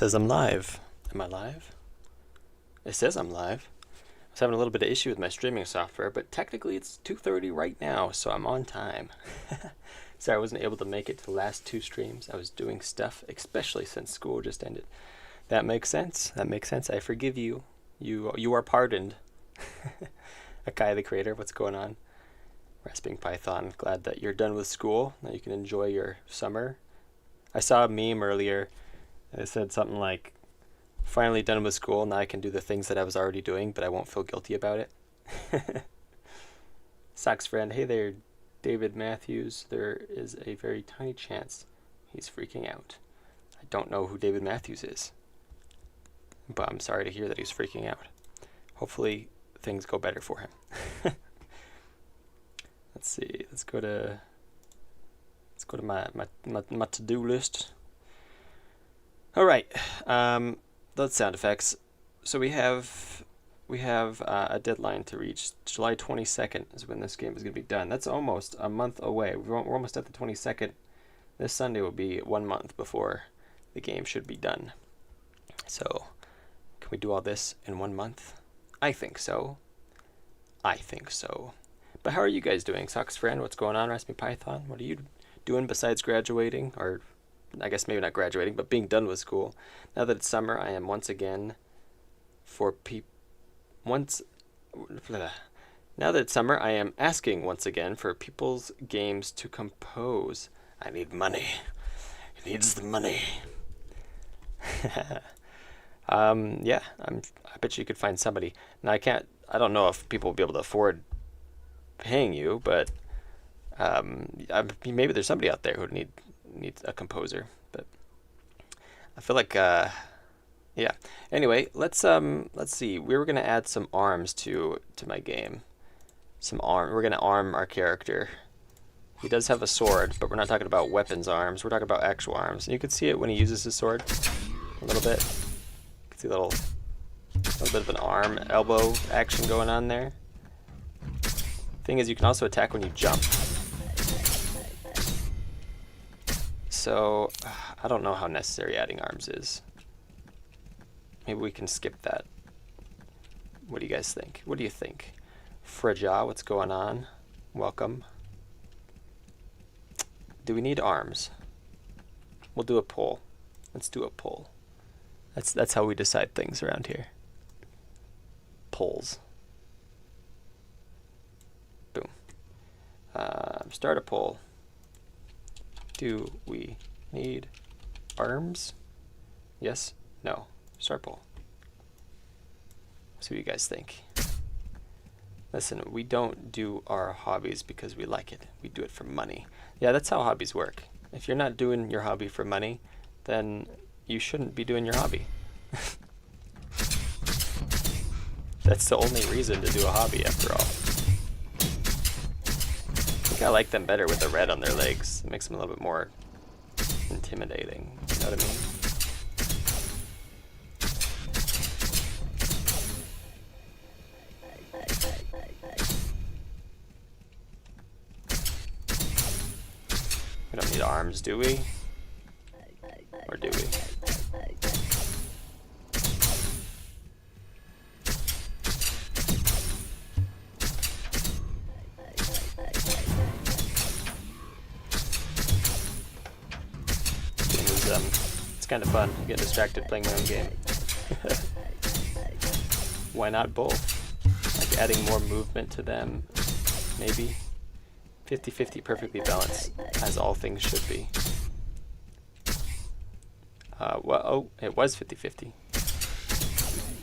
says I'm live. Am I live? It says I'm live. I was having a little bit of issue with my streaming software, but technically it's 2:30 right now, so I'm on time. Sorry I wasn't able to make it to the last two streams. I was doing stuff, especially since school just ended. That makes sense. That makes sense. I forgive you. You are pardoned. Akai the creator, what's going on? Rasping Python, glad that you're done with school. Now you can enjoy your summer. I saw a meme earlier. It said something like, finally done with school, now I can do the things that I was already doing, but I won't feel guilty about it. Socks friend, hey there, David Matthews. There is a very tiny chance he's freaking out. I don't know who David Matthews is, but I'm sorry to hear that he's freaking out. Hopefully things go better for him. Let's see, let's go to my to-do list. All right, those sound effects. So we have a deadline to reach. July 22nd is when this game is going to be done. That's almost a month away. We're almost at the 22nd. This Sunday will be 1 month before the game should be done. So, can we do all this in 1 month? I think so. I think so. But how are you guys doing? Socks friend, what's going on? Raspberry Python, what are you doing besides graduating? Or I guess maybe not graduating, but being done with school. Now that it's summer, I am once again Now that it's summer, I am asking once again for people's games to compose. I need money. It needs the money. Yeah, I bet you could find somebody. Now I don't know if people will be able to afford paying you, but maybe there's somebody out there who needs a composer. But I feel like yeah. Anyway, let's see. We were gonna add some arms to my game. We're gonna arm our character. He does have a sword, but we're not talking about weapons arms. We're talking about actual arms. And you can see it when he uses his sword a little bit. You can see a little bit of an arm elbow action going on there. Thing is, you can also attack when you jump. So I don't know how necessary adding arms is. Maybe we can skip that. What do you guys think? What do you think? Fraja, what's going on? Welcome. Do we need arms? We'll do a poll. Let's do a poll. That's how we decide things around here. Polls. Boom. Start a poll. Do we need arms? Yes? No. Start poll. See what you guys think. Listen, we don't do our hobbies because we like it. We do it for money. Yeah, that's how hobbies work. If you're not doing your hobby for money, then you shouldn't be doing your hobby. That's the only reason to do a hobby, after all. I think I like them better with the red on their legs. It makes them a little bit more intimidating. You know what I mean? We don't need arms, do we? Or do we? It's kind of fun. I get distracted playing my own game. Why not both? Like adding more movement to them, maybe? 50-50, perfectly balanced, as all things should be. Well, oh, it was 50-50.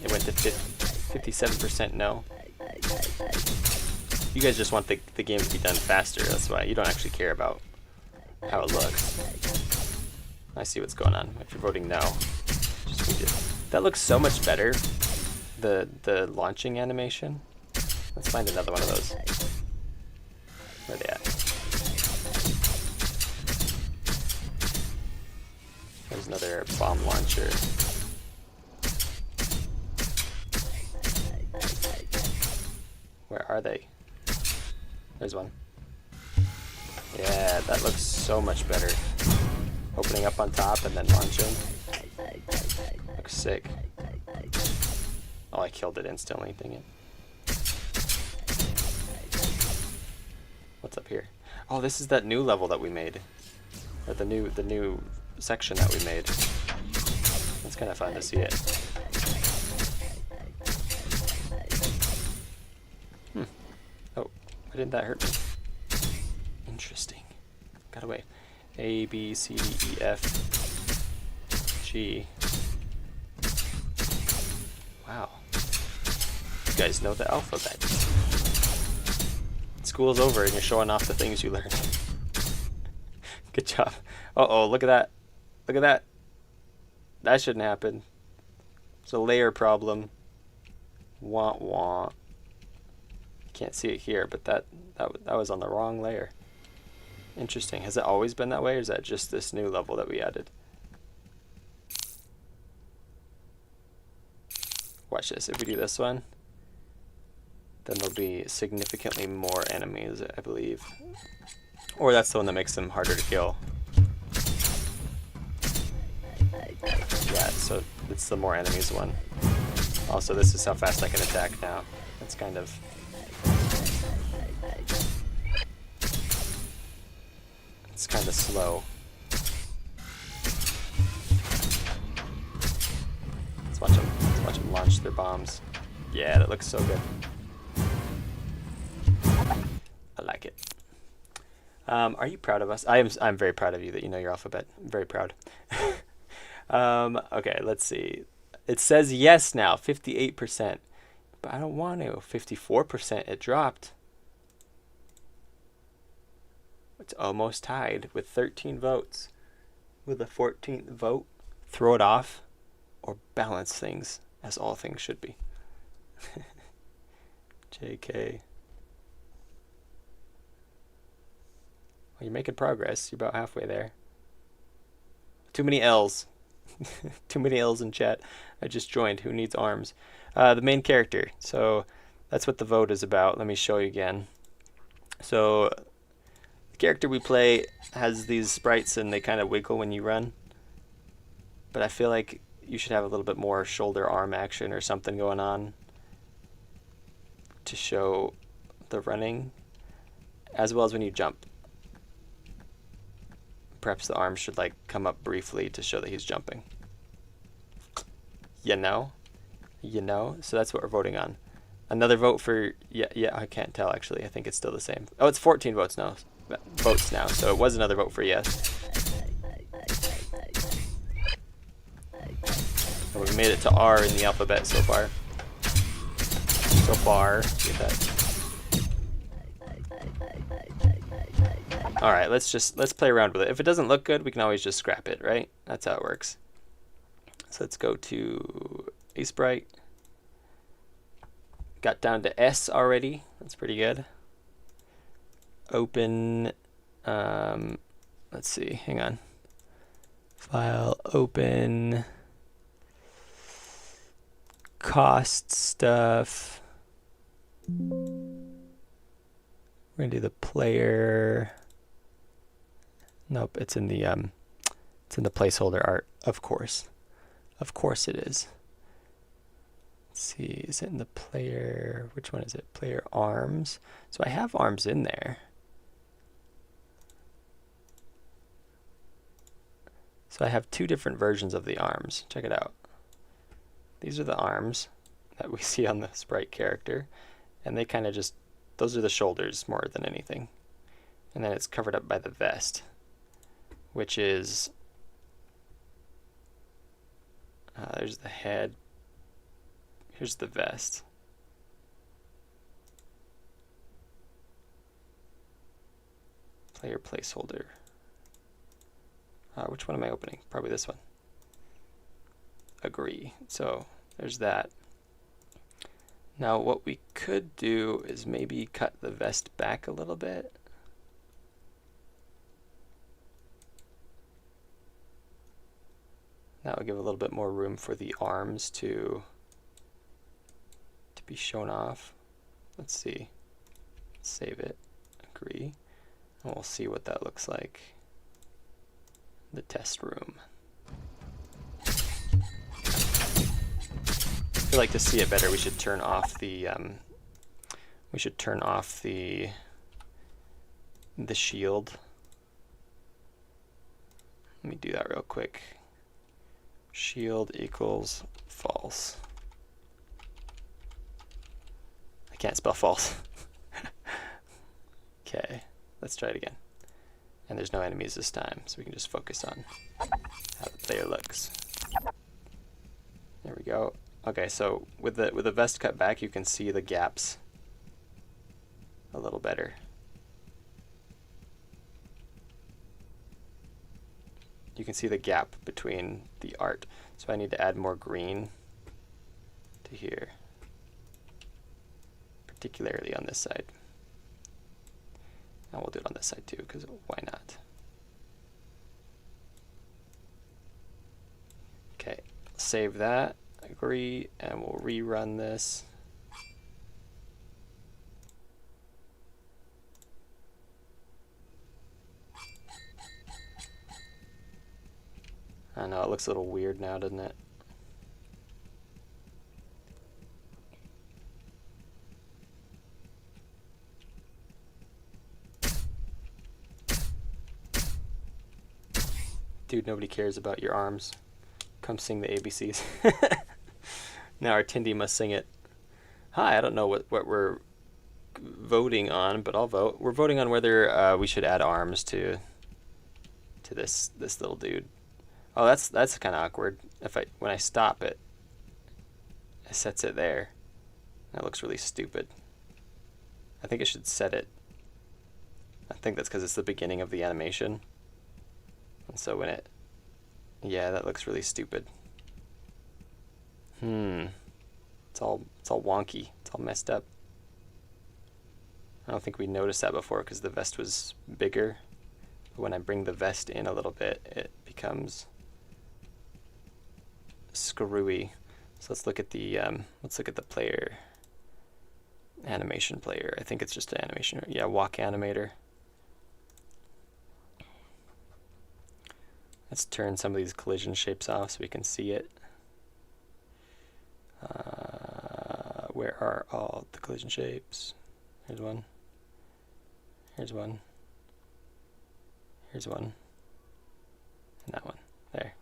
It went to 57% no. You guys just want the game to be done faster, that's why. You don't actually care about how it looks. I see what's going on. If you're voting no, just need it. That looks so much better, the launching animation. Let's find another one of those. Where are they at? There's another bomb launcher. Where are they? There's one. Yeah, that looks so much better. Opening up on top and then launching. Looks sick. Oh, I killed it instantly, dang it. What's up here? Oh, this is that new level that we made. Or the new section that we made. It's kind of fun to see it. Oh, why didn't that hurt me? Interesting. Got away. A, B, C, D, E, F, G. Wow. You guys know the alphabet. School's over and you're showing off the things you learned. Good job. Uh-oh, look at that. Look at that. That shouldn't happen. It's a layer problem. Wah wah. Can't see it here, but that was on the wrong layer. Interesting. Has it always been that way, or is that just this new level that we added? Watch this. If we do this one, then there'll be significantly more enemies, I believe. Or that's the one that makes them harder to kill. Yeah, so it's the more enemies one. Also, this is how fast I can attack now. That's kind of... It's kind of slow. Let's watch them launch their bombs. Yeah, that looks so good. I like it. Are you proud of us? I'm very proud of you that you know your alphabet. I'm very proud. Okay, let's see. It says yes now, 58%. But I don't want to. 54% it dropped. It's almost tied with 13 votes. With a 14th vote, throw it off or balance things as all things should be. JK. Well, you're making progress. You're about halfway there. Too many L's. Too many L's in chat. I just joined. Who needs arms? The main character. So that's what the vote is about. Let me show you again. So the character we play has these sprites and they kind of wiggle when you run. But I feel like you should have a little bit more shoulder arm action or something going on to show the running, as well as when you jump. Perhaps the arms should like come up briefly to show that he's jumping. You know? So that's what we're voting on. Another vote for yeah, I can't tell actually. I think it's still the same. Oh, it's 14 votes now. So it was another vote for yes. And we made it to R in the alphabet so far. Get that. All right, let's play around with it. If it doesn't look good, we can always just scrap it, right? That's how it works. So let's go to a sprite. Got down to S already. That's pretty good. Open. Let's see. Hang on. File. Open. Cost stuff. We're gonna do the player. Nope, it's in the placeholder art, of course. Of course it is. Let's see, is it in the player? Which one is it? Player arms. So I have arms in there. So I have two different versions of the arms. Check it out. These are the arms that we see on the sprite character, and they kind of just, those are the shoulders more than anything. And then it's covered up by the vest, which is, there's the head, here's the vest. Player placeholder. Which one am I opening? Probably this one. Agree. So there's that. Now what we could do is maybe cut the vest back a little bit. That will give a little bit more room for the arms to be shown off. Let's see. Save it. Agree. And we'll see what that looks like. The test room. If you'd like to see it better, we should turn off the shield. Let me do that real quick. Shield equals false. I can't spell false. Okay, let's try it again. And there's no enemies this time, so we can just focus on how the player looks. There we go. Okay, so with the vest cut back, you can see the gaps a little better. You can see the gap between the art. So I need to add more green to here, particularly on this side. And we'll do it on this side too, because why not? Okay, save that, agree, and we'll rerun this. I know, it looks a little weird now, doesn't it? Dude, nobody cares about your arms. Come sing the ABCs. Now Artindi must sing it. Hi, I don't know what we're voting on, but I'll vote. We're voting on whether we should add arms to this little dude. Oh, that's kind of awkward. When I stop it, it sets it there. That looks really stupid. I think I should set it. I think that's because it's the beginning of the animation. And so when it, yeah, that looks really stupid. It's all wonky. It's all messed up. I don't think we noticed that before because the vest was bigger. But when I bring the vest in a little bit, it becomes screwy. So let's look at the player animation player. I think it's just an animation. Yeah, walk animator. Let's turn some of these collision shapes off so we can see it. Where are all the collision shapes? Here's one. Here's one. Here's one. And that one. There.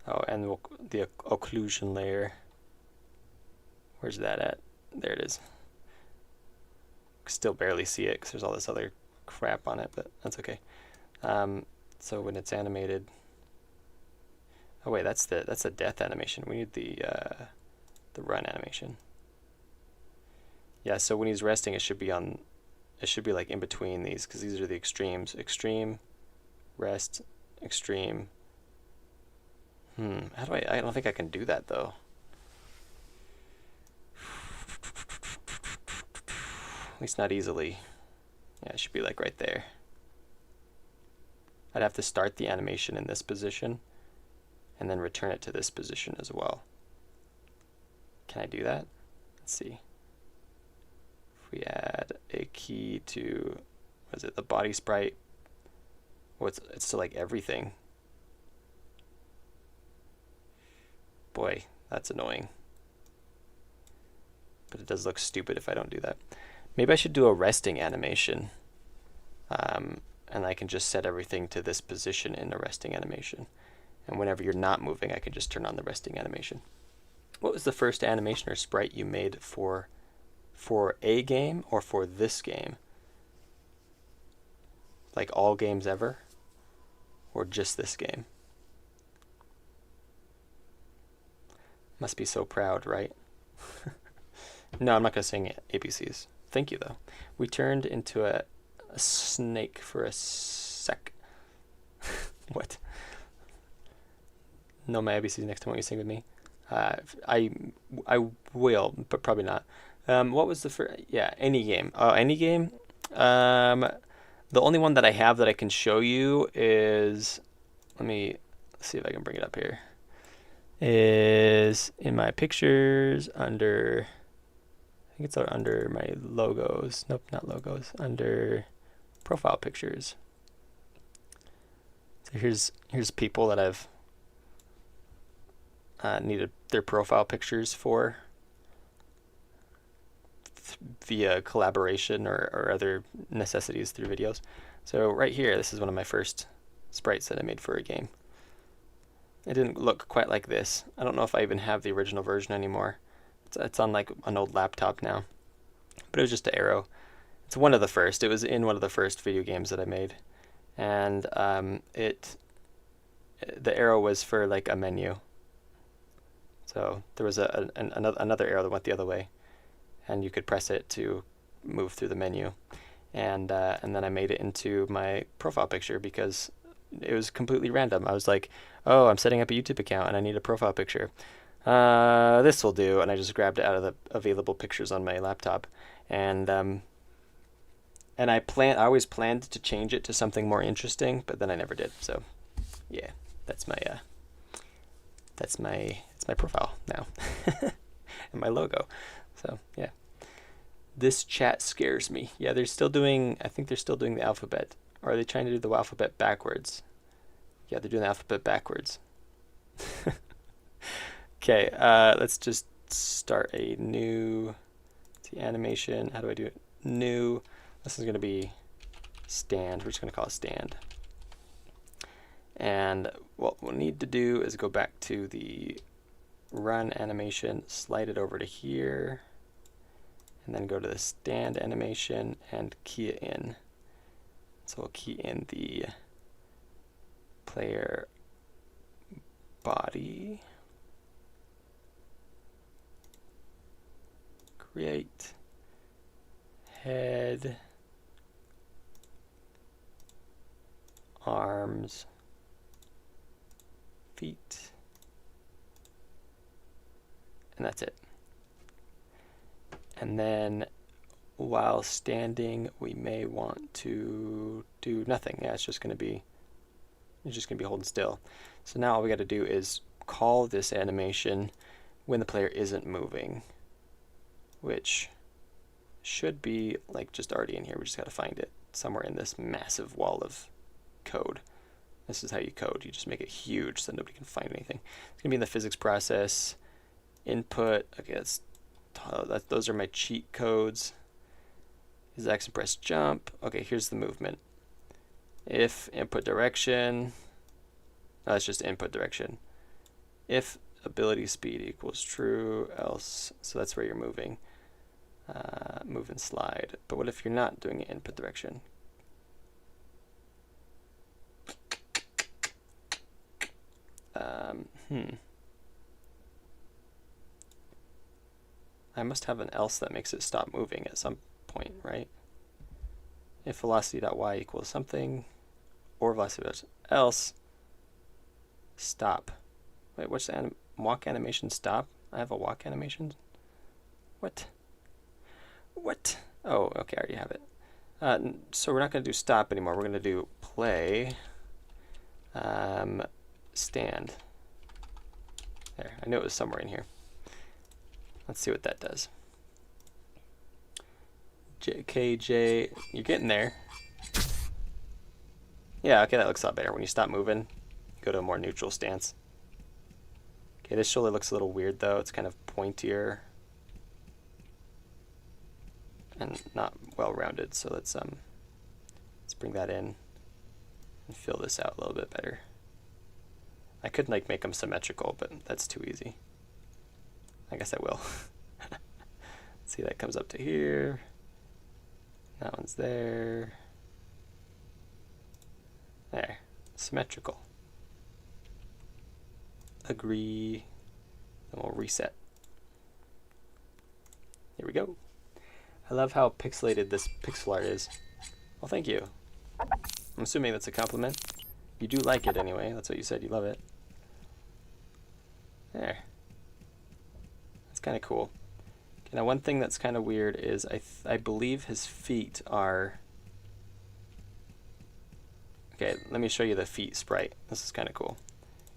Oh, and the occlusion layer. Where's that at? There it is. Still barely see it because there's all this other crap on it, but that's okay. So when it's animated, oh wait, that's the death animation. We need the run animation. Yeah, so when he's resting, it should be like in between these because these are the extremes. Extreme, rest, extreme. How do I don't think I can do that though. At least not easily. Yeah, it should be like right there. I'd have to start the animation in this position and then return it to this position as well. Can I do that? Let's see. If we add a key to, what is it, the body sprite? Oh, it's to like everything. Boy, that's annoying. But it does look stupid if I don't do that. Maybe I should do a resting animation. And I can just set everything to this position in the resting animation. And whenever you're not moving, I can just turn on the resting animation. What was the first animation or sprite you made for a game or for this game? Like all games ever? Or just this game? Must be so proud, right? No, I'm not going to sing ABCs. Thank you, though. We turned into a snake for a sec. What? No, my ABCs next time when you sing with me. I will, but probably not. What was the first? Yeah, any game. Oh, any game. The only one that I have that I can show you is, let me see if I can bring it up here. Is in my pictures under. I think it's under my logos. Nope, not logos. Under profile pictures. So here's people that needed their profile pictures for via collaboration or other necessities through videos. So right here, this is one of my first sprites that I made for a game. It didn't look quite like this. I don't know if I even have the original version anymore. It's on like an old laptop now. But it was just an arrow. It's one of the first. It was in one of the first video games that I made. And the arrow was for like a menu. So there was another arrow that went the other way, and you could press it to move through the menu. And then I made it into my profile picture because it was completely random. I was like, oh, I'm setting up a YouTube account and I need a profile picture. This will do. And I just grabbed it out of the available pictures on my laptop. And I always planned to change it to something more interesting, but then I never did. So yeah, that's my profile now and my logo. So yeah, this chat scares me. Yeah, I think they're still doing the alphabet. Or are they trying to do the alphabet backwards? Yeah, they're doing the alphabet backwards. Okay, let's just start a new animation. How do I do it? New. This is going to be stand. We're just going to call it stand. And what we'll need to do is go back to the run animation, slide it over to here, and then go to the stand animation and key it in. So we'll key in the player body, create, head, arms, feet, and that's it. And then while standing, we may want to do nothing. Yeah, it's just going to be holding still. So now all we got to do is call this animation when the player isn't moving, which should be like just already in here. We just got to find it somewhere in this massive wall of code. This is how you code. You just make it huge so nobody can find anything. It's going to be in the physics process, input. Okay, those are my cheat codes. Is X and press jump. Okay, here's the movement. If input direction, that's just input direction. If ability speed equals true, else, so that's where you're moving. Move and slide. But what if you're not doing it input direction? I must have an else that makes it stop moving at some point, right? If velocity.y equals something, or velocity else, stop. Wait, what's the walk animation stop? I have a walk animation? What? What? Oh, okay, I already have it. So we're not going to do stop anymore. We're going to do play, stand. There, I knew it was somewhere in here. Let's see what that does. JKJ, you're getting there. Yeah, okay, that looks a lot better. When you stop moving, go to a more neutral stance. Okay, this shoulder looks a little weird though. It's kind of pointier and not well rounded. So let's bring that in and fill this out a little bit better. I could like make them symmetrical, but that's too easy. I guess I will. See, that comes up to here. That one's there. There. Symmetrical. Agree. Then we'll reset. Here we go. I love how pixelated this pixel art is. Well, thank you. I'm assuming that's a compliment. You do like it anyway. That's what you said. You love it. There. That's kind of cool. Okay, now one thing that's kind of weird is I believe his feet are... Okay, let me show you the feet sprite. This is kind of cool.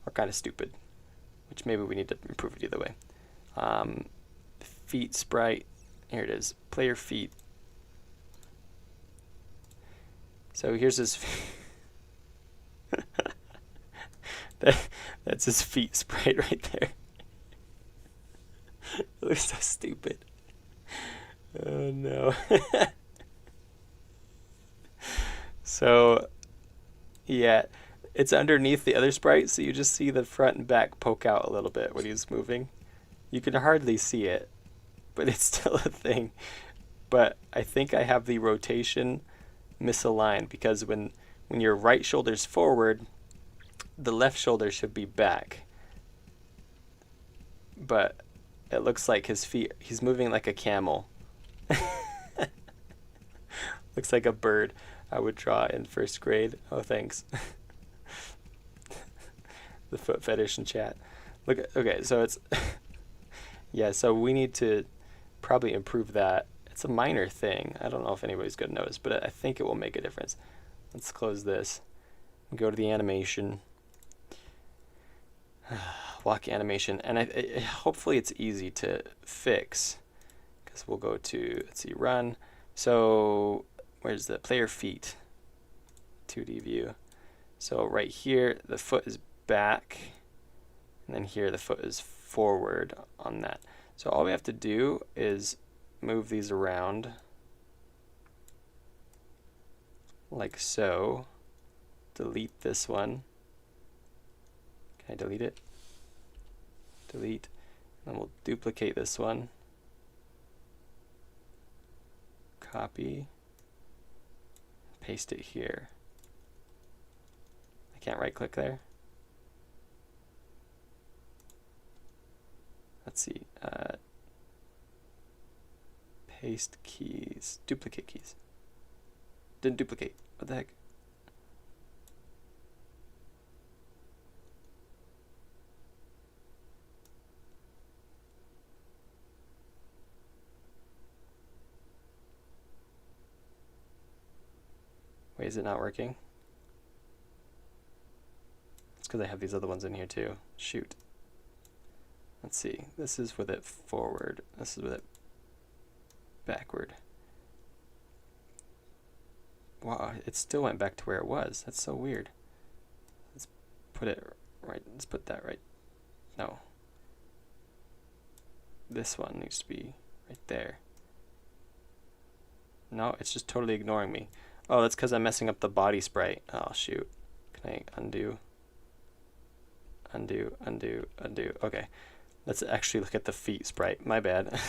Or kind of stupid. Which maybe we need to improve it either way. Feet sprite. Here it is. Player feet. So here's his... That's his feet sprite right there. looks so stupid. Oh no. So, yeah, it's underneath the other sprite, so you just see the front and back poke out a little bit when he's moving. You can hardly see it, but it's still a thing. But I think I have the rotation misaligned because when your right shoulder's forward, the left shoulder should be back. But it looks like his feet, he's moving like a camel. Looks like a bird I would draw in first grade. Oh, thanks. The foot fetish in chat. Look, okay, so it's yeah, so we need to probably improve that. It's a minor thing. I don't know if anybody's going to notice, but I think it will make a difference. Let's close this and go to the animation. Walk animation, and hopefully it's easy to fix because we'll go to, let's see, run. So where's the player feet 2D view? So right here the foot is back, and then here the foot is forward on that. So all we have to do is move these around like so. Delete this one. Can I delete it? Delete. And we'll duplicate this one. Copy. Paste it here. I can't right click there. Let's see. Paste keys. Duplicate keys. Didn't duplicate. What the heck? Wait, is it not working? It's because I have these other ones in here too. Shoot. Let's see. This is with it forward. This is with it backward. Wow, it still went back to where it was. That's so weird. Let's put it right. Let's put that right. No. This one needs to be right there. No, it's just totally ignoring me. Oh, that's because I'm messing up the body sprite. Oh, shoot. Can I undo? Undo, undo, undo. Okay. Let's actually look at the feet sprite. My bad. I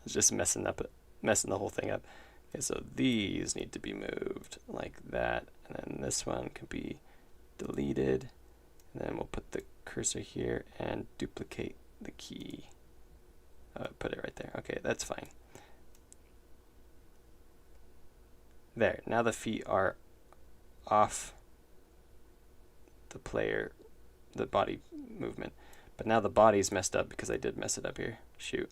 was just messing the whole thing up. Okay, so these need to be moved like that. And then this one can be deleted. And then we'll put the cursor here and duplicate the key. Put it right there. Okay, that's fine. There, now the feet are off the player, the body movement. But now the body's messed up because I did mess it up here. Shoot.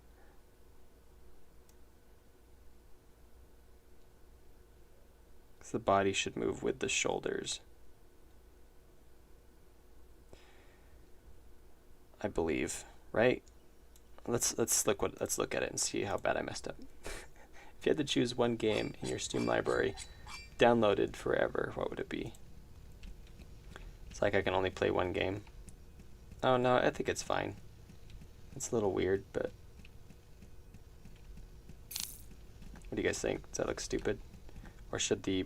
Because the body should move with the shoulders, I believe, right? Let's look at it and see how bad I messed up. If you had to choose one game in your Steam library, downloaded forever, what would it be? It's like I can only play one game. Oh no, I think it's fine. It's a little weird, but what do you guys think? Does that look stupid? Or should the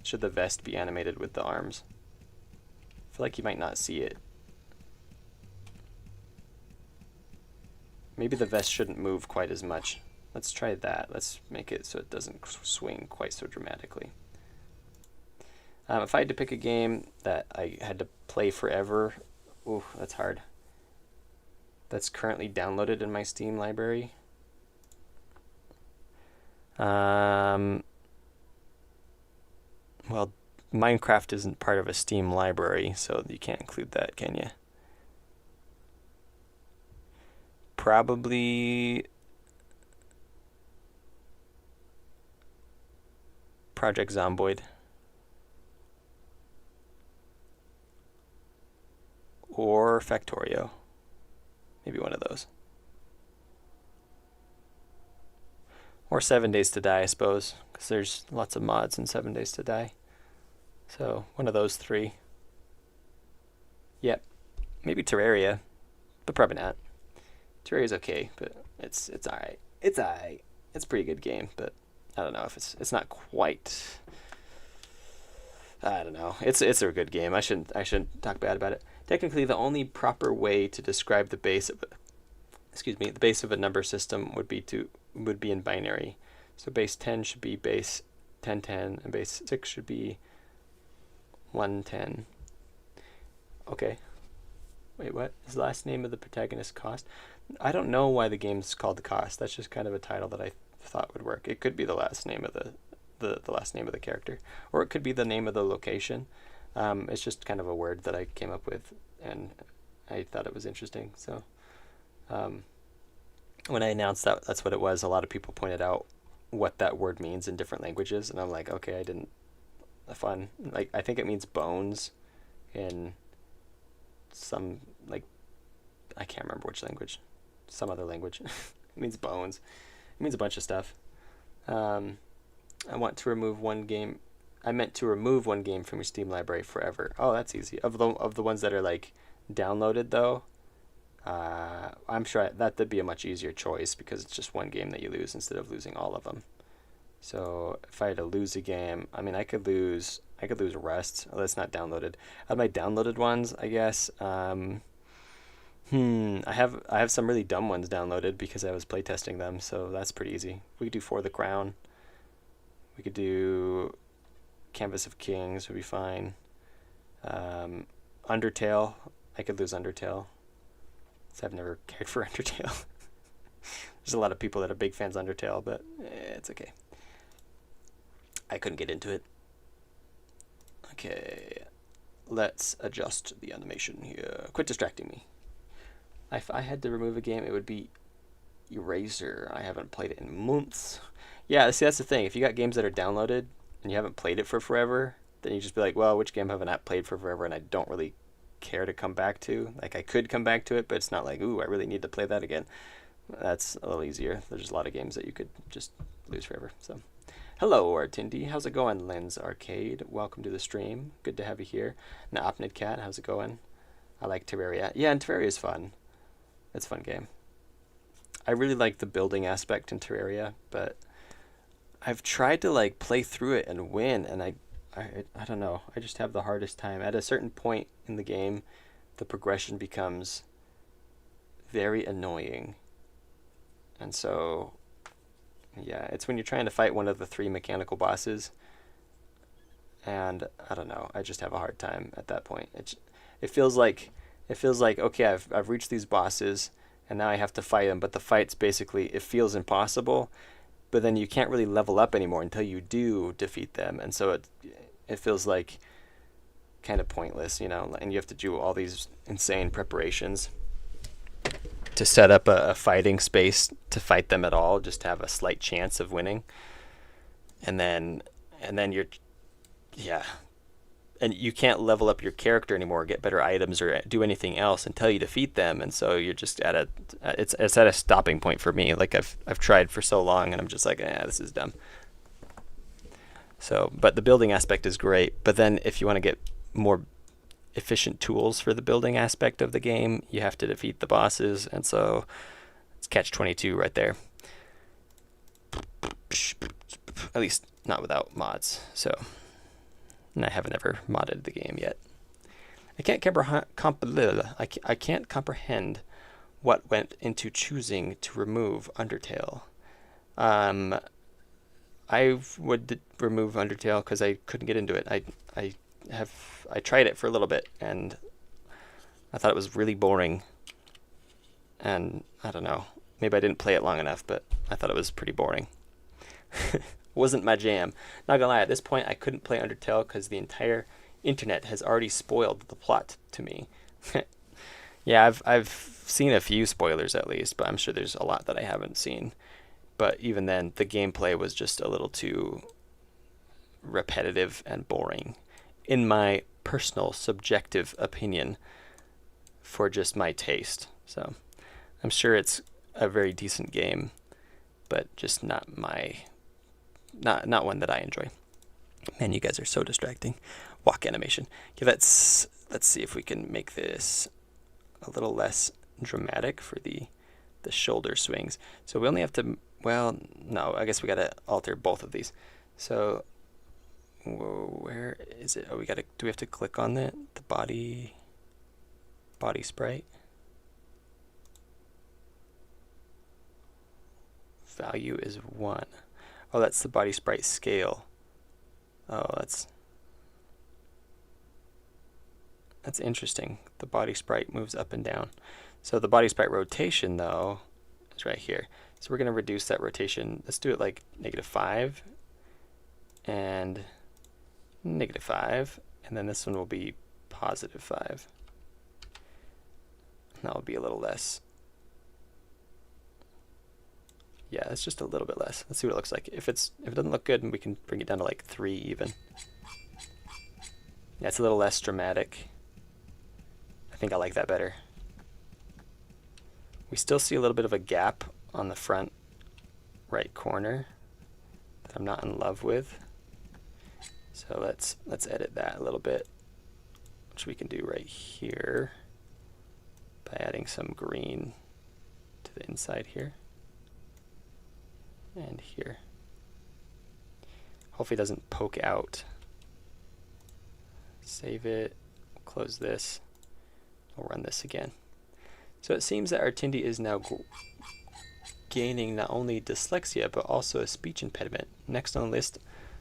vest be animated with the arms? I feel like you might not see it. Maybe the vest shouldn't move quite as much. Let's try that. Let's make it so it doesn't swing quite so dramatically. If I had to pick a game that I had to play forever, ooh, that's hard. That's currently downloaded in my Steam library. Well, Minecraft isn't part of a Steam library, so you can't include that, can you? Probably Project Zomboid. Or Factorio. Maybe one of those. Or 7 Days to Die, I suppose, because there's lots of mods in 7 Days to Die. So, one of those three. Yep. Maybe Terraria, but probably not. Terraria's okay, but it's alright. It's alright. It's a pretty good game, but I don't know if it's not quite. I don't know. It's a good game. I shouldn't talk bad about it. Technically, the only proper way to describe the base of the base of a number system would be in binary. So base 10 should be base 1010, and base 6 should be 110. Okay. Wait, what? Is the last name of the protagonist Cost? I don't know why the game's called The Cost. That's just kind of a title that I thought would work. It could be the last name of the last name of the character, or it could be the name of the location. It's just kind of a word that I came up with, and I thought it was interesting. So when I announced that that's what it was, a lot of people pointed out what that word means in different languages, and I'm like, okay, I didn't. Fun. Like, I think it means bones in some, like, I can't remember which language. Some other language. It means bones. It means a bunch of stuff. I want to remove one game. I meant to remove one game from your Steam library forever. Oh, that's easy. Of the ones that are like downloaded though, I'm sure that'd be a much easier choice because it's just one game that you lose instead of losing all of them. So if I had to lose a game, I mean, I could lose Rust. Oh, that's not downloaded. Out of my downloaded ones, I guess. I have some really dumb ones downloaded because I was playtesting them, so that's pretty easy. We could do For the Crown. We could do Canvas of Kings would be fine. Undertale. I could lose Undertale. So I've never cared for Undertale. There's a lot of people that are big fans of Undertale, but it's okay. I couldn't get into it. Okay, let's adjust the animation here. Quit distracting me. If I had to remove a game, it would be Eraser. I haven't played it in months. Yeah, see, that's the thing. If you got games that are downloaded and you haven't played it for forever, then you just be like, well, which game have I not played for forever and I don't really care to come back to? Like, I could come back to it, but it's not like, ooh, I really need to play that again. That's a little easier. There's a lot of games that you could just lose forever, so... Hello, Artindi. How's it going, Lens Arcade? Welcome to the stream. Good to have you here. Naopnid Cat, how's it going? I like Terraria. Yeah, and Terraria is fun. It's a fun game. I really like the building aspect in Terraria, but I've tried to like play through it and win, and I don't know. I just have the hardest time. At a certain point in the game, the progression becomes very annoying. And so... yeah, it's when you're trying to fight one of the 3 mechanical bosses, and I don't know, I just have a hard time at that point. It feels like okay, I've reached these bosses, and now I have to fight them, but the fight's basically, it feels impossible, but then you can't really level up anymore until you do defeat them, and so it feels like kind of pointless, you know, and you have to do all these insane preparations to set up a fighting space to fight them at all, just to have a slight chance of winning. And then you're, yeah. And you can't level up your character anymore, get better items, or do anything else until you defeat them. And so you're just it's at a stopping point for me. Like I've tried for so long, and I'm just like, this is dumb. So, but the building aspect is great. But then if you want to get more efficient tools for the building aspect of the game, you have to defeat the bosses, and so it's catch-22 right there. At least not without mods. So, and I haven't ever modded the game yet. I can't comprehend what went into choosing to remove Undertale. I would remove Undertale because I couldn't get into it. I tried it for a little bit, and I thought it was really boring. And I don't know, maybe I didn't play it long enough, but I thought it was pretty boring. Wasn't my jam. Not gonna lie, at this point I couldn't play Undertale because the entire internet has already spoiled the plot to me. Yeah, I've seen a few spoilers at least, but I'm sure there's a lot that I haven't seen. But even then, the gameplay was just a little too repetitive and boring, in my personal subjective opinion, for just my taste. So I'm sure it's a very decent game, but just not one that I enjoy. Man, you guys are so distracting. Walk animation. Okay, let's see if we can make this a little less dramatic for the the shoulder swings. So we only have to, well, no, I guess we got to alter both of these. So where is it? Oh, do we have to click on the body sprite? Value is 1. Oh, that's the body sprite scale. Oh, that's interesting. The body sprite moves up and down. So the body sprite rotation, though, is right here. So we're going to reduce that rotation. Let's do it like -5 and -5. And then this one will be +5. And that will be a little less. Yeah, it's just a little bit less. Let's see what it looks like. If it doesn't look good, we can bring it down to like 3 even. Yeah, it's a little less dramatic. I think I like that better. We still see a little bit of a gap on the front right corner that I'm not in love with. So let's edit that a little bit, which we can do right here by adding some green to the inside here and here. Hopefully it doesn't poke out. Save it, close this, we'll run this again. So it seems that Artindi is now gaining not only dyslexia, but also a speech impediment. Next on the list,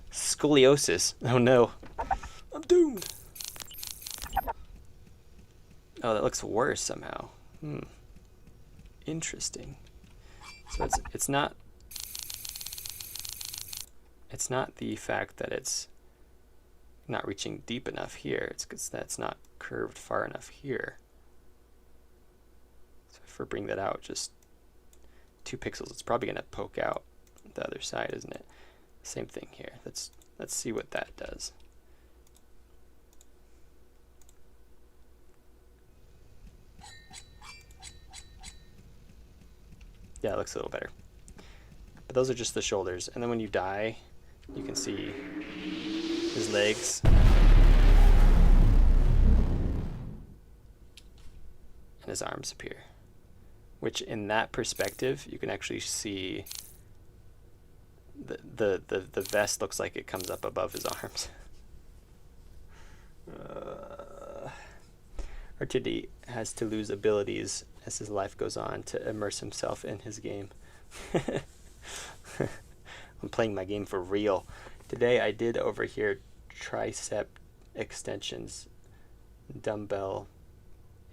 scoliosis. Oh no, I'm doomed. Oh, that looks worse somehow. Interesting. So it's not the fact that it's not reaching deep enough here. It's because that's not curved far enough here. So if we bring that out just 2 pixels, it's probably going to poke out the other side, isn't it? Same thing here. Let's see what that does. Yeah, it looks a little better. But those are just the shoulders. And then when you die, you can see his legs. And his arms appear. Which in that perspective, you can actually see the vest looks like it comes up above his arms. Artindi has to lose abilities as his life goes on to immerse himself in his game. I'm playing my game for real. Today I did over here tricep extensions, dumbbell,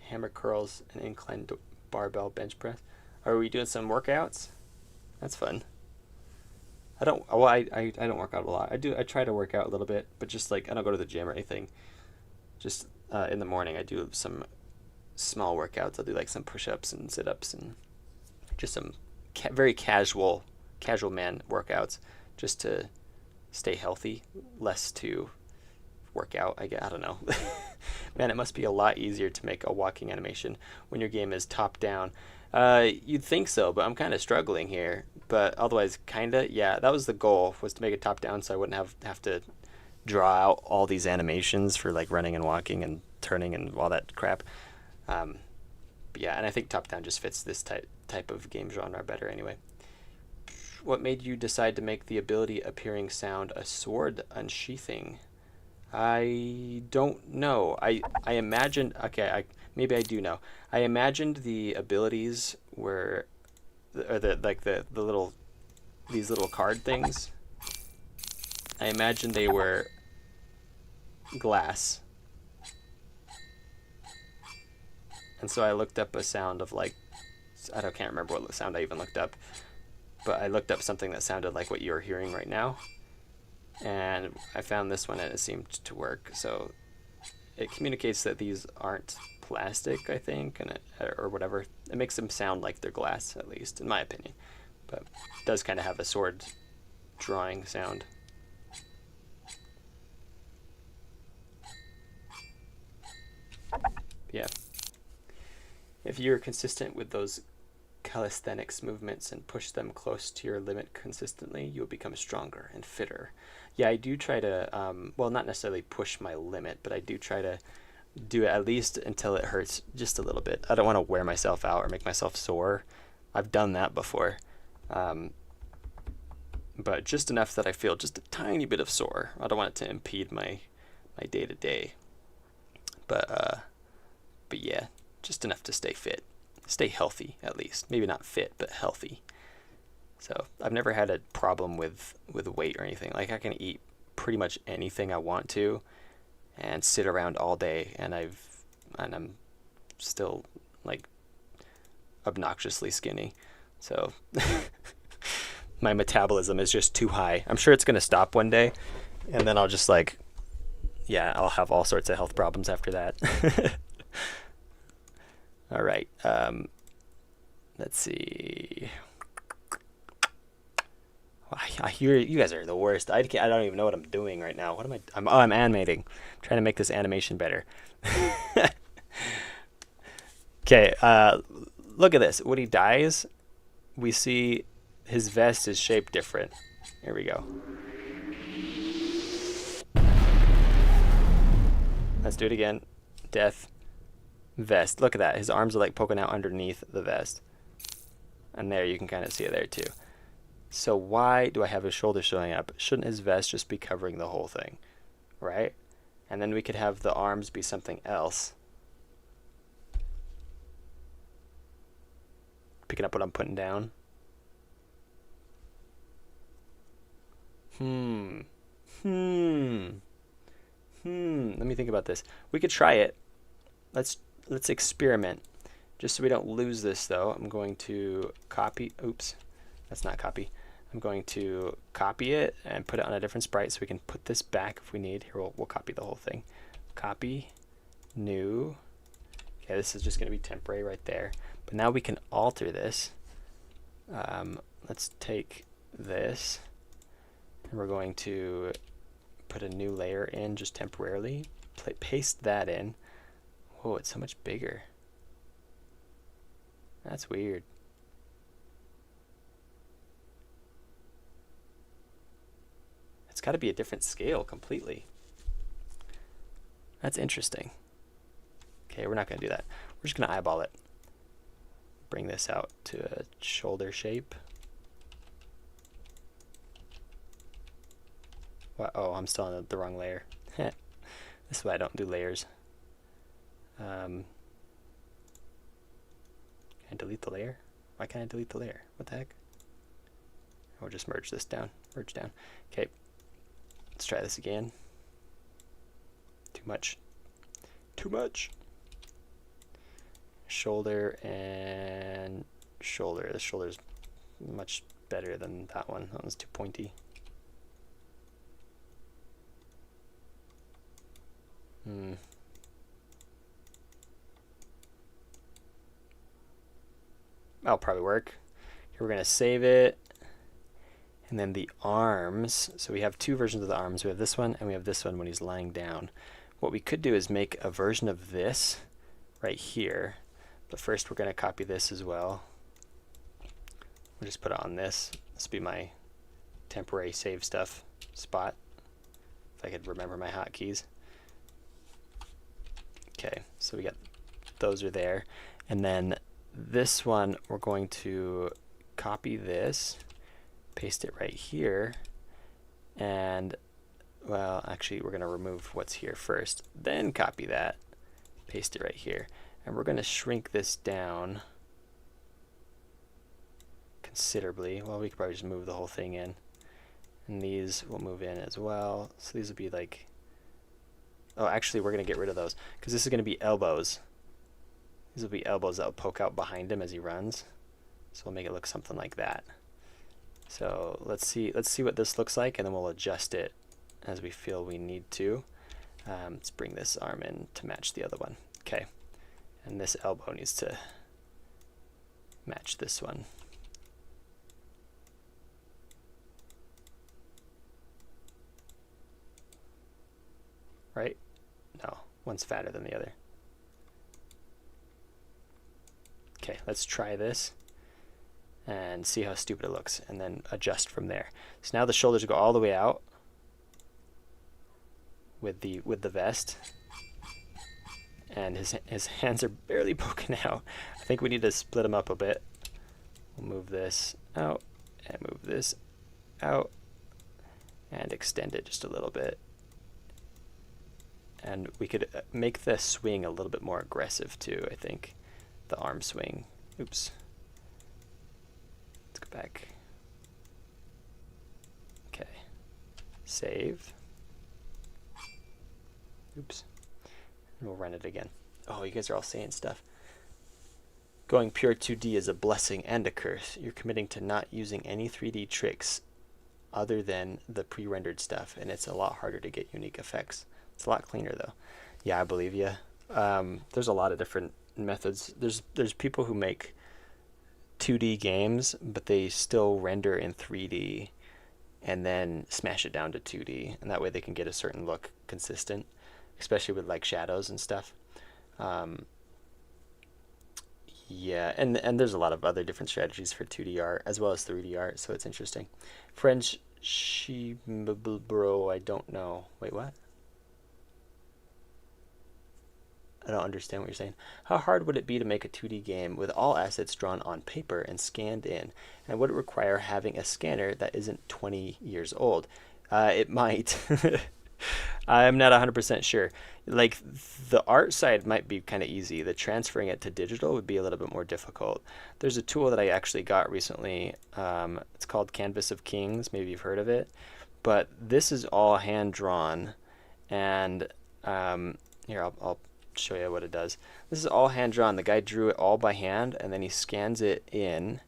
hammer curls, and inclined barbell bench press. Are we doing some workouts? That's fun. I don't work out a lot. I try to work out a little bit, but just like I don't go to the gym or anything. Just in the morning I do some small workouts. I'll do like some push-ups and sit-ups and just some very casual man workouts just to stay healthy, less to work out. I don't know. Man, it must be a lot easier to make a walking animation when your game is top down. You'd think so, but I'm kind of struggling here. But otherwise, kinda, yeah, that was the goal, was to make it top down so I wouldn't have to draw out all these animations for like running and walking and turning and all that crap. But yeah, and I think top down just fits this type of game genre better anyway. What made you decide to make the ability appearing sound a sword unsheathing? I don't know. I imagined, okay, maybe I do know. I imagined the abilities were, or the little, these little card things. I imagined they were glass. And so I looked up a sound of like, can't remember what sound I even looked up, but I looked up something that sounded like what you're hearing right now. And I found this one and it seemed to work. So it communicates that these aren't plastic, I think, and or whatever. It makes them sound like they're glass, at least, in my opinion. But it does kind of have a sword drawing sound. Yeah. If you're consistent with those calisthenics movements and push them close to your limit consistently, you'll become stronger and fitter. Yeah, I do try to, well, not necessarily push my limit, but I do try to do it at least until it hurts just a little bit. I don't want to wear myself out or make myself sore, I've done that before. But just enough that I feel just a tiny bit of sore. I don't want it to impede my day-to-day. But yeah, just enough to stay fit. Stay healthy, at least. Maybe not fit, but healthy. So I've never had a problem with weight or anything. Like, I can eat pretty much anything I want to and sit around all day, and I'm still like obnoxiously skinny. So my metabolism is just too high. I'm sure it's going to stop one day, and then I'll just like, yeah, I'll have all sorts of health problems after that. All right. Let's see. I hear you guys are the worst. I don't even know what I'm doing right now. What am I? I'm animating. I'm trying to make this animation better. Okay. Look at this. When he dies, we see his vest is shaped different. Here we go. Let's do it again. Death. Vest. Look at that. His arms are like poking out underneath the vest. And there, you can kind of see it there too. So why do I have his shoulders showing up? Shouldn't his vest just be covering the whole thing, right? And then we could have the arms be something else. Picking up what I'm putting down. Let me think about this. We could try it. Let's experiment. Just so we don't lose this, though, I'm going to copy. Oops, that's not copy. I'm going to copy it and put it on a different sprite so we can put this back if we need. Here, we'll copy the whole thing. Copy, new. Okay, this is just going to be temporary right there. But now we can alter this. Let's take this, and we're going to put a new layer in just temporarily. Paste that in. Whoa, it's so much bigger. That's weird. It's got to be a different scale completely. That's interesting. Okay, we're not going to do that. We're just going to eyeball it. Bring this out to a shoulder shape. What? Oh, I'm still on the wrong layer. This is why I don't do layers. Can I delete the layer? Why can't I delete the layer? What the heck? We'll just merge this down. Merge down. Okay. Let's try this again. Too much. Too much. Shoulder and shoulder. The shoulder's much better than that one. That one's too pointy. That'll probably work. Here we're going to save it. And then the arms. So we have two versions of the arms. We have this one and we have this one when he's lying down. What we could do is make a version of this right here. But first we're going to copy this as well. We'll just put it on this. This will be my temporary save stuff spot. If I could remember my hotkeys. Okay, so we got those are there. And then this one, we're going to copy this, paste it right here, and, well, actually, we're going to remove what's here first, then copy that, paste it right here. And we're going to shrink this down considerably. Well, we could probably just move the whole thing in. And these will move in as well. So these will be like, oh, actually, we're going to get rid of those because this is going to be elbows. These will be elbows that will poke out behind him as he runs. So we'll make it look something like that. So let's see what this looks like, and then we'll adjust it as we feel we need to. Let's bring this arm in to match the other one. Okay, and this elbow needs to match this one. Right? No, one's fatter than the other. Okay, let's try this and see how stupid it looks, and then adjust from there. So now the shoulders go all the way out with the vest, and his hands are barely poking out. I think we need to split them up a bit. We'll move this out and move this out and extend it just a little bit. And we could make the swing a little bit more aggressive too, I think. The arm swing. Oops. Let's go back. Okay. Save. Oops. And we'll run it again. Oh, you guys are all saying stuff. Going pure 2D is a blessing and a curse. You're committing to not using any 3D tricks other than the pre-rendered stuff, and it's a lot harder to get unique effects. It's a lot cleaner though. Yeah, I believe you. There's a lot of different methods. There's people who make 2D games, but they still render in 3D and then smash it down to 2D, and that way they can get a certain look consistent, especially with like shadows and stuff. Yeah, and there's a lot of other different strategies for 2D art as well as 3D art, so it's interesting. French bro, I don't know. Wait, what? I don't understand what you're saying. How hard would it be to make a 2D game with all assets drawn on paper and scanned in? And would it require having a scanner that isn't 20 years old? It might. I'm not 100% sure. Like, the art side might be kind of easy. The transferring it to digital would be a little bit more difficult. There's a tool that I actually got recently. It's called Canvas of Kings. Maybe you've heard of it. But this is all hand-drawn. And here, I'll show you what it does. This is all hand-drawn. The guy drew it all by hand, and then he scans it in,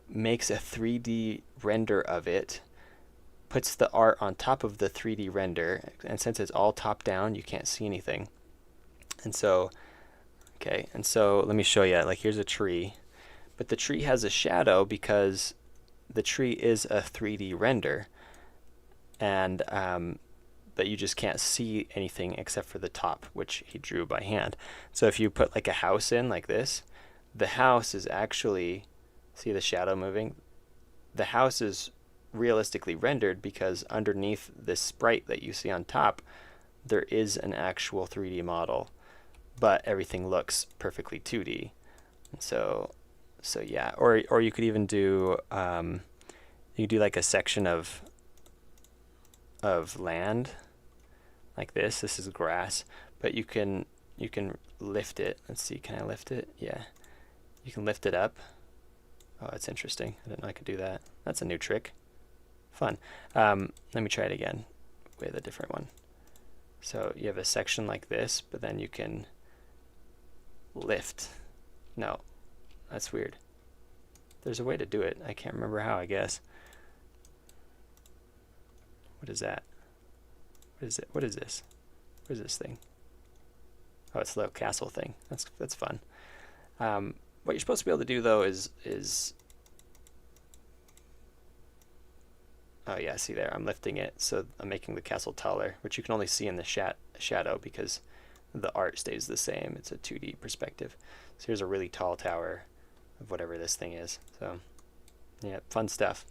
makes a 3D render of it, puts the art on top of the 3D render, and since it's all top down, you can't see anything. And so, okay, and so let me show you. Like, here's a tree, but the tree has a shadow because the tree is a 3D render, and but you just can't see anything except for the top, which he drew by hand. So if you put like a house in like this, the house is actually, see the shadow moving? The house is realistically rendered because underneath this sprite that you see on top, there is an actual 3D model, but everything looks perfectly 2D. So yeah, or you could even do you do like a section of land like this. This is grass, but you can lift it. Let's see, can I lift it? Yeah, you can lift it up. Oh, that's interesting. I didn't know I could do that. That's a new trick. Fun. Let me try it again with a different one. So you have a section like this, but then you can lift. No, that's weird. There's a way to do it. I can't remember how, I guess. What is that? What is it? What is this? What is this thing? Oh, it's the little castle thing. That's fun. What you're supposed to be able to do though is oh yeah, see there, I'm lifting it, so I'm making the castle taller, which you can only see in the shadow because the art stays the same. It's a 2D perspective. So here's a really tall tower of whatever this thing is. So yeah, fun stuff.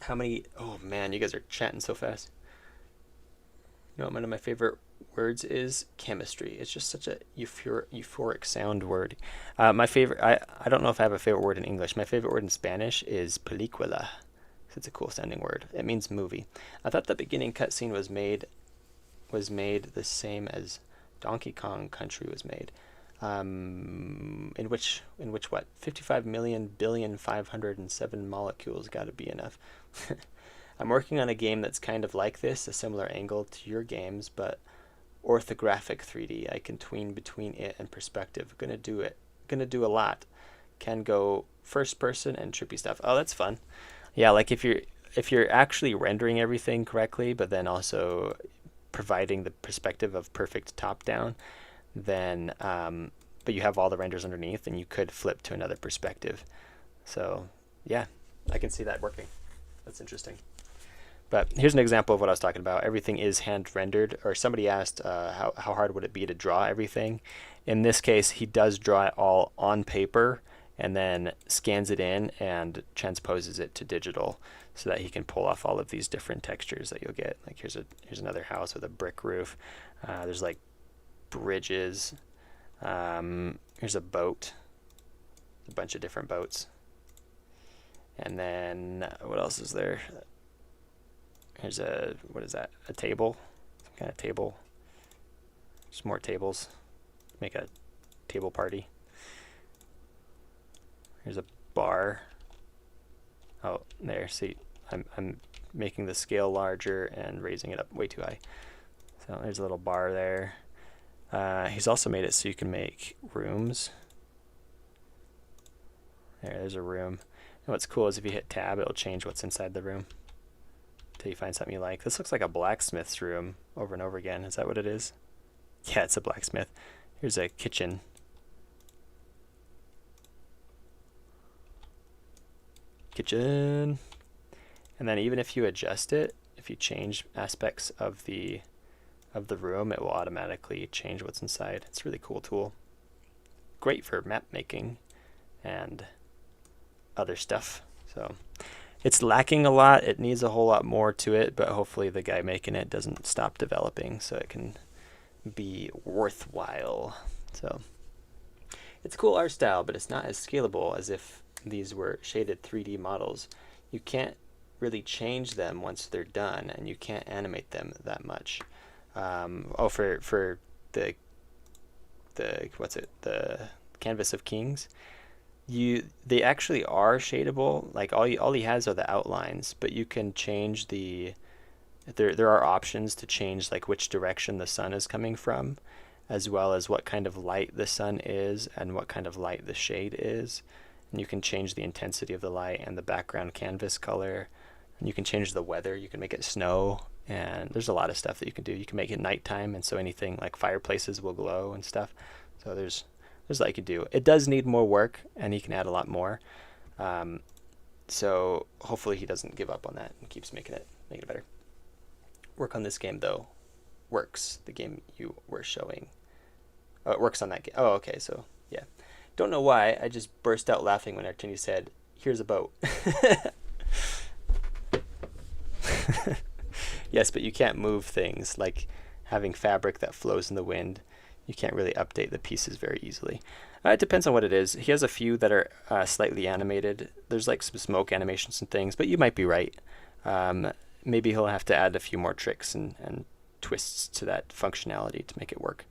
How many, oh man, you guys are chatting so fast. You know what one of my favorite words is? Chemistry. It's just such a euphoric sound word. My favorite, I don't know if I have a favorite word in English. My favorite word in Spanish is película. It's a cool sounding word. It means movie. I thought the beginning cutscene was made the same as Donkey Kong Country was made. In which what? 55 million billion 507 molecules got to be enough. I'm working on a game that's kind of like this, a similar angle to your games, but orthographic 3D. I can tween between it and perspective. Gonna do a lot. Can go first person and trippy stuff. Oh, that's fun. Yeah, like if you're actually rendering everything correctly, but then also providing the perspective of perfect top down, then but you have all the renders underneath, and you could flip to another perspective. So yeah, I can see that working. That's interesting. But here's an example of what I was talking about. Everything is hand rendered, or somebody asked how hard would it be to draw everything. In this case, he does draw it all on paper and then scans it in and transposes it to digital so that he can pull off all of these different textures that you'll get. Like here's another house with a brick roof. There's like bridges. Here's a boat. a bunch of different boats. And then what else is there? Here's a, what is that? A table? Some kind of table. Just more tables. Make a table party. Here's a bar. Oh, there. See, I'm making the scale larger and raising it up way too high. So there's a little bar there. He's also made it so you can make rooms. There's a room. And what's cool is if you hit tab, it'll change what's inside the room until you find something you like. This looks like a blacksmith's room over and over again. Is that what it is? Yeah, it's a blacksmith. Here's a kitchen. Kitchen. And then even if you adjust it, if you change aspects of the room, it will automatically change what's inside. It's a really cool tool. Great for map making and other stuff. So it's lacking a lot. It needs a whole lot more to it, but hopefully the guy making it doesn't stop developing so it can be worthwhile. So it's cool art style, but it's not as scalable as if these were shaded 3D models. You can't really change them once they're done, and you can't animate them that much. For the what's it, the Canvas of Kings, they actually are shadable. Like all he has are the outlines, but you can change there are options to change like which direction the sun is coming from, as well as what kind of light the sun is and what kind of light the shade is. And you can change the intensity of the light and the background canvas color, and you can change the weather. You can make it snow, and there's a lot of stuff that you can do. You can make it nighttime, and so anything like fireplaces will glow and stuff. So there's a lot you can do. It does need more work, and he can add a lot more. So hopefully he doesn't give up on that and keeps making it better. Work on this game though works. The game you were showing. Oh, it works on that game. Oh, okay. So yeah. Don't know why, I just burst out laughing when Artindi said, "Here's a boat." Yes, but you can't move things like having fabric that flows in the wind. You can't really update the pieces very easily. It depends on what it is. He has a few that are slightly animated. There's like some smoke animations and things, but you might be right. Maybe he'll have to add a few more tricks and twists to that functionality to make it work.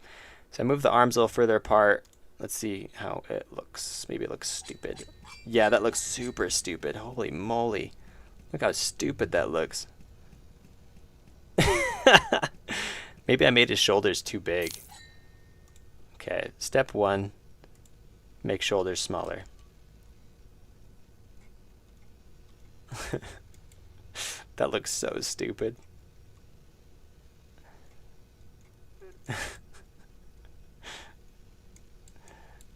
So I move the arms a little further apart. Let's see how it looks. Maybe it looks stupid. Yeah, that looks super stupid. Holy moly. Look how stupid that looks. Maybe I made his shoulders too big. Okay, step 1, make shoulders smaller. That looks so stupid.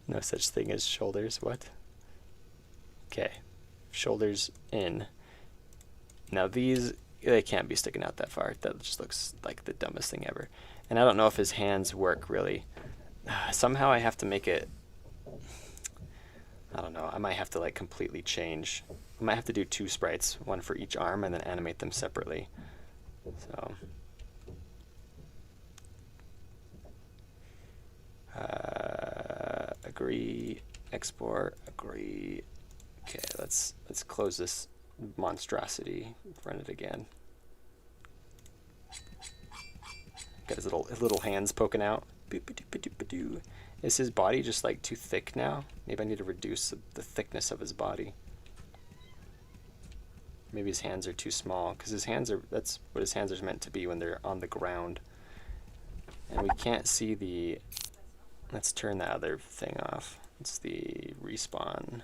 No such thing as shoulders. What? Okay. Shoulders in. Now these, they can't be sticking out that far. That just looks like the dumbest thing ever. And I don't know if his hands work really. Somehow I have to make it, I don't know, I might have to like completely change. I might have to do 2 sprites, one for each arm, and then animate them separately. So agree, export, agree. Okay, let's close this monstrosity, run it again. Got his little hands poking out. Is his body just like too thick now? Maybe I need to reduce the thickness of his body. Maybe his hands are too small, because his hands are, that's what his hands are meant to be when they're on the ground. And we can't see the, let's turn that other thing off. It's the respawn,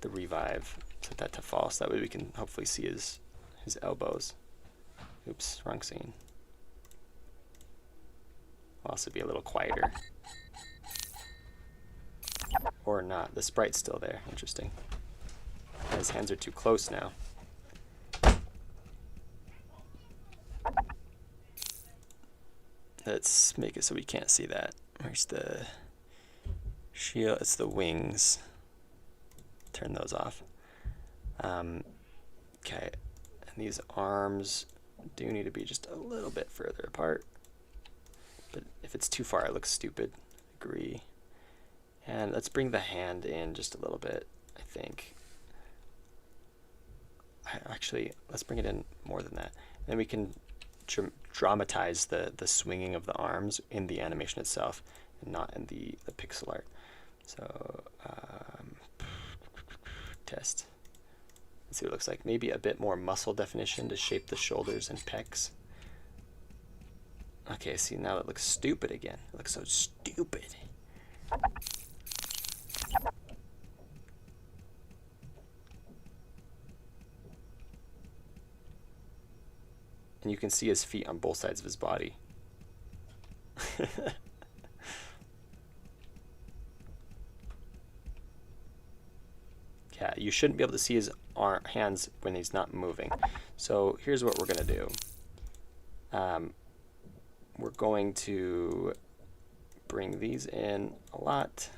the revive. Set that to false, that way we can hopefully see his elbows. Oops, wrong scene. Will also be a little quieter. Or not, the sprite's still there, interesting. His hands are too close now. Let's make it so we can't see that. Where's the shield? It's the wings. Turn those off. Okay, and these arms do need to be just a little bit further apart. But if it's too far, it looks stupid. Agree. And let's bring the hand in just a little bit, I think. Actually, let's bring it in more than that. And then we can dramatize the swinging of the arms in the animation itself and not in the pixel art. So, test. Let's see what it looks like. Maybe a bit more muscle definition to shape the shoulders and pecs. Okay, see, now it looks stupid again. It looks so stupid. And you can see his feet on both sides of his body. Yeah, you shouldn't be able to see his hands when he's not moving. So here's what we're going to do. We're going to bring these in a lot,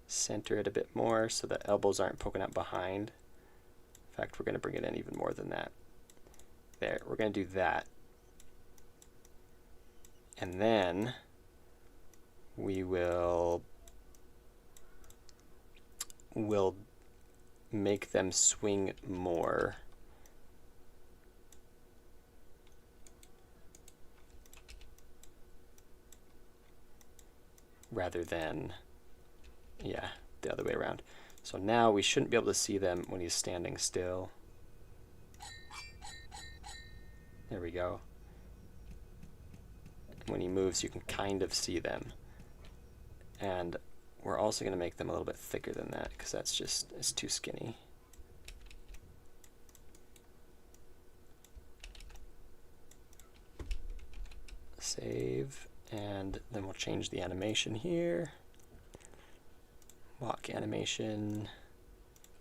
center it a bit more so the elbows aren't poking out behind. In fact, we're going to bring it in even more than that. There, we're going to do that. And then we'll make them swing more. Rather than, yeah, the other way around. So now we shouldn't be able to see them when he's standing still. There we go. When he moves, you can kind of see them. And we're also going to make them a little bit thicker than that because that's just, it's too skinny. Save, and then we'll change the animation here. Walk animation,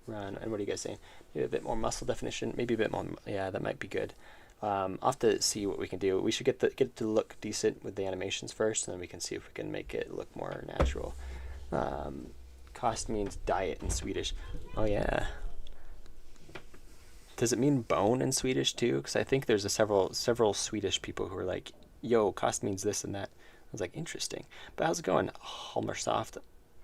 run, and what are you guys saying? Maybe a bit more muscle definition, maybe a bit more, yeah, that might be good. I'll have to see what we can do. We should get it to look decent with the animations first, and then we can see if we can make it look more natural. Kost means diet in Swedish. Oh yeah. Does it mean bone in Swedish too? Because I think there's several Swedish people who are like, yo, kost means this and that. I was like, interesting. But how's it going, Halmersoft?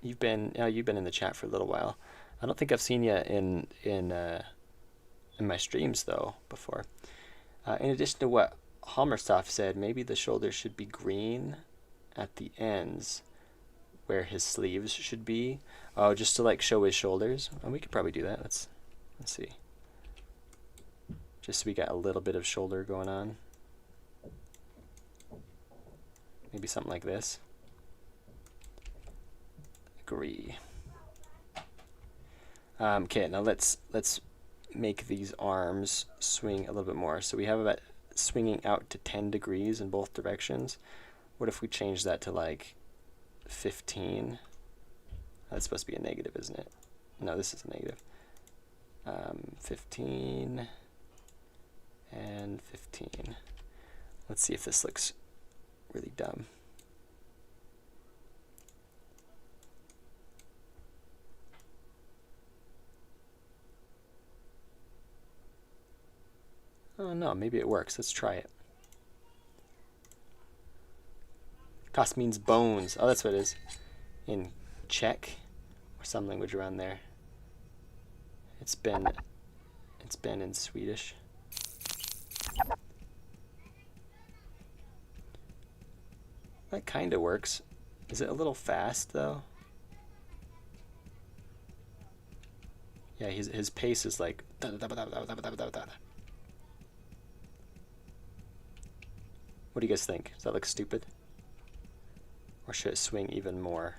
You've been in the chat for a little while. I don't think I've seen you in my streams though before. In addition to what Halmersoft said, maybe the shoulders should be green at the ends where his sleeves should be. Oh, just to like show his shoulders. Oh, we could probably do that. Let's see. Just so we got a little bit of shoulder going on. Maybe something like this. Agree. Okay, now let's make these arms swing a little bit more. So we have about swinging out to 10 degrees in both directions. What if we change that to like 15? That's supposed to be a negative, isn't it? No, this is a negative. 15 and 15. Let's see if this looks really dumb. Oh no, maybe it works. Let's try it. Kost means bones. Oh, that's what it is. In Czech or some language around there. It's been in Swedish. That kind of works. Is it a little fast though? Yeah, his pace is like. What do you guys think? Does that look stupid? Or should it swing even more?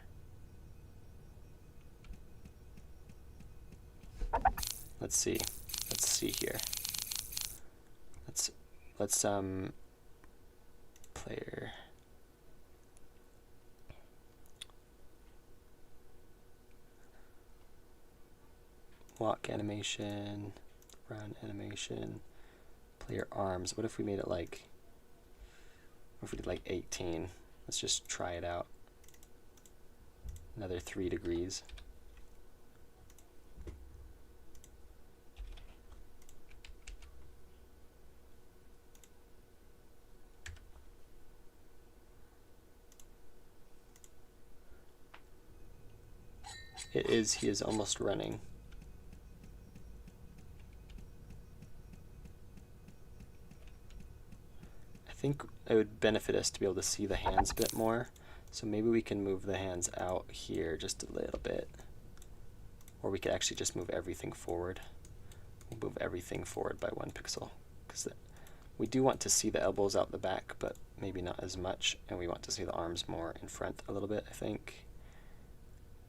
Let's see. Let's see here. Let's player. Walk animation, run animation, player arms. What if we made it like, what if we did like 18? Let's just try it out. Another 3 degrees. It is. He is almost running. I think it would benefit us to be able to see the hands a bit more. So maybe we can move the hands out here just a little bit. Or we could actually just move everything forward. We'll move everything forward by 1 pixel. Because we do want to see the elbows out the back, but maybe not as much. And we want to see the arms more in front a little bit, I think.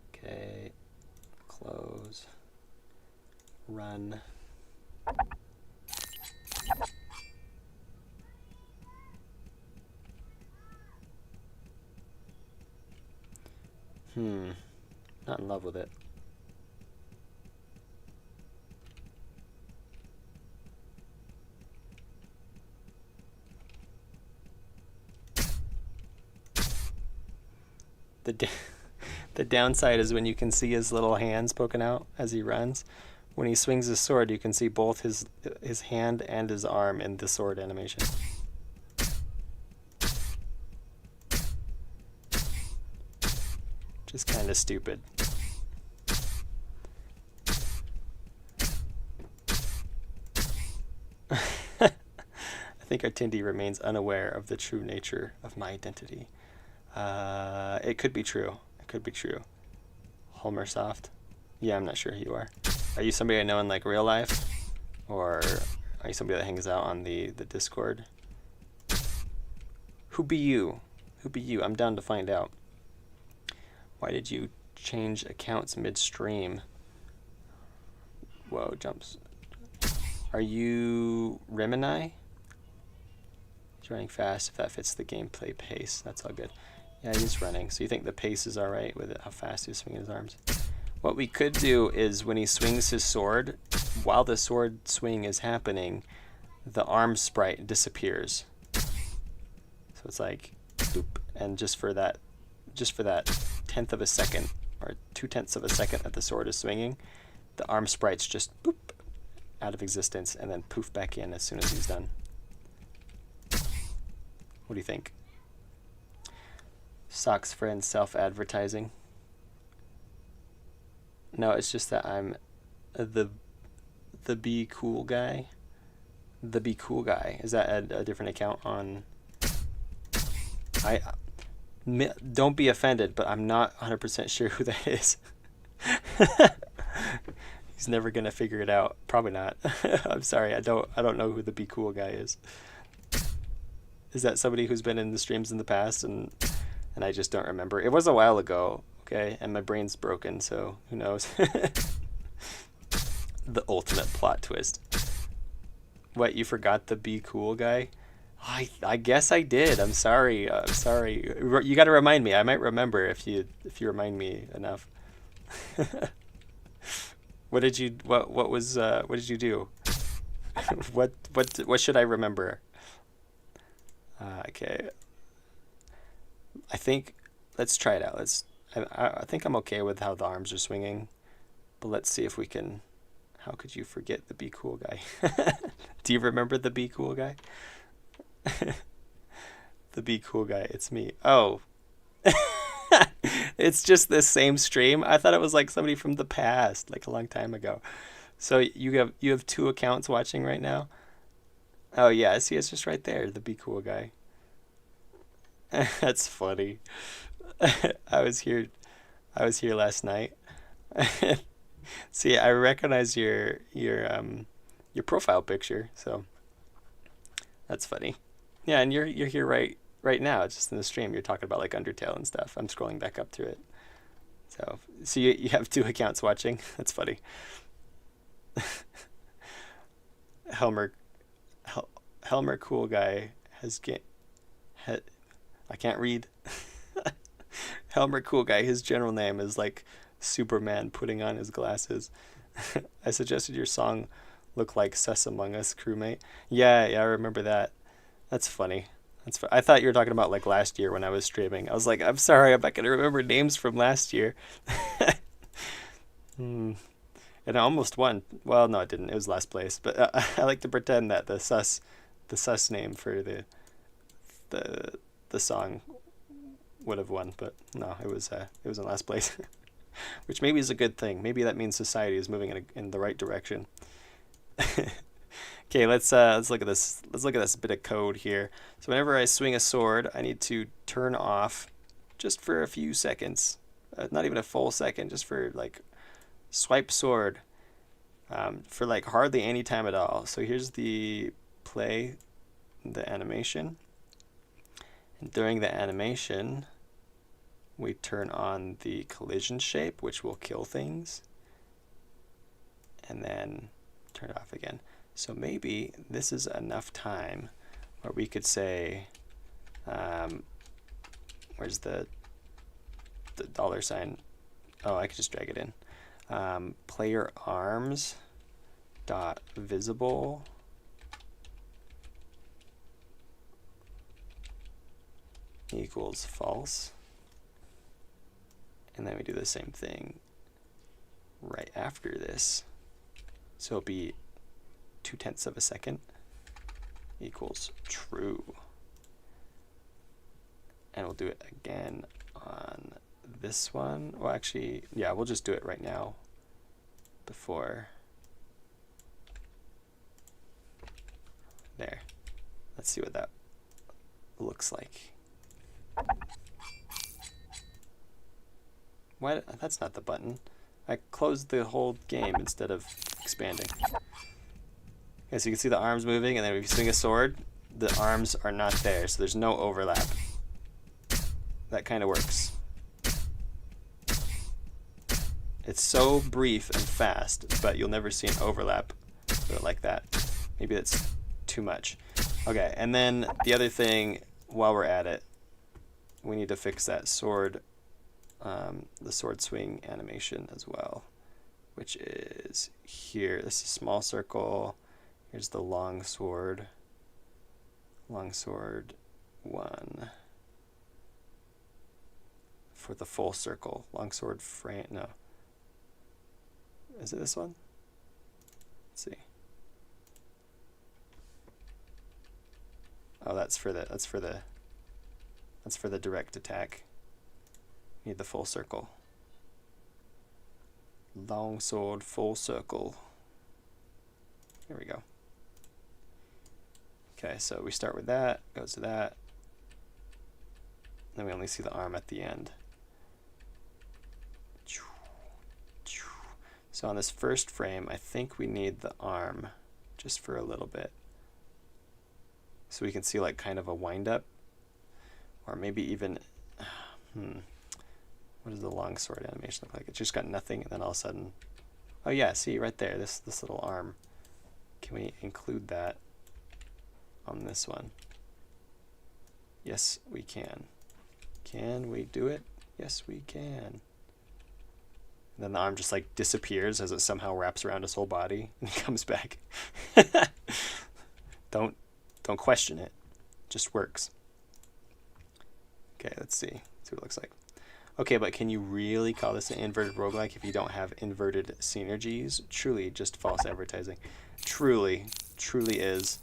Okay. Close. Run. Not in love with it. The downside is when you can see his little hands poking out as he runs. When he swings his sword, you can see both his hand and his arm in the sword animation. Just kind of stupid. I think Artindi remains unaware of the true nature of my identity. It could be true. It could be true. Homersoft. Yeah, I'm not sure who you are. Are you somebody I know in like real life? Or are you somebody that hangs out on the Discord? Who be you? Who be you? I'm down to find out. Why did you change accounts midstream? Whoa, jumps. Are you Remini? He's running fast if that fits the gameplay pace. That's all good. Yeah, he's running. So you think the pace is alright with it, how fast he's swinging his arms? What we could do is when he swings his sword, while the sword swing is happening, the arm sprite disappears. So it's like, boop, and just for that 1/10 of a second, or 2/10 of a second that the sword is swinging, the arm sprite's just boop, out of existence, and then poof back in as soon as he's done. What do you think? Socks friend self-advertising. No, it's just that I'm the Be Cool guy. The Be Cool guy. Is that a different account on? Don't be offended, but I'm not 100% sure who that is. He's never gonna figure it out. Probably not. I'm sorry. I don't know who the Be Cool guy is. Is that somebody who's been in the streams in the past and I just don't remember? It was a while ago, okay, and my brain's broken, so who knows? The ultimate plot twist. What, you forgot the Be Cool guy? I guess I did. I'm sorry. I'm sorry. You got to remind me. I might remember if you remind me enough. What did you do? What should I remember? Okay. I think let's try it out. I think I'm okay with how the arms are swinging, but let's see if we can. How could you forget the Be Cool guy? Do you remember the Be Cool guy? The Be Cool guy, it's me. Oh. It's just this same stream. I thought it was like somebody from the past, like a long time ago. So you have 2 accounts watching right now? Oh yeah, see, it's just right there, the Be Cool guy. That's funny. I was here last night. See, I recognize your profile picture, so that's funny. Yeah, and you're here right now, just in the stream. You're talking about like Undertale and stuff. I'm scrolling back up through it. So you have 2 accounts watching. That's funny. Helmer Cool Guy I can't read. Helmer Cool Guy, his general name is like Superman putting on his glasses. I suggested your song look like Sus Among Us crewmate. Yeah, I remember that. That's funny. I thought you were talking about like last year when I was streaming. I was like, I'm sorry, I'm not going to remember names from last year. And I almost won. Well, no, I didn't. It was last place. But I like to pretend that the sus name for the song would have won. But no, it was in last place. which maybe is a good thing. Maybe that means society is moving in the right direction. Okay, let's look at this. Let's look at this bit of code here. So whenever I swing a sword, I need to turn off just for a few seconds, not even a full second, just for like swipe sword, for like hardly any time at all. So here's the play, the animation, and during the animation, we turn on the collision shape, which will kill things, and then turn it off again. So maybe this is enough time where we could say, where's the $? Oh, I could just drag it in. Player arms dot visible equals false. And then we do the same thing right after this. So it'll be 0.2 of a second equals true. And we'll do it again on this one. Well, actually, yeah, we'll just do it right now before. There. Let's see what that looks like. Why? That's not the button. I closed the whole game instead of expanding. Okay, so you can see the arms moving, and then if you swing a sword, the arms are not there, so there's no overlap. That kind of works. It's so brief and fast, but you'll never see an overlap like that. Maybe that's too much. Okay, and then the other thing, while we're at it, we need to fix that sword, the sword swing animation as well, which is here. This is a small circle. Here's the long sword 1 for the full circle. Long sword frame, no. Is it this one? Let's see. Oh, that's for the direct attack. Need the full circle. Long sword, full circle. Here we go. Okay, so we start with that, goes to that. Then we only see the arm at the end. So on this first frame, I think we need the arm just for a little bit. So we can see like kind of a wind up, or maybe even, what does the long sword animation look like? It's just got nothing, and then all of a sudden, oh yeah, see right there, this little arm. Can we include that on this one? Yes, we can. Can we do it? Yes, we can. And then the arm just like disappears as it somehow wraps around his whole body and comes back. Don't question it. It just works. Okay, let's see what it looks like. Okay, but can you really call this an inverted roguelike if you don't have inverted synergies? Truly just false advertising. Truly is.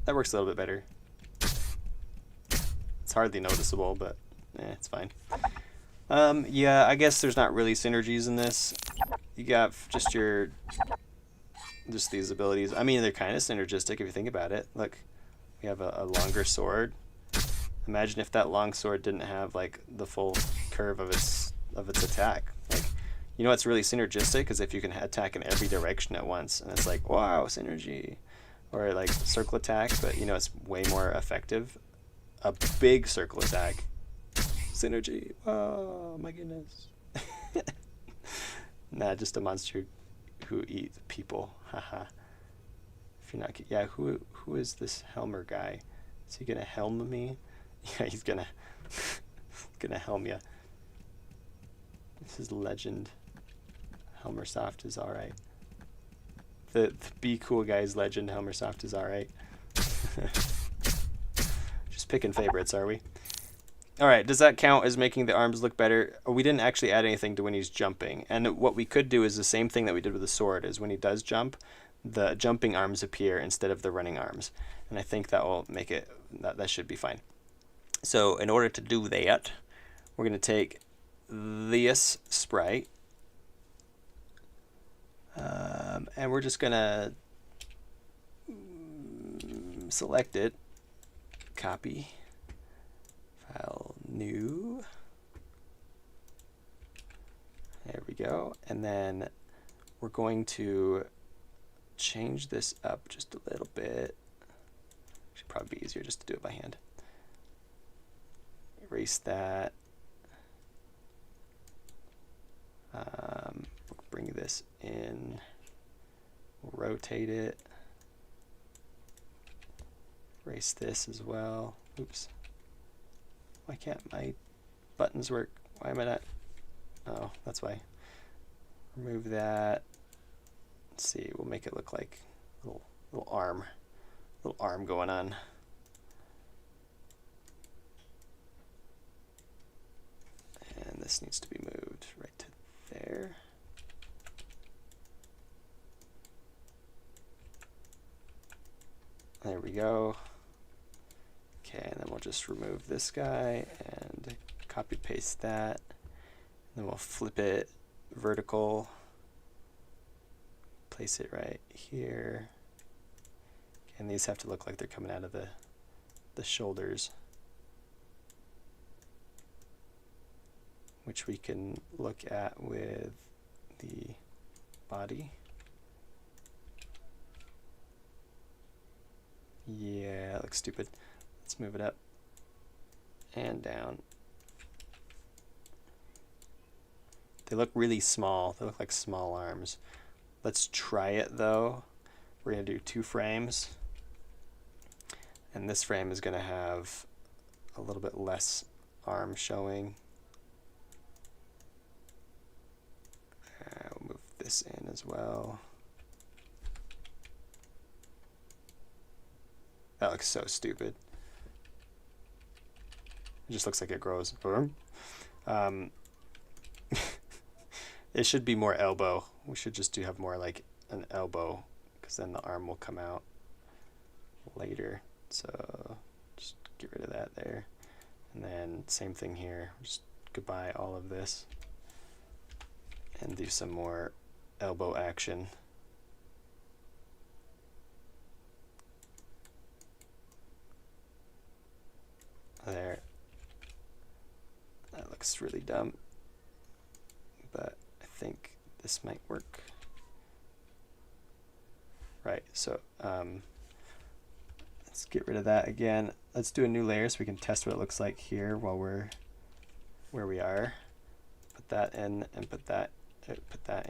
That works a little bit better. It's hardly noticeable, but it's fine. Yeah, I guess there's not really synergies in this. You got just these abilities. I mean, they're kind of synergistic if you think about it. Look, we have a longer sword. Imagine if that long sword didn't have like the full curve of its attack. Like, you know what's really synergistic is if you can attack in every direction at once, and it's like, wow, synergy. Or like circle attack, but you know it's way more effective. A big circle attack. Synergy. Oh my goodness. Nah, just a monster who eat people. Haha. If you're not, yeah. Who is this Helmer guy? Is he gonna helm me? Yeah, he's gonna helm ya. This is legend. Helmersoft is all right. The Be Cool Guys legend, Helmersoft is all right. Just picking favorites, are we? All right, does that count as making the arms look better? We didn't actually add anything to when he's jumping. And what we could do is the same thing that we did with the sword, is when he does jump, the jumping arms appear instead of the running arms. And I think that will make it, that should be fine. So in order to do that, we're going to take this sprite, and we're just going to select it, copy, file, new. There we go. And then we're going to change this up just a little bit. Should probably be easier just to do it by hand. Erase that. We'll bring this in. We'll rotate it. Erase this as well. Oops. Why can't my buttons work? Why am I not? Oh, that's why. Remove that. Let's see. We'll make it look like a little arm going on. And this needs to be moved right to there. There we go. Okay, and then we'll just remove this guy and copy paste that. Then we'll flip it vertical, place it right here. And these have to look like they're coming out of the shoulders, which we can look at with the body. Yeah, that looks stupid. Let's move it up and down. They look really small. They look like small arms. Let's try it though. We're going to do 2 frames. And this frame is going to have a little bit less arm showing. We'll move this in as well. That looks so stupid. It just looks like it grows. It should be more elbow. We should just have more like an elbow, because then the arm will come out later. So just get rid of that there. And then same thing here. Just goodbye all of this. And do some more elbow action. There. That looks really dumb, but I think this might work. Right, so let's get rid of that again. Let's do a new layer so we can test what it looks like here while we're where we are. Put that in and put that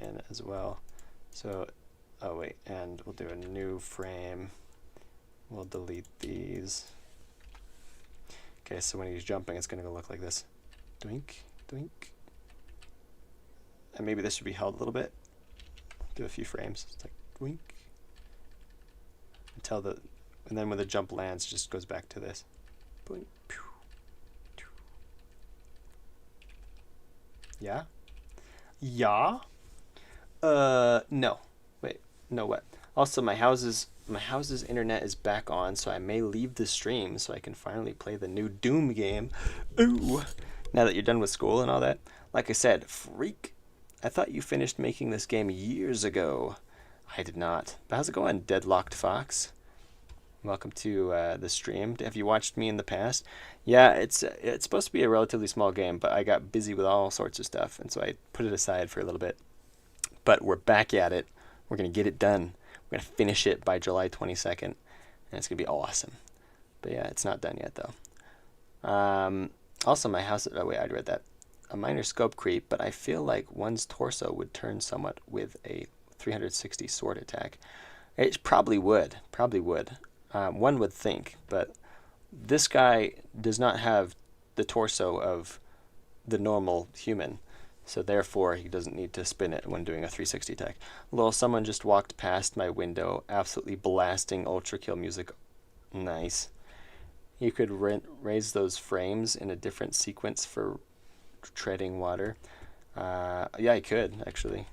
in as well. So, oh wait, and we'll do a new frame. We'll delete these. Okay, so when he's jumping, it's going to look like this. Doink, doink. And maybe this should be held a little bit. Do a few frames. It's like doink. Until and then when the jump lands, it just goes back to this. Boink, pew, pew. Yeah? Yeah? No. Wait, no what? Also, my house's internet is back on, so I may leave the stream so I can finally play the new Doom game. Ooh! Now that you're done with school and all that. Like I said, freak. I thought you finished making this game years ago. I did not. But how's it going, Deadlocked Fox? Welcome to the stream. Have you watched me in the past? Yeah, it's supposed to be a relatively small game, but I got busy with all sorts of stuff, and so I put it aside for a little bit. But we're back at it. We're going to get it done. We're going to finish it by July 22nd, and it's going to be awesome. But yeah, it's not done yet, though. Also, my house... Oh, wait, I read that. A minor scope creep, but I feel like one's torso would turn somewhat with a 360 sword attack. It probably would. Probably would. One would think, but this guy does not have the torso of the normal human, so therefore he doesn't need to spin it when doing a 360 attack. Lol, someone just walked past my window, absolutely blasting Ultra Kill music. Nice. You could raise those frames in a different sequence for treading water. Yeah, I could, actually.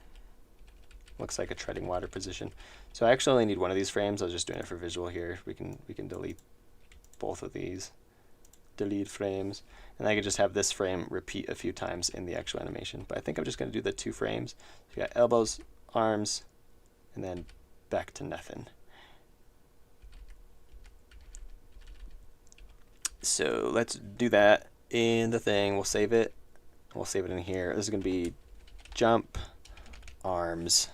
Looks like a treading water position. So I actually only need one of these frames. I was just doing it for visual here. We can delete both of these. Delete frames. And I could just have this frame repeat a few times in the actual animation. But I think I'm just going to do the 2 frames. So you got elbows, arms, and then back to nothing. So let's do that in the thing. We'll save it. We'll save it in here. This is going to be jump arms.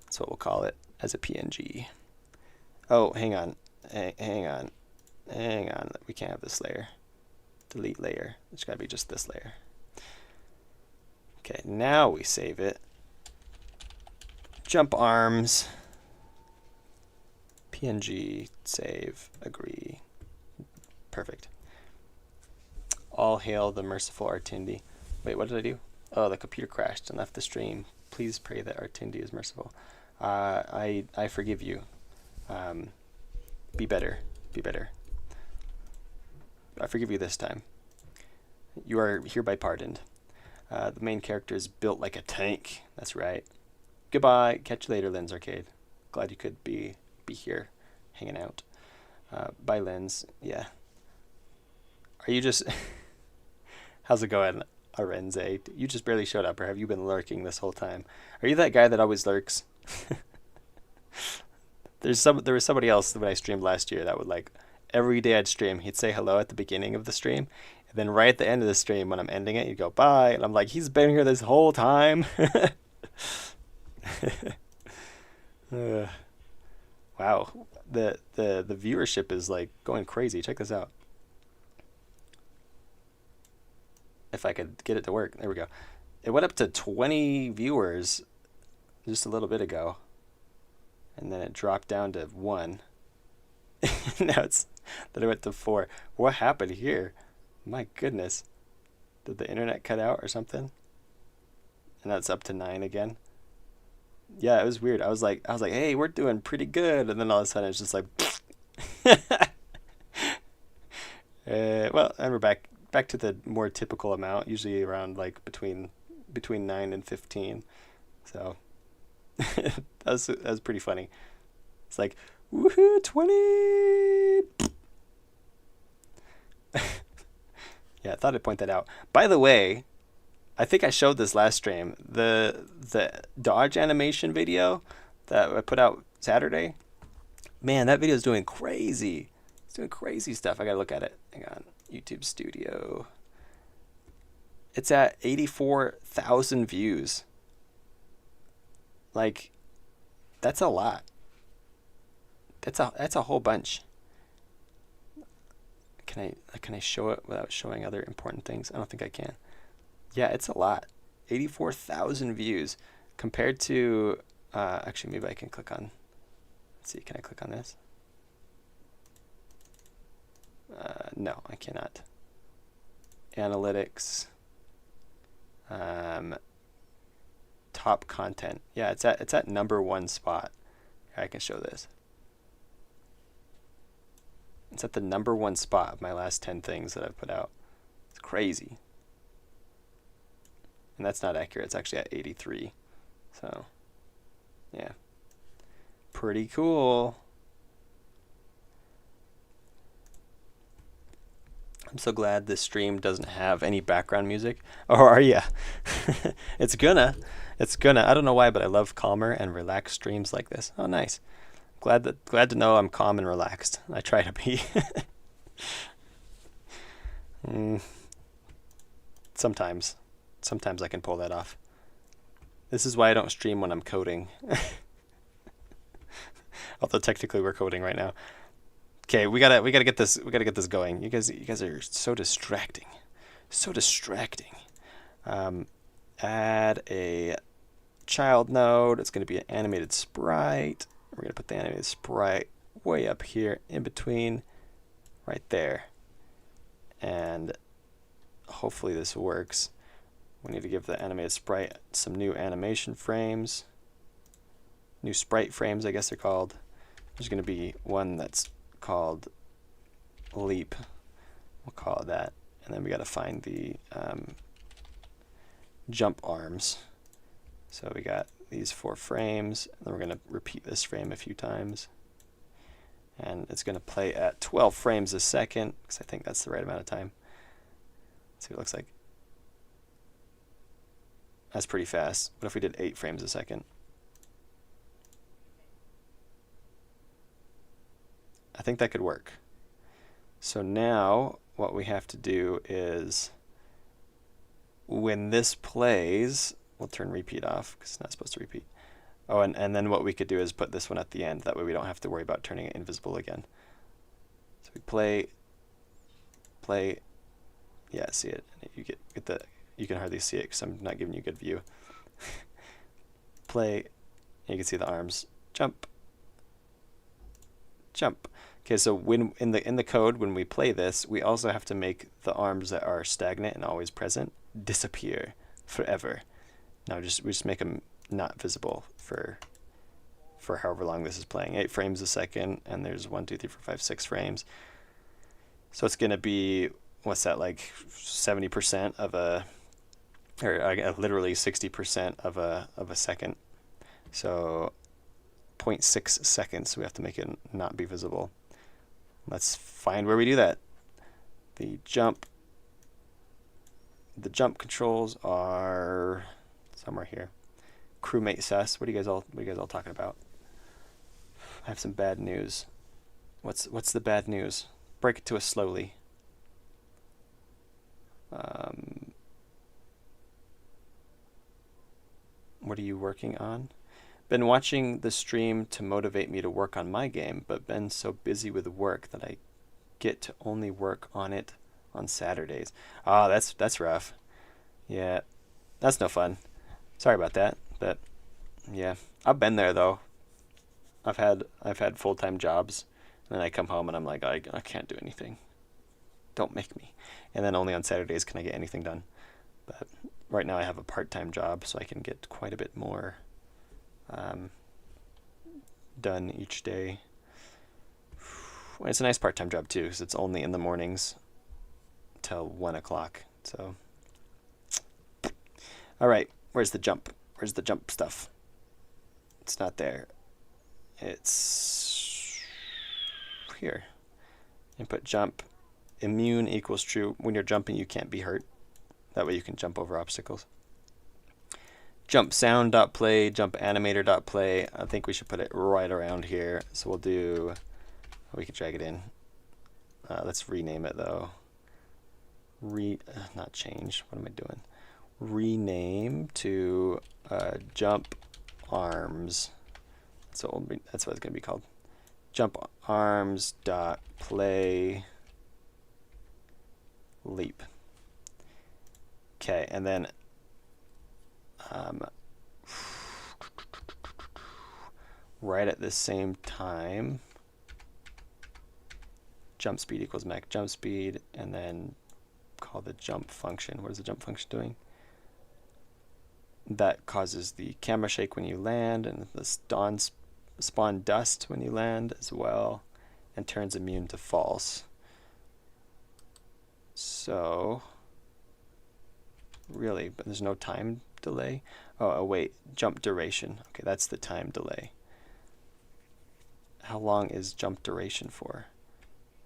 That's what we'll call it as a PNG. Oh, hang on. Hang on. We can't have this layer. Delete layer. It's got to be just this layer. Okay, now we save it. Jump arms. PNG, save, agree. Perfect. All hail the merciful Artindi. Wait, what did I do? Oh, the computer crashed and left the stream. Please pray that Artindi is merciful. I forgive you. Be better. Be better. I forgive you this time. You are hereby pardoned. The main character is built like a tank. That's right. Goodbye. Catch you later, Lens Arcade. Glad you could be here, hanging out. Bye, Lens. Yeah. Are you just... How's it going, Arenze? You just barely showed up, or have you been lurking this whole time? Are you that guy that always lurks? There was somebody else when I streamed last year that would, like, every day I'd stream, he'd say hello at the beginning of the stream, and then right at the end of the stream when I'm ending it, he'd go bye, and I'm like, he's been here this whole time. Wow, the viewership is like going crazy. Check this out. If I could get it to work. There we go. It went up to 20 viewers just a little bit ago. And then it dropped down to 1. Then it went to 4. What happened here? My goodness. Did the internet cut out or something? And that's up to 9 again. Yeah, it was weird. I was like, hey, we're doing pretty good. And then all of a sudden it's just like well, and we're back to the more typical amount, usually around like between 9 and 15. So that was pretty funny. It's like, woohoo, 20. Yeah, I thought I'd point that out. By the way, I think I showed this last stream. The dodge animation video that I put out Saturday. Man, that video is doing crazy. It's doing crazy stuff. I gotta look at it. Hang on. YouTube Studio. It's at 84,000 views. Like, that's a lot. That's a whole bunch. Can I show it without showing other important things? I don't think I can. Yeah, it's a lot. 84,000 views compared to actually maybe I can click on. Let's see, can I click on this? No, I cannot. Analytics. Top content. Yeah, it's at #1 spot. Here, I can show this. It's at the #1 spot of my last 10 things that I've put out. It's crazy. And that's not accurate. It's actually at 83. So, yeah. Pretty cool. I'm so glad this stream doesn't have any background music. Or are ya? It's gonna. I don't know why, but I love calmer and relaxed streams like this. Oh, nice. Glad to know I'm calm and relaxed. I try to be. Sometimes I can pull that off. This is why I don't stream when I'm coding. Although technically we're coding right now. Okay, we gotta get this going. You guys are so distracting. So distracting. Add a child node. It's gonna be an animated sprite. We're gonna put the animated sprite way up here in between, right there. And hopefully this works. We need to give the animated sprite some new animation frames. New sprite frames, I guess they're called. There's gonna be one that's called leap. We'll call it that. And then we gotta find the jump arms. So we got these 4 frames, and then we're going to repeat this frame a few times. And it's going to play at 12 frames a second, because I think that's the right amount of time. Let's see what it looks like. That's pretty fast. What if we did 8 frames a second? I think that could work. So now what we have to do is, when this plays, we'll turn repeat off because it's not supposed to repeat. Oh, and then what we could do is put this one at the end. That way we don't have to worry about turning it invisible again. So we play, yeah, see it. You get the, you can hardly see it because I'm not giving you a good view. Play, you can see the arms. Jump, jump. Okay, so when in the code, when we play this, we also have to make the arms that are stagnant and always present disappear forever. Now we just make them not visible for however long this is playing. 8 frames a second, and there's 1, 2, 3, 4, 5, 6 frames. So it's gonna be, what's that, like 70% of a, or literally 60% of a second. So 0.6 seconds. We have to make it not be visible. Let's find where we do that. The jump controls are somewhere here. Crewmate sus. What are you guys all talking about? I have some bad news. What's the bad news? Break it to us slowly. What are you working on? Been watching the stream to motivate me to work on my game, but been so busy with work that I get to only work on it on Saturdays. Ah, that's rough. Yeah, that's no fun. Sorry about that, but yeah, I've been there though. I've had full-time jobs, and then I come home and I'm like, I can't do anything. Don't make me. And then only on Saturdays can I get anything done. But right now I have a part-time job, so I can get quite a bit more done each day. It's a nice part-time job too, because it's only in the mornings till 1 o'clock. So, all right, where's the jump? Where's the jump stuff? It's not there. It's here. Input jump. Immune equals true. When you're jumping, you can't be hurt. That way you can jump over obstacles. Jump sound.play, jump animator.play. I think we should put it right around here. So we'll do, we can drag it in. Let's rename it though. Not change, what am I doing? Rename to jump arms. That's what it's going to be called. Jump arms dot play leap. Okay, and then right at the same time, jump speed equals max jump speed, and then call the jump function. What is the jump function doing? That causes the camera shake when you land, and the spawn dust when you land as well, and turns immune to false. So really, but there's no time delay. Oh wait, jump duration. Okay, that's the time delay. How long is jump duration for?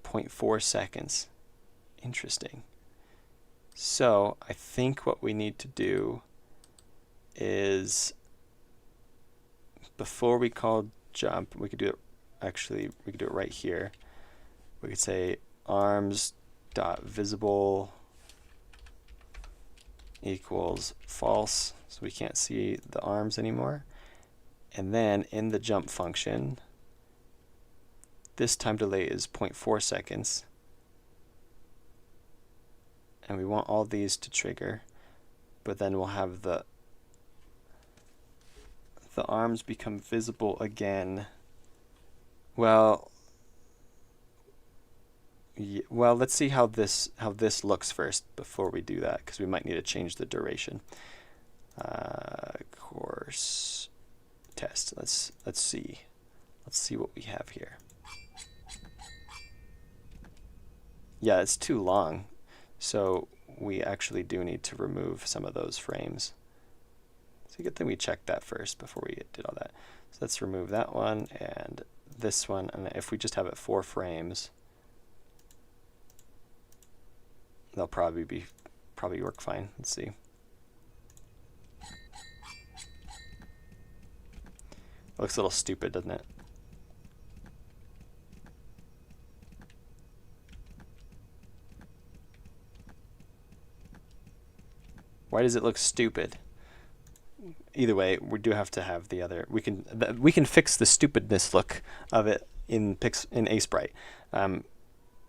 0.4 seconds. Interesting. So I think what we need to do is, before we call jump, we could do it, actually we could do it right here. We could say arms dot visible equals false, so we can't see the arms anymore. And then in the jump function, this time delay is 0.4 seconds, and we want all these to trigger, but then we'll have the arms become visible again. Well, well, let's see how this looks first before we do that, because we might need to change the duration. Course test. Let's see what we have here. Yeah, it's too long, so we actually do need to remove some of those frames. It's a good thing we checked that first before we did all that. So let's remove that one and this one, and if we just have it 4 frames, they'll probably work fine. Let's see. It looks a little stupid, doesn't it? Why does it look stupid? Either way, we do have to have the other. We can fix the stupidness look of it in Aseprite,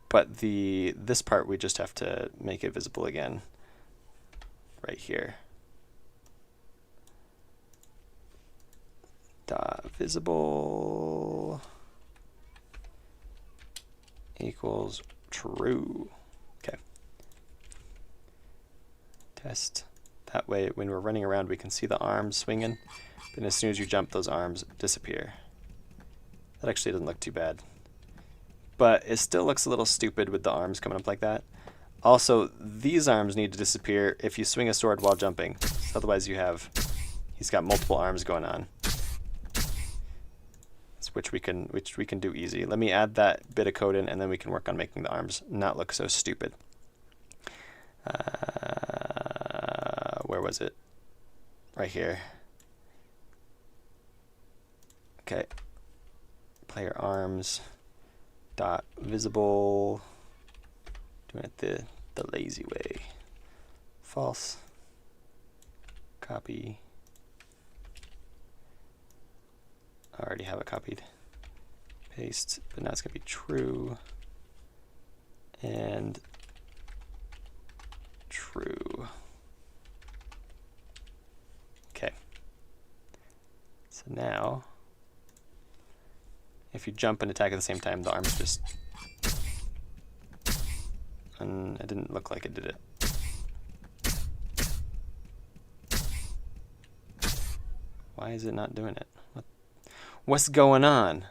but this part we just have to make it visible again, right here. Visible equals true. Okay. Test. That way, when we're running around, we can see the arms swinging. Then as soon as you jump, those arms disappear. That actually doesn't look too bad. But it still looks a little stupid with the arms coming up like that. Also, these arms need to disappear if you swing a sword while jumping. Otherwise, he's got multiple arms going on. Which we can do easy. Let me add that bit of code in, and then we can work on making the arms not look so stupid. Where was it? Right here. Okay. Player arms dot visible. Doing it the lazy way. False. Copy. I already have it copied. Paste, but now it's going to be true. And true. Okay. So now, if you jump and attack at the same time, the arms just... And it didn't look like it did it. Why is it not doing it? What's going on?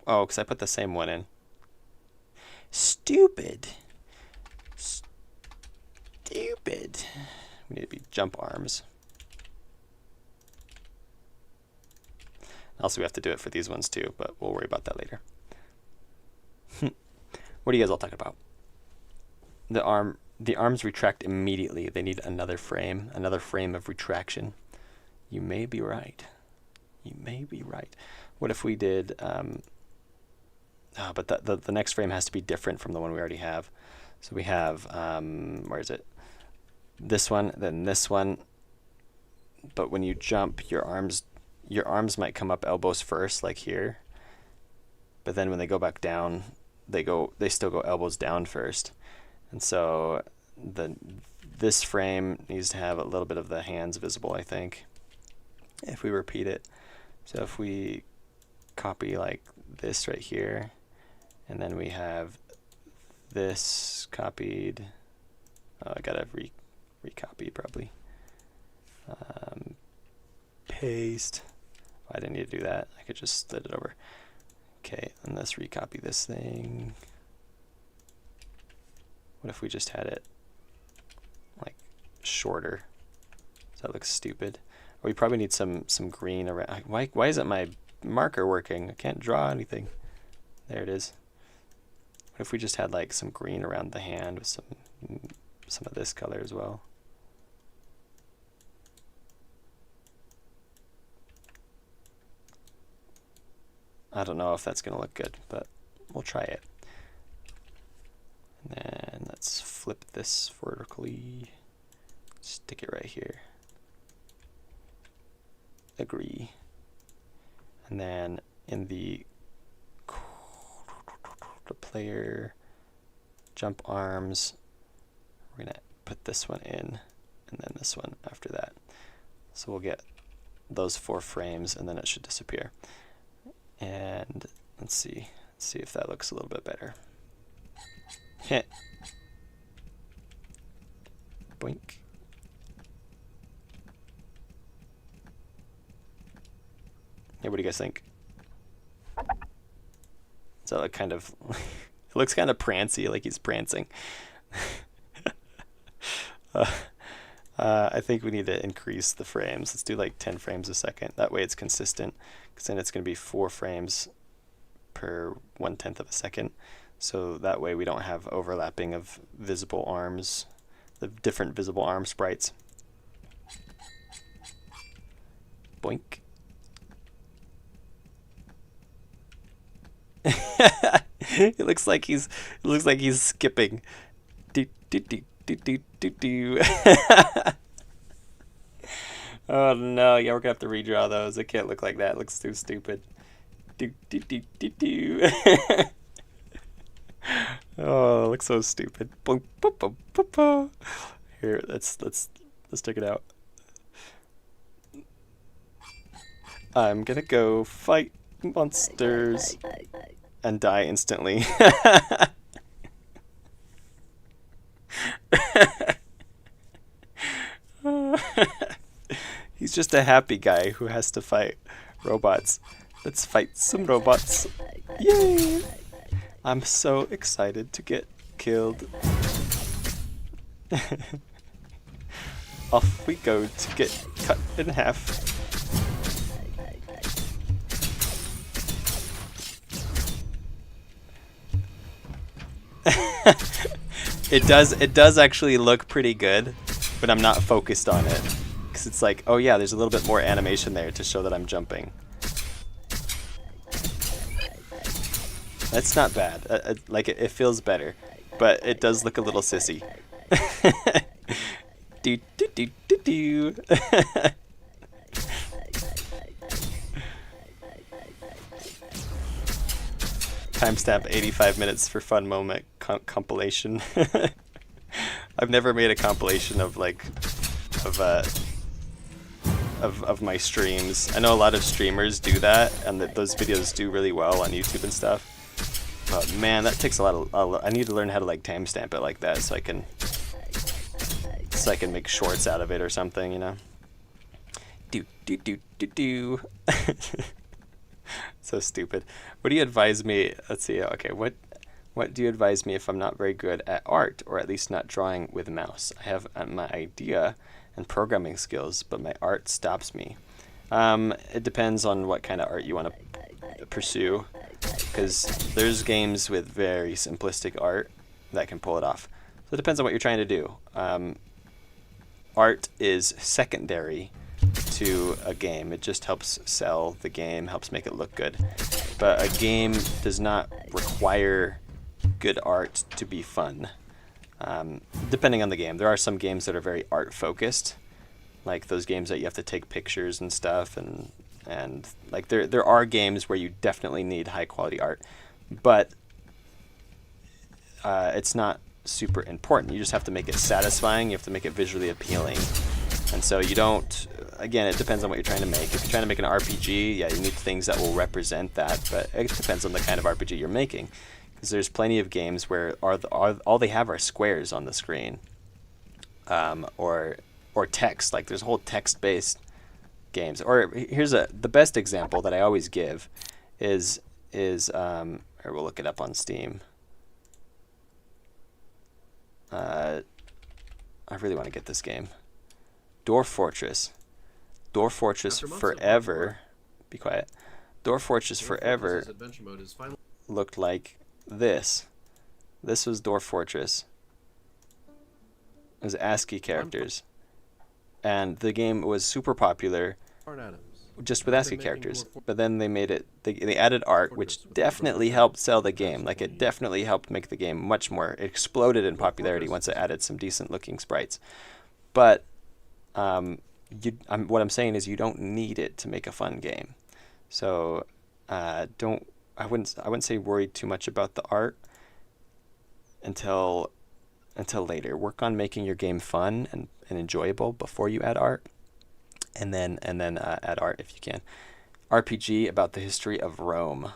Oh, because I put the same one in. Stupid. Stupid. We need to be jump arms. Also, we have to do it for these ones too, but we'll worry about that later. What are you guys all talking about? The arms retract immediately. They need another frame of retraction. You may be right. You may be right. What if we did, but the next frame has to be different from the one we already have. So we have, where is it? This one, then this one. But when you jump, your arms might come up elbows first, like here. But then when they go back down, they still go elbows down first. And so this frame needs to have a little bit of the hands visible, I think, if we repeat it. So if we copy like this right here, and then we have this copied. Oh, I gotta recopy probably. Paste. Oh, I didn't need to do that. I could just slid it over. Okay, and let's recopy this thing. What if we just had it like shorter? Does that look stupid? Or we probably need some green around. Why isn't my marker working? I can't draw anything. There it is. What if we just had like some green around the hand with some of this color as well? I don't know if that's gonna look good, but we'll try it. And then let's flip this vertically, stick it right here. Agree. And then in the player jump arms, we're gonna put this one in, and then this one after that. So we'll get those 4 frames, and then it should disappear. And let's see if that looks a little bit better. Heh. Boink. Hey, what do you guys think? So it kind of it looks kind of prancy, like he's prancing. I think we need to increase the frames. Let's do like 10 frames a second. That way it's consistent, because then it's going to be 4 frames per 1/10 of a second. So that way we don't have overlapping of visible arms, the different visible arm sprites. Boink. It looks like he's skipping. Do do do do do do do. Oh no, yeah, we're gonna have to redraw those. It can't look like that. It looks too stupid. Do do do do do. Oh, it looks so stupid. Boink, boop, boop, boop, boop. Here, let's take it out. I'm gonna go fight monsters and die instantly. He's just a happy guy who has to fight robots. Let's fight some robots. Yay! I'm so excited to get killed. Off we go to get cut in half. It does actually look pretty good, but I'm not focused on it, because it's like, oh yeah, there's a little bit more animation there to show that I'm jumping. That's not bad. Like it feels better, but it does look a little sissy. Do do do do do. Timestamp 85 minutes for fun moment compilation. I've never made a compilation of like of my streams. I know a lot of streamers do that, and those videos do really well on YouTube and stuff. But man, that takes a lot of. I need to learn how to like timestamp it like that, so I can make shorts out of it or something, you know. Do do do do do. So stupid. What do you advise me? Let's see. Okay, what do you advise me if I'm not very good at art, or at least not drawing with a mouse? I have my idea and programming skills, but my art stops me. It depends on what kind of art you want to pursue, because there's games with very simplistic art that can pull it off. So it depends on what you're trying to do. Art is secondary to a game. It just helps sell the game, helps make it look good. But a game does not require good art to be fun. Depending on the game. There are some games that are very art focused, like those games that you have to take pictures and stuff, and like there are games where you definitely need high quality art, but it's not super important. You just have to make it satisfying. You have to make it visually appealing. And so you don't, again, it depends on what you're trying to make. If you're trying to make an RPG, yeah, you need things that will represent that, but it depends on the kind of RPG you're making. Because there's plenty of games where all they have are squares on the screen, or text. Like there's whole text-based games. Or here's the best example that I always give is or we'll look it up on Steam. I really want to get this game. Dwarf Fortress. Dwarf Fortress Forever. Be quiet. Dwarf Fortress Forever looked like this. This was Dwarf Fortress. It was ASCII characters. And the game was super popular just with ASCII characters. But then they made it, they added art, which definitely helped sell the game. Like it definitely helped make the game much more, it exploded in popularity once it added some decent looking sprites. But what I'm saying is you don't need it to make a fun game. So I wouldn't say worry too much about the art until later. Work on making your game fun and enjoyable before you add art, and then add art if you can. RPG about the history of Rome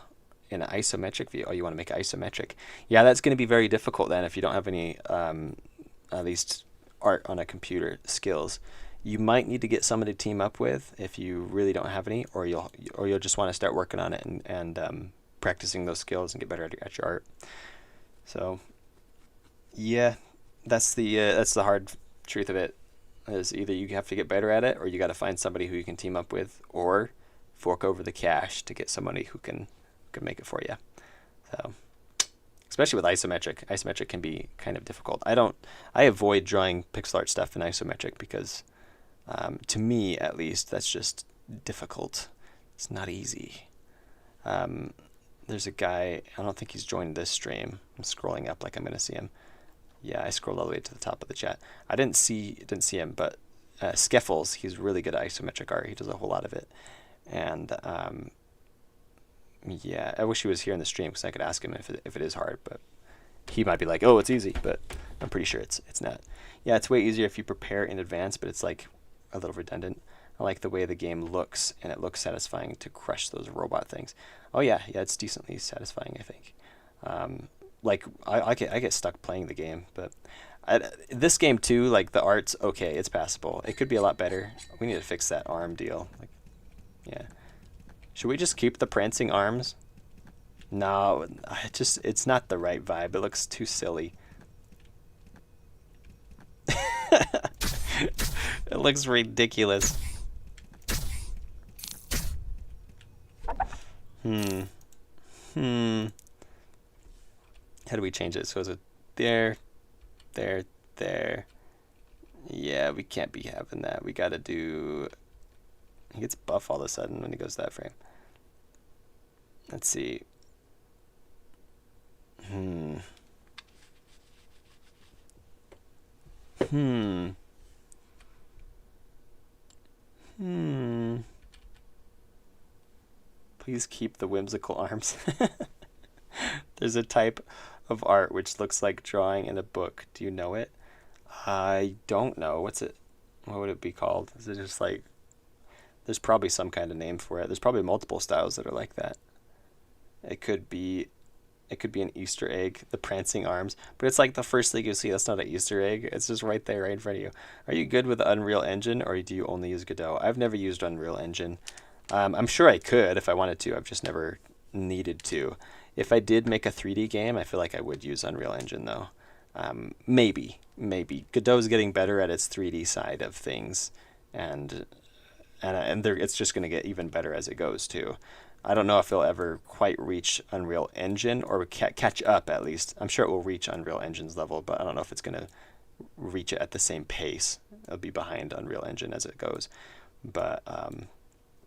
in an isometric view. Oh, you want to make it isometric? Yeah, that's going to be very difficult then if you don't have any at least art on a computer skills. You might need to get somebody to team up with if you really don't have any, or you'll just want to start working on it and practicing those skills and get better at your art. So yeah, that's the hard truth of it. Is either you have to get better at it, or you got to find somebody who you can team up with, or fork over the cash to get somebody who can make it for you. So, especially with isometric can be kind of difficult. I avoid drawing pixel art stuff in isometric because, to me at least, that's just difficult. It's not easy. There's a guy, I don't think he's joined this stream. I'm scrolling up like I'm gonna see him. Yeah, I scrolled all the way to the top of the chat. I didn't see him, but Skeffels, he's really good at isometric art. He does a whole lot of it. And yeah, I wish he was here in the stream because I could ask him if it is hard, but he might be like, oh, it's easy, but I'm pretty sure it's not. Yeah, it's way easier if you prepare in advance, but it's like a little redundant. I like the way the game looks, and it looks satisfying to crush those robot things. Oh yeah, it's decently satisfying, I think. Like I get stuck playing the game, but this game too, like the art's okay, it's passable. It could be a lot better. We need to fix that arm deal. Like, yeah. Should we just keep the prancing arms? No, it's not the right vibe. It looks too silly. It looks ridiculous. How do we change it? So is it there, there, there? Yeah, we can't be having that. We gotta do... He gets buff all of a sudden when he goes to that frame. Let's see. Please keep the whimsical arms. There's a type of art which looks like drawing in a book. Do you know it? I don't know. What's it? What would it be called? Is it just like... There's probably some kind of name for it. There's probably multiple styles that are like that. It could be an Easter egg, the prancing arms, but it's like the first thing you see. That's not an Easter egg. It's just right there, right in front of you. Are you good with the Unreal Engine, or do you only use Godot? I've never used Unreal Engine. I'm sure I could if I wanted to. I've just never needed to. If I did make a 3D game, I feel like I would use Unreal Engine though. Maybe. Godot's getting better at its 3D side of things, and it's just going to get even better as it goes too. I don't know if it'll ever quite reach Unreal Engine, or catch up at least. I'm sure it will reach Unreal Engine's level, but I don't know if it's going to reach it at the same pace. It'll be behind Unreal Engine as it goes. But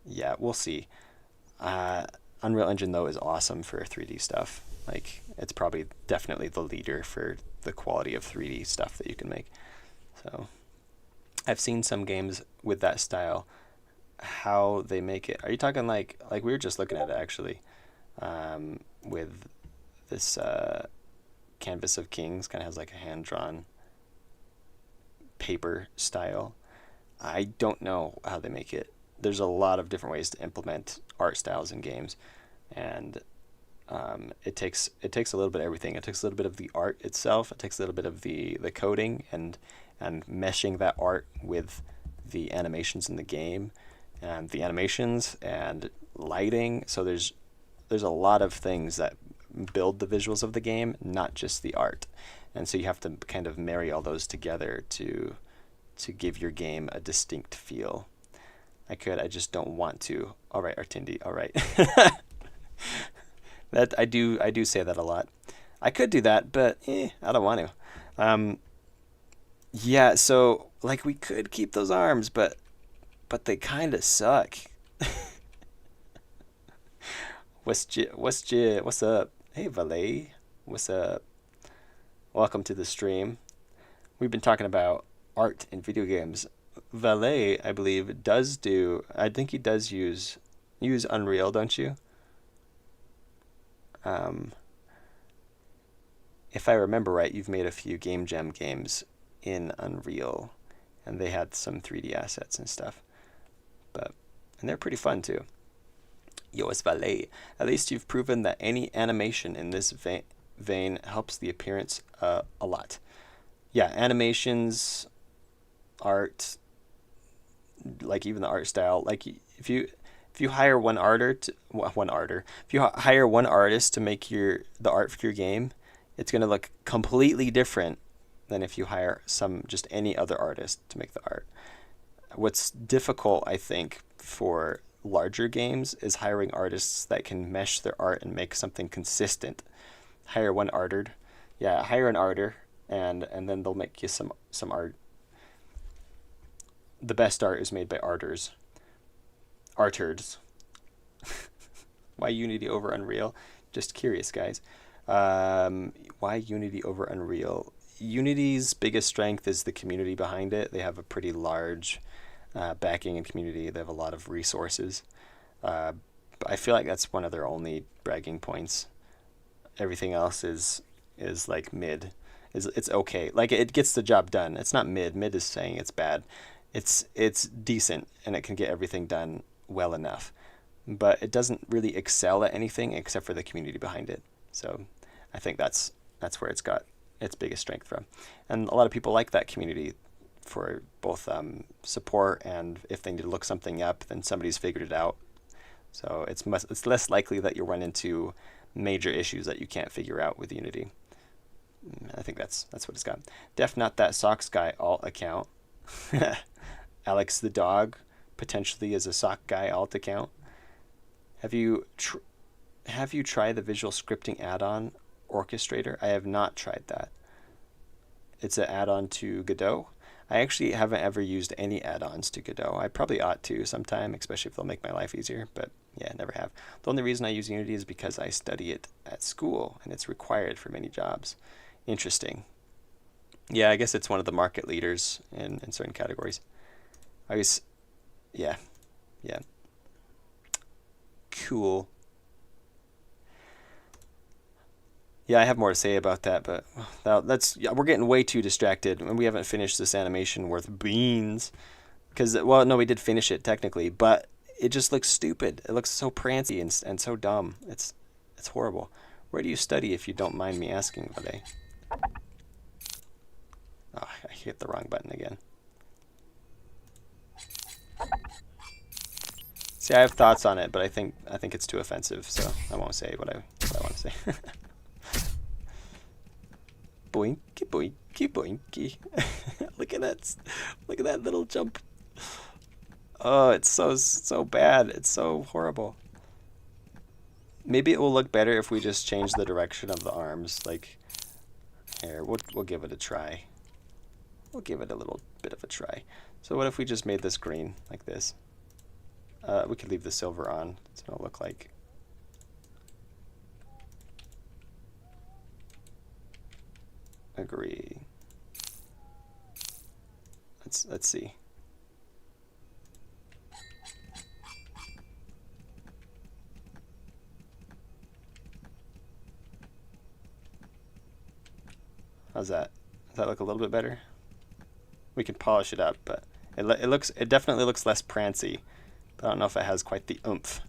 yeah, we'll see. Unreal Engine though is awesome for 3D stuff. Like, it's probably definitely the leader for the quality of 3D stuff that you can make. So I've seen some games with that style, how they make it. Are you talking like we were just looking at it actually, with this Canvas of Kings, kind of has like a hand-drawn paper style. I don't know how they make it. There's a lot of different ways to implement art styles in games, and it takes a little bit of everything. It takes a little bit of the art itself. It takes a little bit of the coding and meshing that art with the animations in the game, and the animations and lighting. So there's a lot of things that build the visuals of the game, not just the art. And so you have to kind of marry all those together to give your game a distinct feel. I just don't want to. All right, Artindi, all right. That I do say that a lot. I could do that, but I don't want to. Yeah, so like we could keep those arms, but they kind of suck. What's up? Hey, Valet. What's up? Welcome to the stream. We've been talking about art in video games. Valet, I believe, I think he does use Unreal, don't you? If I remember right, you've made a few Game Jam games in Unreal, and they had some 3D assets and stuff. And they're pretty fun too. Yo, it's Valet. At least you've proven that any animation in this vein helps the appearance a lot. Yeah, animations, art, like even the art style. Like if you if you hire if you hire one artist to make the art for your game, it's going to look completely different than if you hire just any other artist to make the art. What's difficult, I think, for larger games is hiring artists that can mesh their art and make something consistent. Hire one arter. Yeah, hire an arter, and then they'll make you some art. The best art is made by arters. Arters. Why Unity over Unreal? Just curious, guys. Why Unity over Unreal? Unity's biggest strength is the community behind it. They have a pretty large backing and community. They have a lot of resources. But I feel like that's one of their only bragging points. Everything else is like mid. It's okay. Like, it gets the job done. It's not mid. Mid is saying it's bad. It's decent, and it can get everything done well enough. But it doesn't really excel at anything except for the community behind it. So I think that's where it's got its biggest strength from. And a lot of people like that community for both support, and if they need to look something up, then somebody's figured it out. So it's less likely that you'll run into major issues that you can't figure out with Unity. I think that's what it's got. Def Not That Socks Guy alt account. Alex the dog potentially is a sock guy alt account. Have you tried the visual scripting add-on Orchestrator? I have not tried that. It's an add-on to Godot. I actually haven't ever used any add-ons to Godot. I probably ought to sometime, especially if they'll make my life easier, but yeah, never have. The only reason I use Unity is because I study it at school, and it's required for many jobs. Interesting. Yeah, I guess it's one of the market leaders in certain categories. Yeah. Cool. Yeah, I have more to say about that, but we're getting way too distracted, and we haven't finished this animation worth beans. No, we did finish it technically, but it just looks stupid. It looks so prancy and so dumb. It's horrible. Where do you study, if you don't mind me asking, Vade? Oh, I hit the wrong button again. See, I have thoughts on it, but I think it's too offensive, so I won't say what I want to say. Boinky, boinky, boinky. Look at that little jump. Oh, it's so bad. It's so horrible. Maybe it will look better if we just change the direction of the arms. Like, here, we'll give it a try. We'll give it a little bit of a try. So what if we just made this green, like this? We could leave the silver on. It's gonna look like. Agree. Let's see. How's that? Does that look a little bit better? We can polish it up, but it definitely looks less prancy. But I don't know if it has quite the oomph.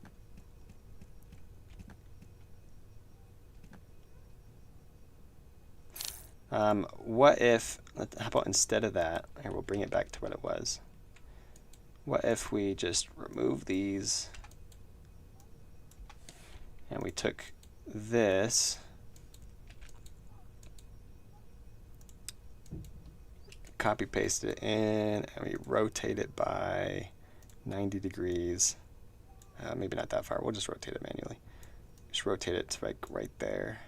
What if, how about instead of that, here, we'll bring it back to what it was. What if we just remove these, and we took this, copy paste it in, and we rotate it by 90 degrees. Maybe not that far. We'll just rotate it manually. Just rotate it to like right there.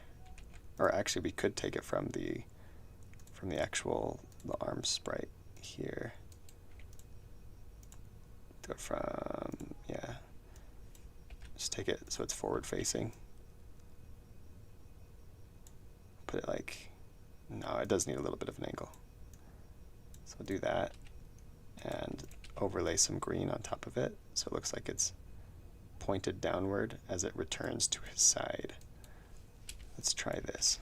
Or actually, we could take it from the actual arm sprite here. Do it from, yeah. Just take it so it's forward facing. Put it like, no, it does need a little bit of an angle. So do that and overlay some green on top of it so it looks like it's pointed downward as it returns to his side. Let's try this.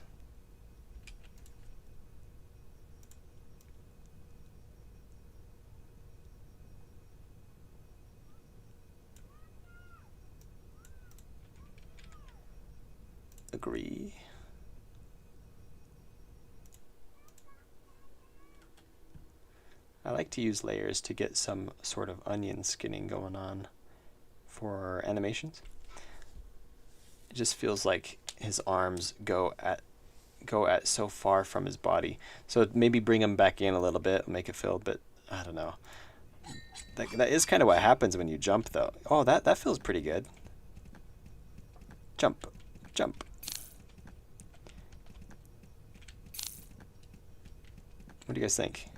Agree. I like to use layers to get some sort of onion skinning going on for animations. It just feels like his arms go at so far from his body. So maybe bring him back in a little bit, make it feel a bit, I don't know. That is kind of what happens when you jump, though. Oh, that feels pretty good. Jump, jump. What do you guys think?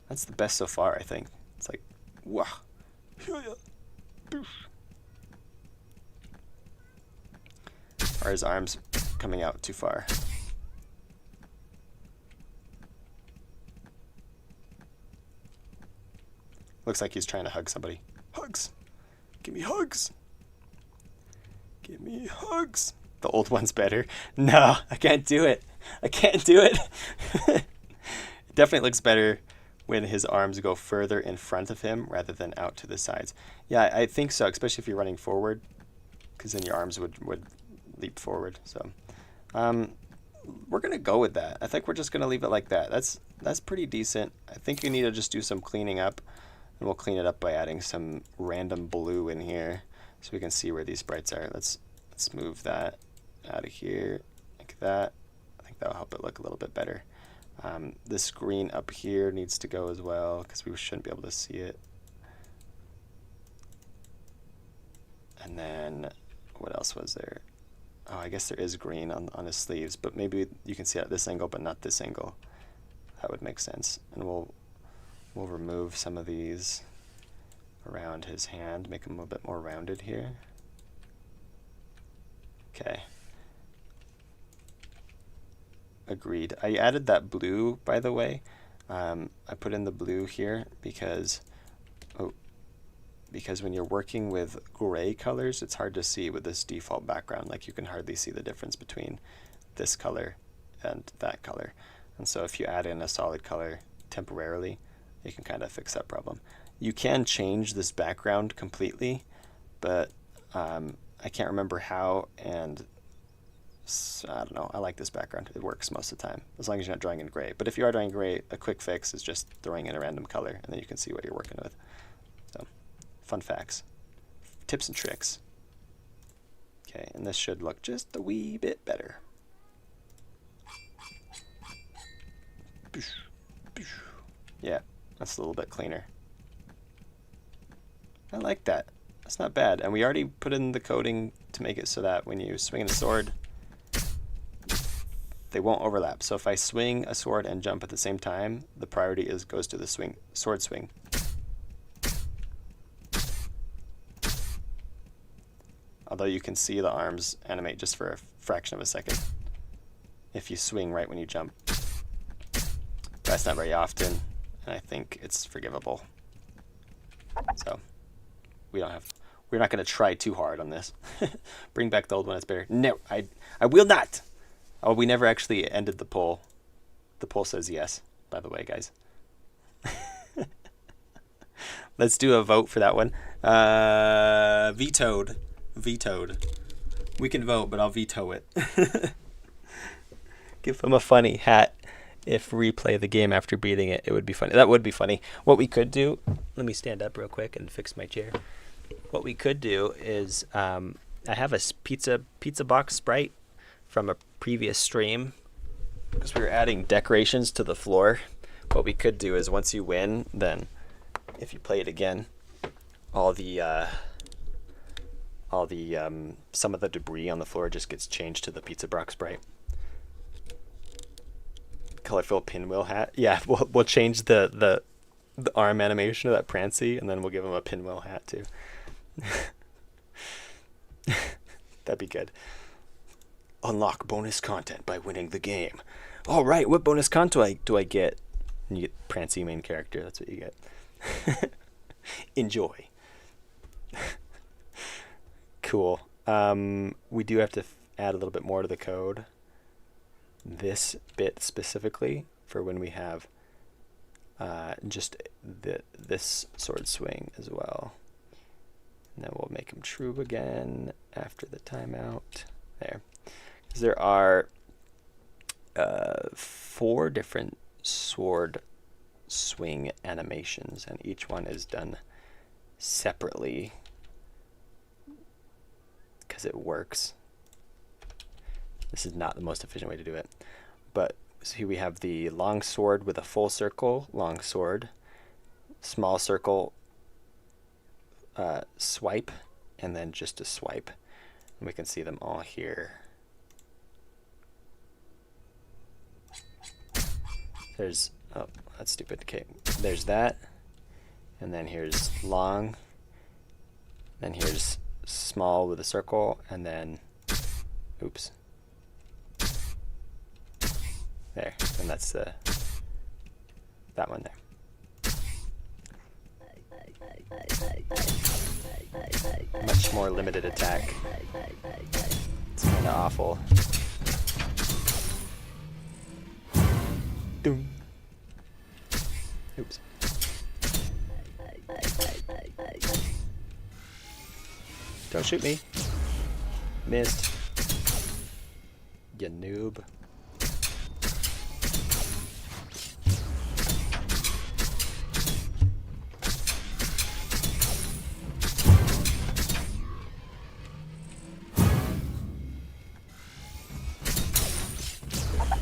That's the best so far, I think. It's like, wah. Are his arms coming out too far? Looks like he's trying to hug somebody. Hugs! Give me hugs! Give me hugs! The old one's better. No, I can't do it. I can't do it. It definitely looks better when his arms go further in front of him rather than out to the sides. Yeah, I think so, especially if you're running forward, because then your arms would leap forward. So we're going to go with that. I think we're just going to leave it like that. That's pretty decent. I think you need to just do some cleaning up, and we'll clean it up by adding some random blue in here so we can see where these sprites are. Let's move that out of here like that. I think that'll help it look a little bit better. This green up here needs to go as well because we shouldn't be able to see it. And then what else was there? Oh, I guess there is green on his sleeves, but maybe you can see it at this angle but not this angle. That would make sense. And we'll remove some of these around his hand, make him a little bit more rounded here. Okay. Agreed. I added that blue, by the way. I put in the blue here because when you're working with gray colors, it's hard to see with this default background. Like, you can hardly see the difference between this color and that color. And so if you add in a solid color temporarily, you can kind of fix that problem. You can change this background completely, but I can't remember how, and I don't know. I like this background. It works most of the time, as long as you're not drawing in gray. But if you are drawing gray, a quick fix is just throwing in a random color, and then you can see what you're working with. So, fun facts. Tips and tricks. Okay, and this should look just a wee bit better. Yeah, that's a little bit cleaner. I like that. That's not bad. And we already put in the coding to make it so that when you swing a sword, they won't overlap. So if I swing a sword and jump at the same time, the priority goes to the sword swing. Although you can see the arms animate just for a fraction of a second if you swing right when you jump. That's not very often, and I think it's forgivable. So we're not going to try too hard on this. Bring back the old one, it's better. No, I will not. Oh, we never actually ended the poll. The poll says yes, by the way, guys. Let's do a vote for that one. Vetoed. Vetoed. We can vote, but I'll veto it. Give him a funny hat. If replay the game after beating it, it would be funny. That would be funny. What we could do, let me stand up real quick and fix my chair. What we could do is, I have a pizza box sprite from a previous stream because we were adding decorations to the floor. What we could do is once you win, then if you play it again, some of the debris on the floor just gets changed to the pizza box sprite. Colorful pinwheel hat. Yeah, we'll change the arm animation of that Prancy, and then we'll give him a pinwheel hat too. That'd be good. Unlock bonus content by winning the game. All right, what bonus content do I get? And you get Prancy main character. That's what you get. Enjoy. Cool. We do have to add a little bit more to the code. This bit specifically for when we have just this sword swing as well. And then we'll make him true again after the timeout. There. Because there are 4 different sword swing animations, and each one is done separately because it works. This is not the most efficient way to do it. But so here we have the long sword with a full circle, long sword, small circle, swipe, and then just a swipe. And we can see them all here. There's, oh, that's stupid. Okay, there's that. And then here's long. Then here's small with a circle. And then, oops. There. And that's that one there. Much more limited attack. It's kind of awful. Doom. Oops. Don't shoot me. Missed. You noob.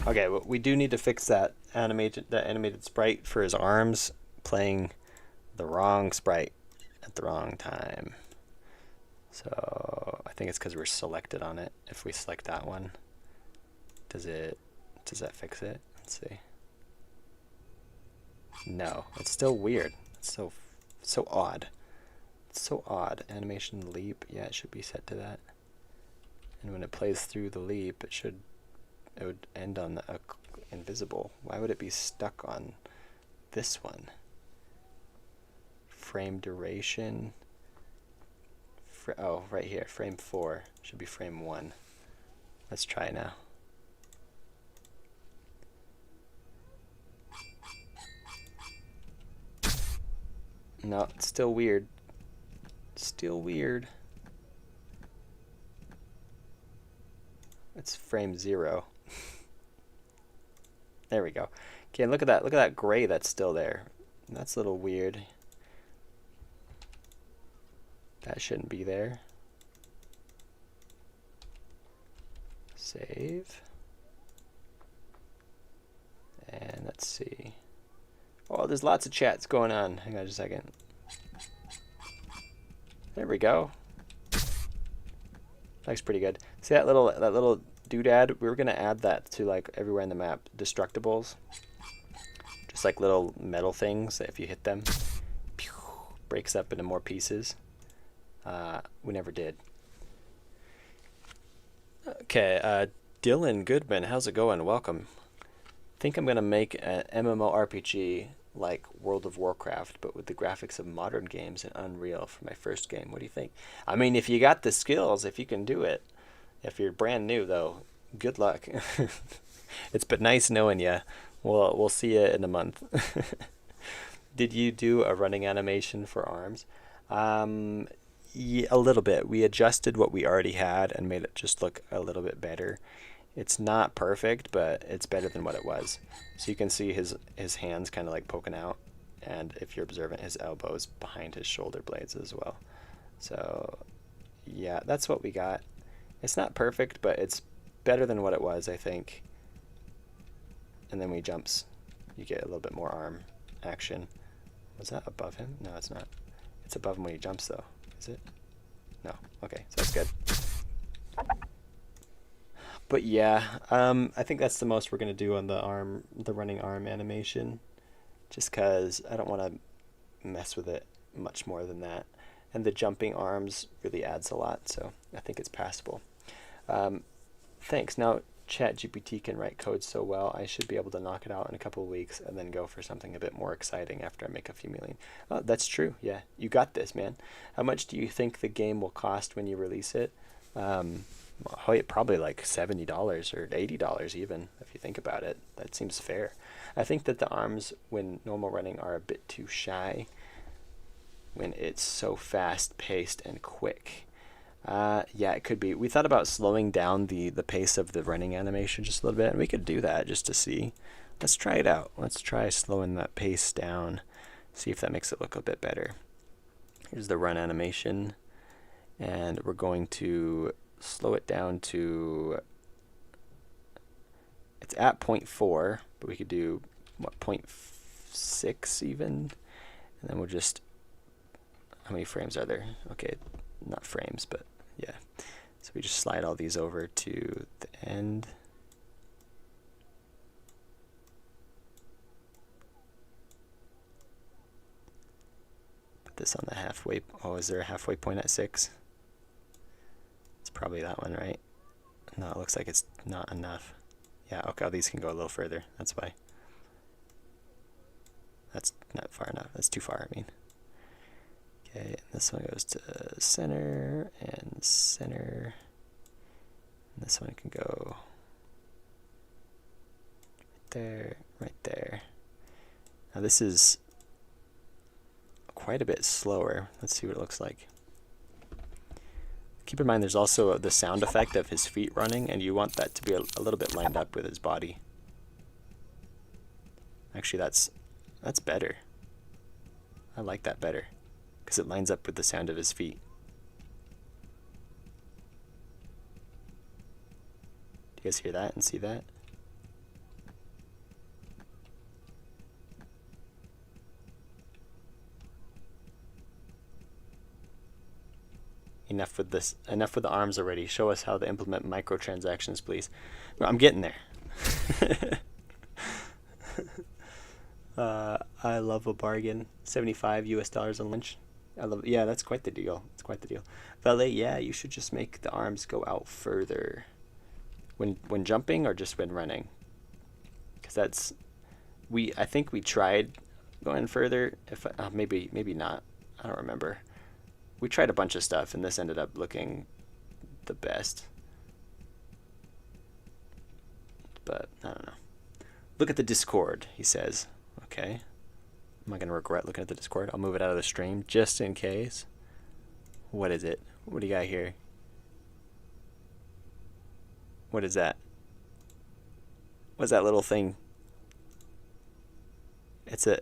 Okay, well, we do need to fix that animated sprite for his arms, playing the wrong sprite at the wrong time. So I think it's because we're selected on it. If we select that one, does that fix it? Let's see. No, it's still weird. It's so odd. It's so odd. Animation leap, yeah, it should be set to that. And when it plays through the leap, it would end on invisible. Why would it be stuck on this one? Frame duration. Oh, right here, frame 4. Should be frame 1. Let's try now. No, it's still weird. Still weird. It's frame 0. There we go. Okay, look at that. Look at that gray that's still there. That's a little weird. That shouldn't be there. Save. And let's see. Oh, there's lots of chats going on. Hang on just a second. There we go. Looks pretty good. See that little doodad? We were gonna add that to like everywhere in the map. Destructibles. Just like little metal things that if you hit them, pew, breaks up into more pieces. We never did. Okay, Dylan Goodman, how's it going? Welcome. Think I'm gonna make an MMORPG like World of Warcraft, but with the graphics of modern games and Unreal for my first game. What do you think? I mean, if you got the skills, if you can do it. If you're brand new, though, good luck. It's been nice knowing you. We'll see you in a month. Did you do a running animation for arms? Yeah, a little bit. We adjusted what we already had and made it just look a little bit better. It's not perfect, but it's better than what it was. So you can see his hands kind of like poking out, and if you're observant, his elbows behind his shoulder blades as well. So yeah, that's what we got. It's not perfect, but it's better than what it was, I think. And then when he jumps, you get a little bit more arm action. Was that above him? No, it's not. It's above him when he jumps, though. Is it? No. Okay, so that's good. But yeah, I think that's the most we're gonna do on the running arm animation, just because I don't want to mess with it much more than that. And the jumping arms really adds a lot, so I think it's passable. Thanks. Now ChatGPT can write code so well, I should be able to knock it out in a couple of weeks and then go for something a bit more exciting after I make a few million. Oh, that's true. Yeah, you got this, man. How much do you think the game will cost when you release it? Probably like $70 or $80 even, if you think about it. That seems fair. I think that the arms, when normal running, are a bit too shy when it's so fast-paced and quick. Yeah, it could be. We thought about slowing down the pace of the running animation just a little bit, and we could do that just to see. Let's try it out. Let's try slowing that pace down, see if that makes it look a bit better. Here's the run animation, and we're going to slow it down to, it's at 0.4, but we could do, what, 0.6 even? And then we'll just, how many frames are there? Okay, not frames, but yeah. So we just slide all these over to the end. Put this on the halfway, oh, is there a halfway point at 6? It's probably that one, right? No, it looks like it's not enough. Yeah, okay, these can go a little further, that's why. That's not far enough, that's too far, I mean. Okay, and this one goes to center and center. And this one can go right there, right there. Now this is quite a bit slower. Let's see what it looks like. Keep in mind there's also the sound effect of his feet running, and you want that to be a little bit lined up with his body. Actually, that's better. I like that better, because it lines up with the sound of his feet. Do you guys hear that and see that? Enough with this. Enough with the arms already. Show us how to implement microtransactions, please. Well, I'm getting there. I love a bargain. $75 US on lunch. I love it. Yeah, that's quite the deal. It's quite the deal. Valet, yeah, you should just make the arms go out further. When jumping or just when running? Because that's, I think we tried going further. If maybe not. I don't remember. We tried a bunch of stuff, and this ended up looking the best. But I don't know. Look at the Discord, he says. Okay. Am I going to regret looking at the Discord? I'll move it out of the stream just in case. What is it? What do you got here? What is that? What's that little thing? It's a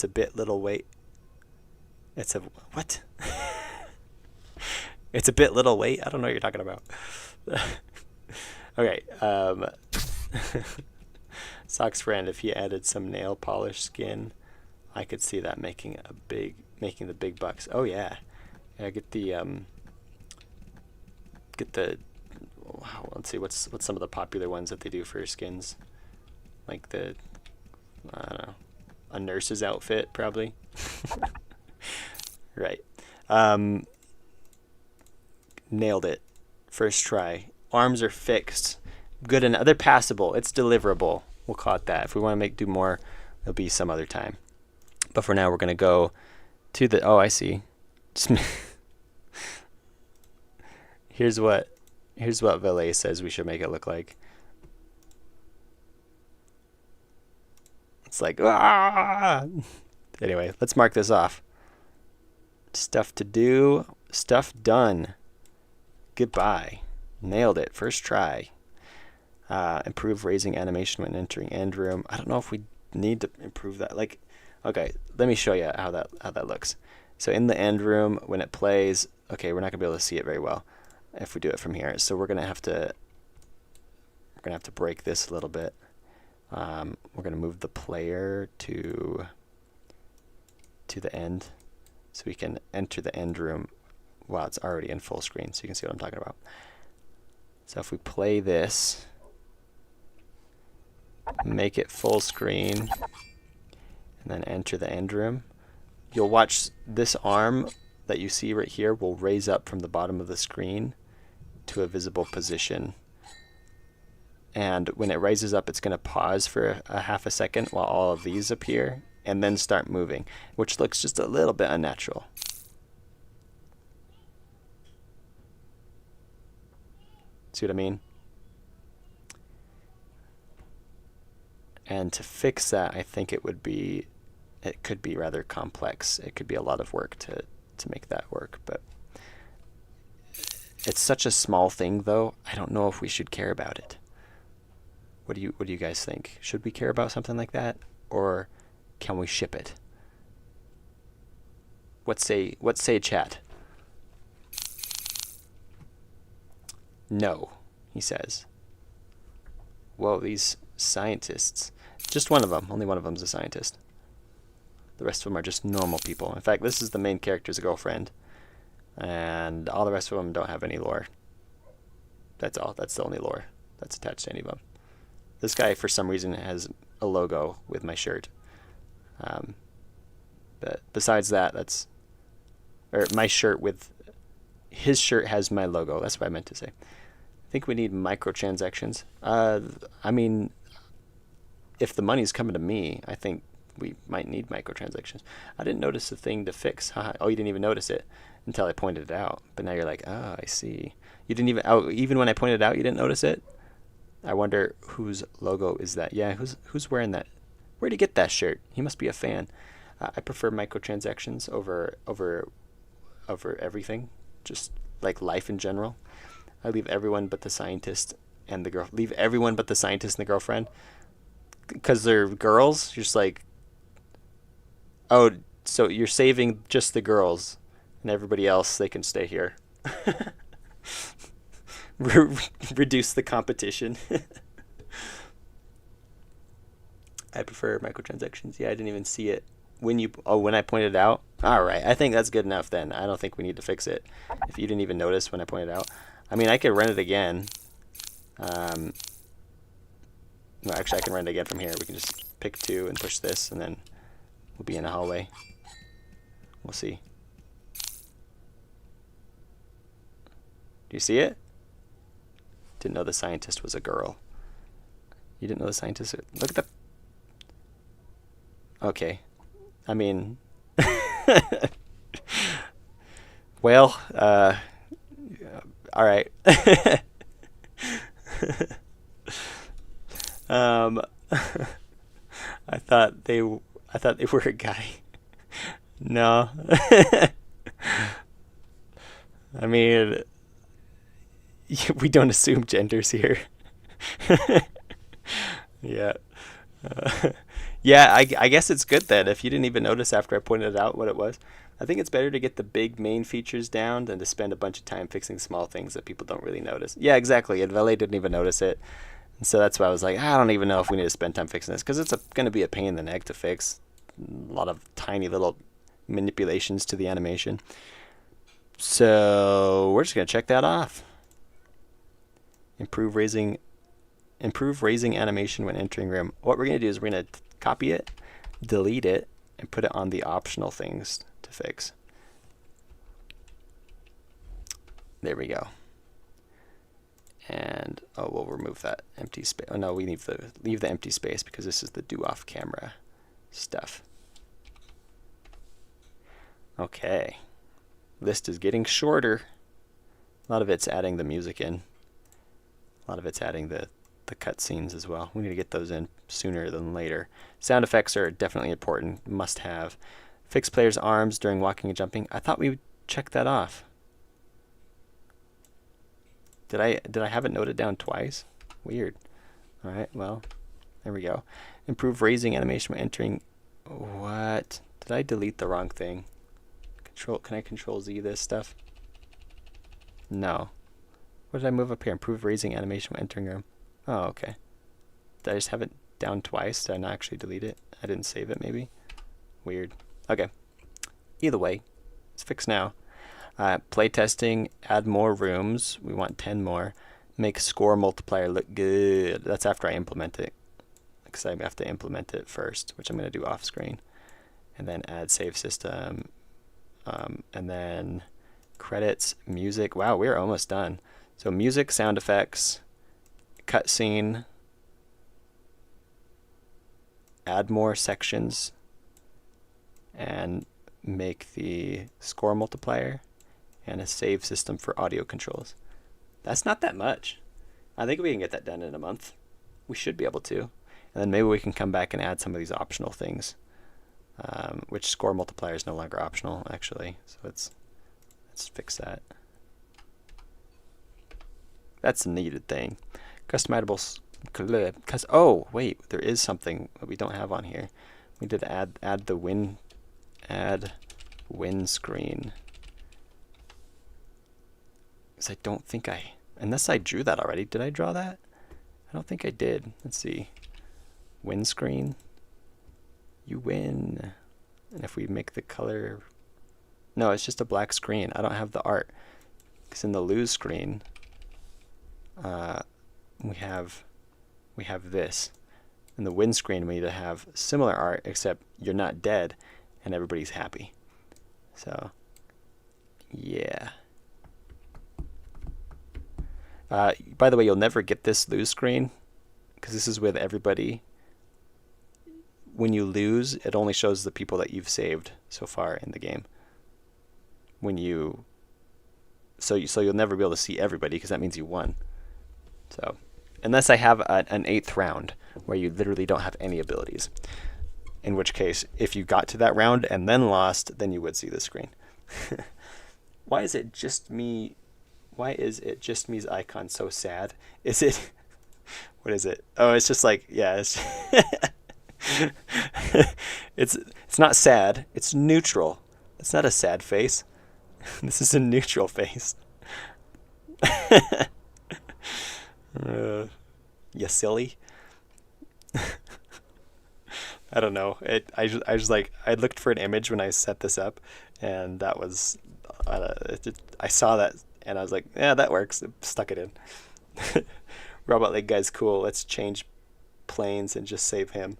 bit little weight. It's a what? It's a bit little weight. I don't know what you're talking about. Okay. Sock's friend, if he added some nail polish skin, I could see that making the big bucks. Oh yeah. Yeah, get the wow, let's see what's some of the popular ones that they do for skins. Like the, I don't know, a nurse's outfit probably. Right. Nailed it. First try. Arms are fixed. Good enough. They're passable. It's deliverable. We'll call it that. If we want to do more, it'll be some other time. But for now, we're going to go to the, oh, I see. Here's what Valet says we should make it look like. It's like, ah! Anyway, let's mark this off. Stuff to do, stuff done. Goodbye. Nailed it. First try. Improve raising animation when entering end room. I don't know if we need to improve that. Like, okay, let me show you how that looks. So in the end room, when it plays, okay, we're not gonna be able to see it very well if we do it from here. So we're gonna have to break this a little bit. We're gonna move the player to the end, so we can enter the end room while it's already in full screen, so you can see what I'm talking about. So if we play this, make it full screen, and then enter the end room, you'll watch this arm that you see right here will raise up from the bottom of the screen to a visible position. And when it raises up, it's going to pause for a half a second while all of these appear, and then start moving, which looks just a little bit unnatural. See what I mean? And to fix that, I think it could be rather complex. It could be a lot of work to make that work, but it's such a small thing though, I don't know if we should care about it. What do you guys think? Should we care about something like that, or can we ship it? What say chat? No, he says. Whoa, these scientists. Just one of them. Only one of them's a scientist. The rest of them are just normal people. In fact, this is the main character's girlfriend. And all the rest of them don't have any lore. That's all. That's the only lore that's attached to any of them. This guy, for some reason, has a logo with my shirt. But besides that, or my shirt with his shirt has my logo. That's what I meant to say. I think we need microtransactions. I mean, if the money's coming to me, I think we might need microtransactions. I didn't notice the thing to fix. Oh, you didn't even notice it until I pointed it out. But now you're like, oh, I see. You didn't even. Oh, even when I pointed it out, you didn't notice it. I wonder whose logo is that. Yeah, who's wearing that? Where'd he get that shirt? He must be a fan. I prefer microtransactions over everything, just like life in general. I leave everyone but the scientist and the girl. Leave everyone but the scientist and the girlfriend, because they're girls. You're just like, oh, so you're saving just the girls, and everybody else, they can stay here. Reduce the competition. I prefer microtransactions. Yeah, I didn't even see it when I pointed it out. All right, I think that's good enough then. I don't think we need to fix it. If you didn't even notice when I pointed it out, I mean, I could run it again. No, actually, I can run it again from here. We can just pick 2 and push this, and then we'll be in a hallway. We'll see. Do you see it? Didn't know the scientist was a girl. You didn't know the scientist? Look at the... Okay. I mean... well, all right. I thought they were a guy. No. I mean, we don't assume genders here. Yeah. Yeah, I guess it's good then if you didn't even notice after I pointed out what it was. I think it's better to get the big main features down than to spend a bunch of time fixing small things that people don't really notice. Yeah, exactly. And Valet didn't even notice it. And so that's why I was like, I don't even know if we need to spend time fixing this, because it's going to be a pain in the neck to fix. A lot of tiny little manipulations to the animation. So we're just going to check that off. Improve raising animation when entering room. What we're going to do is we're going to copy it, delete it, and put it on the optional things to fix. There we go. And we'll remove that empty space. Oh no, we leave the empty space because this is the do off camera stuff. Okay. List is getting shorter. A lot of it's adding the music in. A lot of it's adding the cutscenes as well. We need to get those in sooner than later. Sound effects are definitely important. Must have. Fix players' arms during walking and jumping. I thought we would check that off. Did I have it noted down twice? Weird. All right, well, there we go. Improve raising animation when entering. What? Did I delete the wrong thing? Can I control Z this stuff? No. What did I move up here? Improve raising animation when entering room. Oh, okay. Did I just have it down twice? Did I not actually delete it? I didn't save it, maybe? Weird. Okay. Either way, it's fixed now. Playtesting, add more rooms. We want 10 more. Make score multiplier look good. That's after I implement it, because I have to implement it first, which I'm going to do off screen. And then add save system. And then credits, music. Wow, we're almost done. So music, sound effects, cutscene, add more sections, and make the score multiplier and a save system for audio controls. That's not that much. I think we can get that done in a month. We should be able to. And then maybe we can come back and add some of these optional things, which score multiplier is no longer optional, actually. So let's fix that. That's a needed thing. Customizable clip. Oh, wait, there is something that we don't have on here. We did add windscreen. Because I don't think unless I drew that already. Did I draw that? I don't think I did. Let's see. Windscreen. You win. And if we make the color... No, it's just a black screen. I don't have the art. Because in the lose screen, we have this. In the win screen, we need to have similar art, except you're not dead, and everybody's happy. So, yeah. By the way, you'll never get this lose screen, because this is with everybody. When you lose, it only shows the people that you've saved so far in the game. So you'll never be able to see everybody, because that means you won. So, unless I have an 8th round where you literally don't have any abilities, in which case, if you got to that round and then lost, then you would see the screen. Why is it just me? Why is it just me's icon so sad? Is it? What is it? Oh, it's just like, yeah, it's it's not sad. It's neutral. It's not a sad face. This is a neutral face. You silly. I don't know. I just like, I looked for an image when I set this up, and that was I saw that and I was like, yeah, that works. Stuck it in. Robot leg guy's cool. Let's change planes and just save him.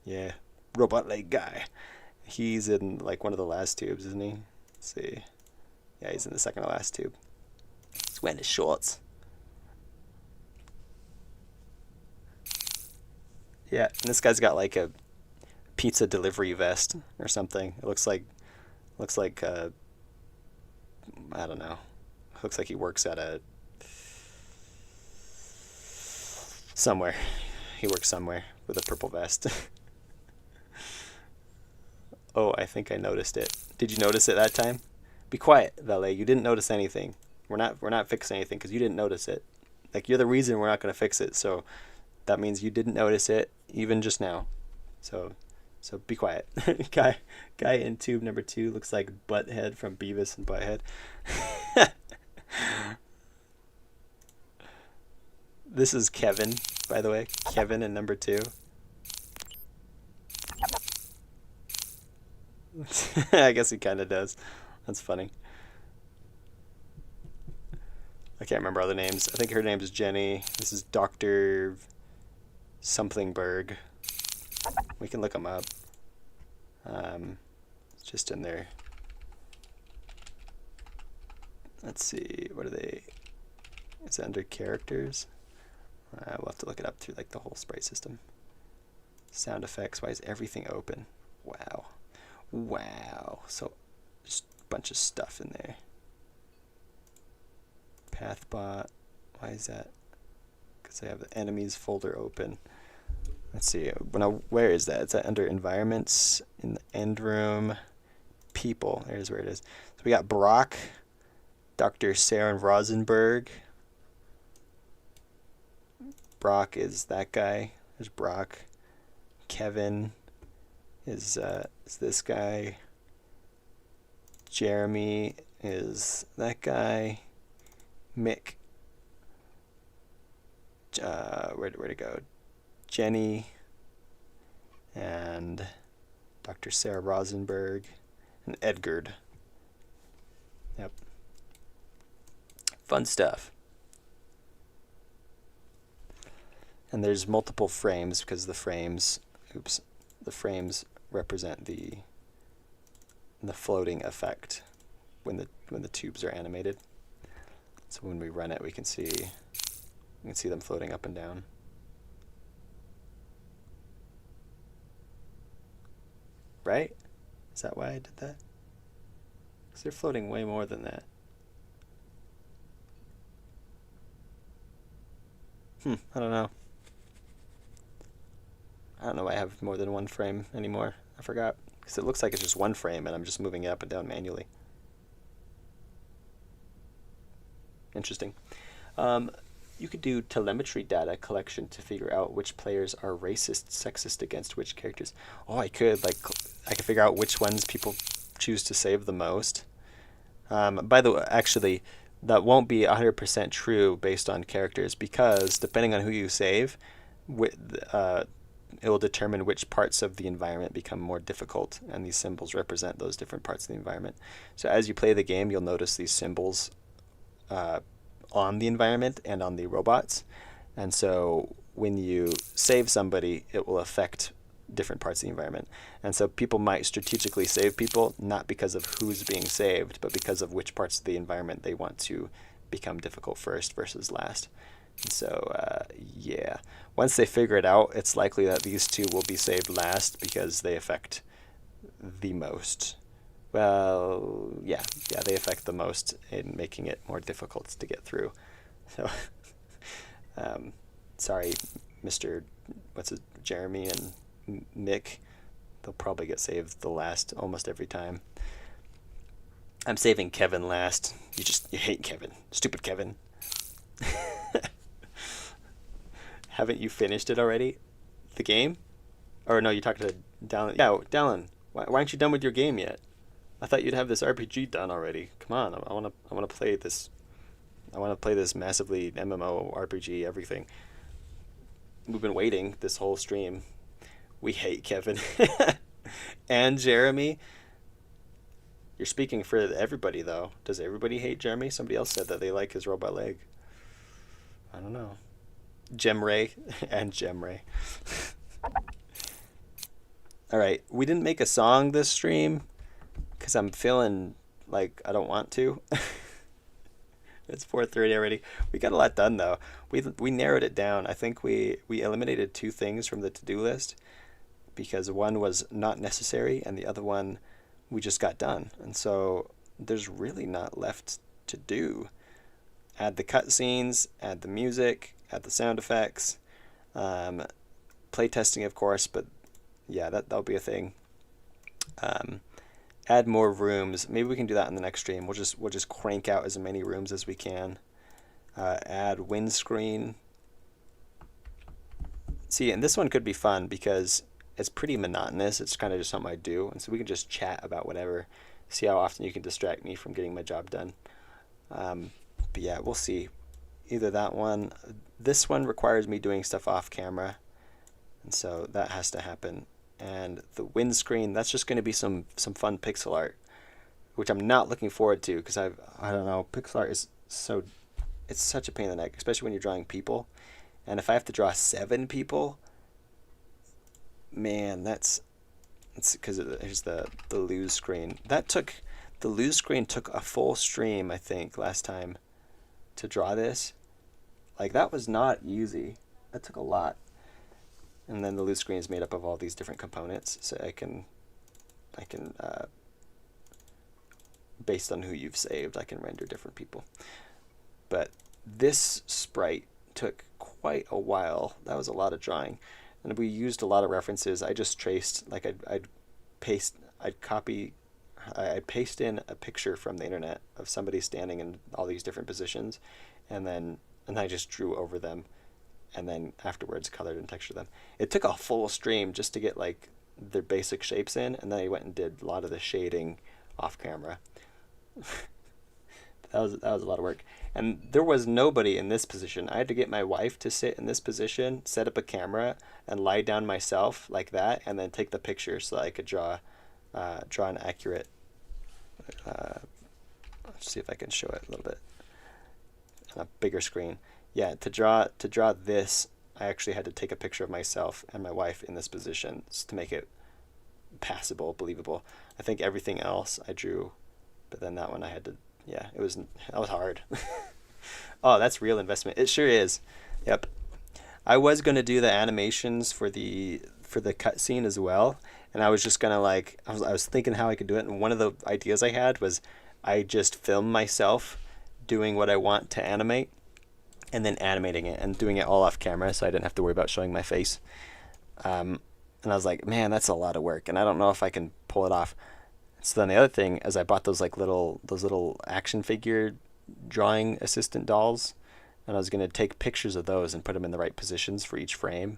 Yeah, robot leg guy. He's in like one of the last tubes, isn't he? Let's see. Yeah, he's in the second to last tube. He's wearing his shorts. Yeah, and this guy's got like a pizza delivery vest or something. It looks like I don't know. Looks like he works at somewhere. He works somewhere with a purple vest. Oh, I think I noticed it. Did you notice it that time? Be quiet, Valet. You didn't notice anything. We're not fixing anything because you didn't notice it. Like, you're the reason we're not going to fix it. So that means you didn't notice it even just now. So be quiet. Guy in tube number 2 looks like Butthead from Beavis and Butthead. This is Kevin, by the way. Kevin in number 2. I guess he kind of does. That's funny. I can't remember other names. I think her name is Jenny. This is Dr. Somethingberg. We can look them up. It's just in there. Let's see. What are they? Is it under characters? We'll have to look it up through like the whole sprite system. Sound effects. Why is everything open? Wow. Wow. So just a bunch of stuff in there. Pathbot. Why is that? Because I have the enemies folder open. Let's see. Where is that? Is that under environments in the end room? People. There's where it is. So we got Brock, Dr. Sarah Rosenberg. Brock is that guy. There's Brock. Kevin is this guy. Jeremy is that guy. Mick. Where to go? Jenny and Dr. Sarah Rosenberg and Edgard. Yep. Fun stuff. And there's multiple frames because the frames represent the floating effect when the tubes are animated. So when we run it, we can see them floating up and down. Right? Is that why I did that? Because they're floating way more than that. I don't know. I don't know why I have more than one frame anymore. I forgot. Because it looks like it's just one frame and I'm just moving it up and down manually. Interesting. you could do telemetry data collection to figure out which players are racist, sexist against which characters. Oh, I could figure out which ones people choose to save the most. By the way, actually, that won't be 100% true based on characters, because depending on who you save, it will determine which parts of the environment become more difficult, and these symbols represent those different parts of the environment. So as you play the game, you'll notice these symbols on the environment and on the robots. And so when you save somebody, it will affect different parts of the environment. And so people might strategically save people, not because of who's being saved, but because of which parts of the environment they want to become difficult first versus last. And so, yeah, once they figure it out, it's likely that these two will be saved last because they affect the most. Well, yeah, they affect the most in making it more difficult to get through. So, sorry, Mr. Jeremy and Nick. They'll probably get saved the last almost every time. I'm saving Kevin last. You hate Kevin. Stupid Kevin. Haven't you finished it already? The game? Or no, you talked to Dallin. Yeah, Dallin, why aren't you done with your game yet? I thought you'd have this RPG done already. Come on, I wanna play this. I wanna play this massively MMO RPG everything. We've been waiting this whole stream. We hate Kevin. And Jeremy. You're speaking for everybody though. Does everybody hate Jeremy? Somebody else said that they like his robot leg. I don't know. Gemray and Gemray. All right, we didn't make a song this stream because I'm feeling like I don't want to. It's 4:30 already. We got a lot done though. We narrowed it down. I think we eliminated 2 things from the to-do list because one was not necessary and the other one we just got done. And so there's really not left to do. Add the cutscenes, add the music, add the sound effects, play testing of course, but yeah, that'll be a thing. Add more rooms. Maybe we can do that in the next stream. We'll just crank out as many rooms as we can. Add windscreen. See, and this one could be fun because it's pretty monotonous. It's kind of just something I do, and so we can just chat about whatever. See how often you can distract me from getting my job done. But yeah, we'll see. Either that one. This one requires me doing stuff off camera, and so that has to happen. And the windscreen, that's just going to be some fun pixel art, which I'm not looking forward to because I don't know, pixel art is it's such a pain in the neck, especially when you're drawing people. And if I have to draw 7 people, man, that's because here's the lose screen. The lose screen took a full stream, I think, last time to draw this. Like, that was not easy. That took a lot. And then the lose screen is made up of all these different components, so I can based on who you've saved, I can render different people. But this sprite took quite a while. That was a lot of drawing, and we used a lot of references. I just traced, like I'd paste in a picture from the internet of somebody standing in all these different positions, and I just drew over them, and then afterwards colored and textured them. It took a full stream just to get like their basic shapes in, and then I went and did a lot of the shading off camera. That was a lot of work. And there was nobody in this position. I had to get my wife to sit in this position, set up a camera, and lie down myself like that, and then take the picture so that I could draw an accurate. Let's see if I can show it a little bit on a bigger screen. Yeah, to draw this, I actually had to take a picture of myself and my wife in this position to make it passable, believable. I think everything else I drew, but then that one I had to. Yeah, that was hard. Oh, that's real investment. It sure is. Yep. I was gonna do the animations for the cutscene as well, and I was just gonna I was thinking how I could do it, and one of the ideas I had was I just film myself doing what I want to animate, and then animating it and doing it all off camera, so I didn't have to worry about showing my face. And I was like, man, that's a lot of work, and I don't know if I can pull it off. So then the other thing is I bought those little action figure drawing assistant dolls, and I was going to take pictures of those and put them in the right positions for each frame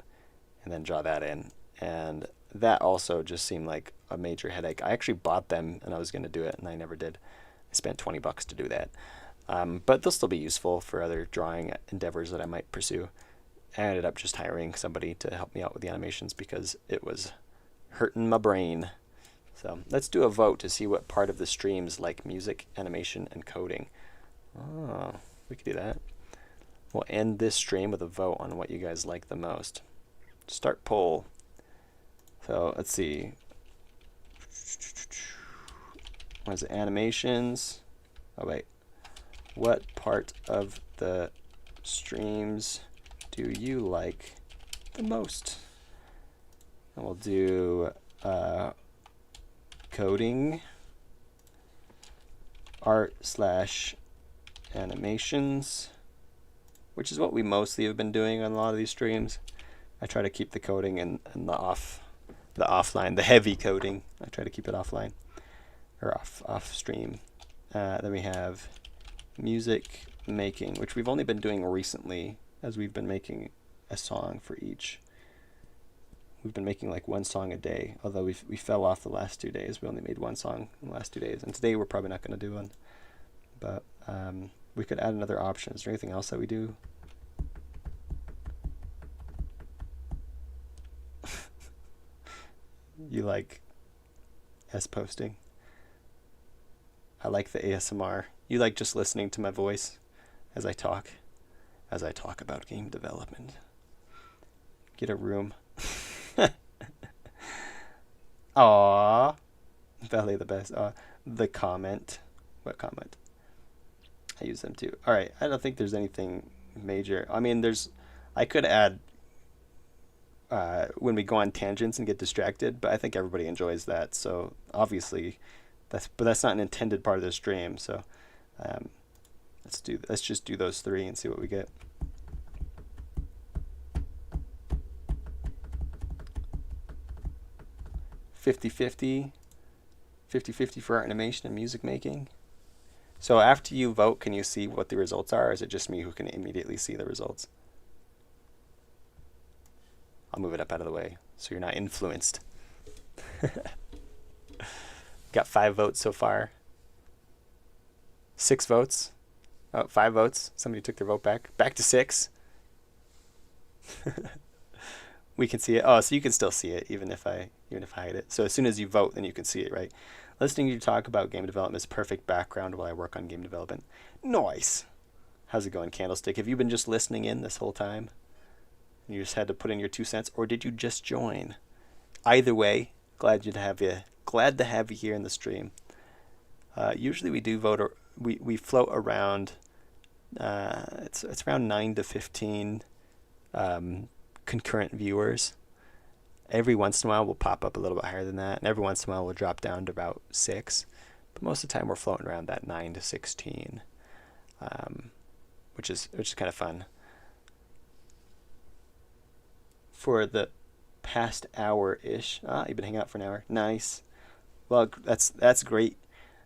and then draw that in. And that also just seemed like a major headache. I actually bought them and I was going to do it, and I never did. I spent $20 to do that. But they'll still be useful for other drawing endeavors that I might pursue. I ended up just hiring somebody to help me out with the animations because it was hurting my brain. So let's do a vote to see what part of the streams like music, animation, and coding. Oh, we could do that. We'll end this stream with a vote on what you guys like the most. Start poll. So let's see. What is it? Animations. Oh wait. What part of the streams do you like the most? And we'll do coding, art/animations, which is what we mostly have been doing on a lot of these streams. I try to keep the coding and the offline, the heavy coding. I try to keep it offline or off stream. Then we have music making, which we've only been doing recently, as we've been making a song for each. We've been making like one song a day, although we fell off the last 2 days. We only made one song in the last 2 days, and today we're probably not going to do one. But we could add another option. Is there anything else that we do? You like posting? I like the ASMR. You like just listening to my voice as I talk about game development. Get a room. Aww. Valley the best. The comment. What comment? I use them too. Alright, I don't think there's anything major. I mean, I could add when we go on tangents and get distracted, but I think everybody enjoys that. So obviously, that's not an intended part of the stream. So let's just do those three and see what we get. $50-50 for art animation and music making. So after you vote, can you see what the results are, or is it just me who can immediately see the results? I'll move it up out of the way so you're not influenced. Got 5 votes so far. 6 votes. Oh, 5 votes. Somebody took their vote back. Back to 6. We can see it. Oh, so you can still see it even if I hide it. So as soon as you vote, then you can see it, right? Listening to you talk about game development is perfect background while I work on game development. Nice. How's it going, Candlestick? Have you been just listening in this whole time? You just had to put in your 2 cents, or did you just join? Either way, glad to have you here in the stream. Usually we do vote, or we float around. It's around 9 to 15 concurrent viewers. Every once in a while we'll pop up a little bit higher than that, and every once in a while we'll drop down to about 6. But most of the time we're floating around that 9 to 16, which is kind of fun. For the past hour-ish. You've been hanging out for an hour. Nice. Well, that's great.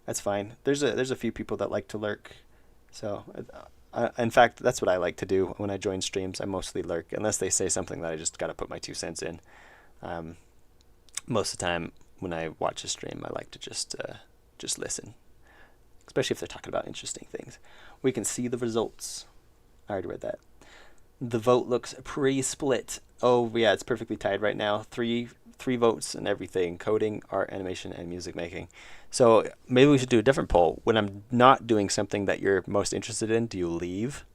That's fine. There's a few people that like to lurk. So, in fact, that's what I like to do when I join streams. I mostly lurk, unless they say something that I just got to put my 2 cents in. Most of the time when I watch a stream, I like to just listen, especially if they're talking about interesting things. We can see the results. I already read that. The vote looks pretty split. Oh yeah, it's perfectly tied right now. Three votes and everything: coding, art, animation, and music making. So maybe we should do a different poll. When I'm not doing something that you're most interested in, do you leave?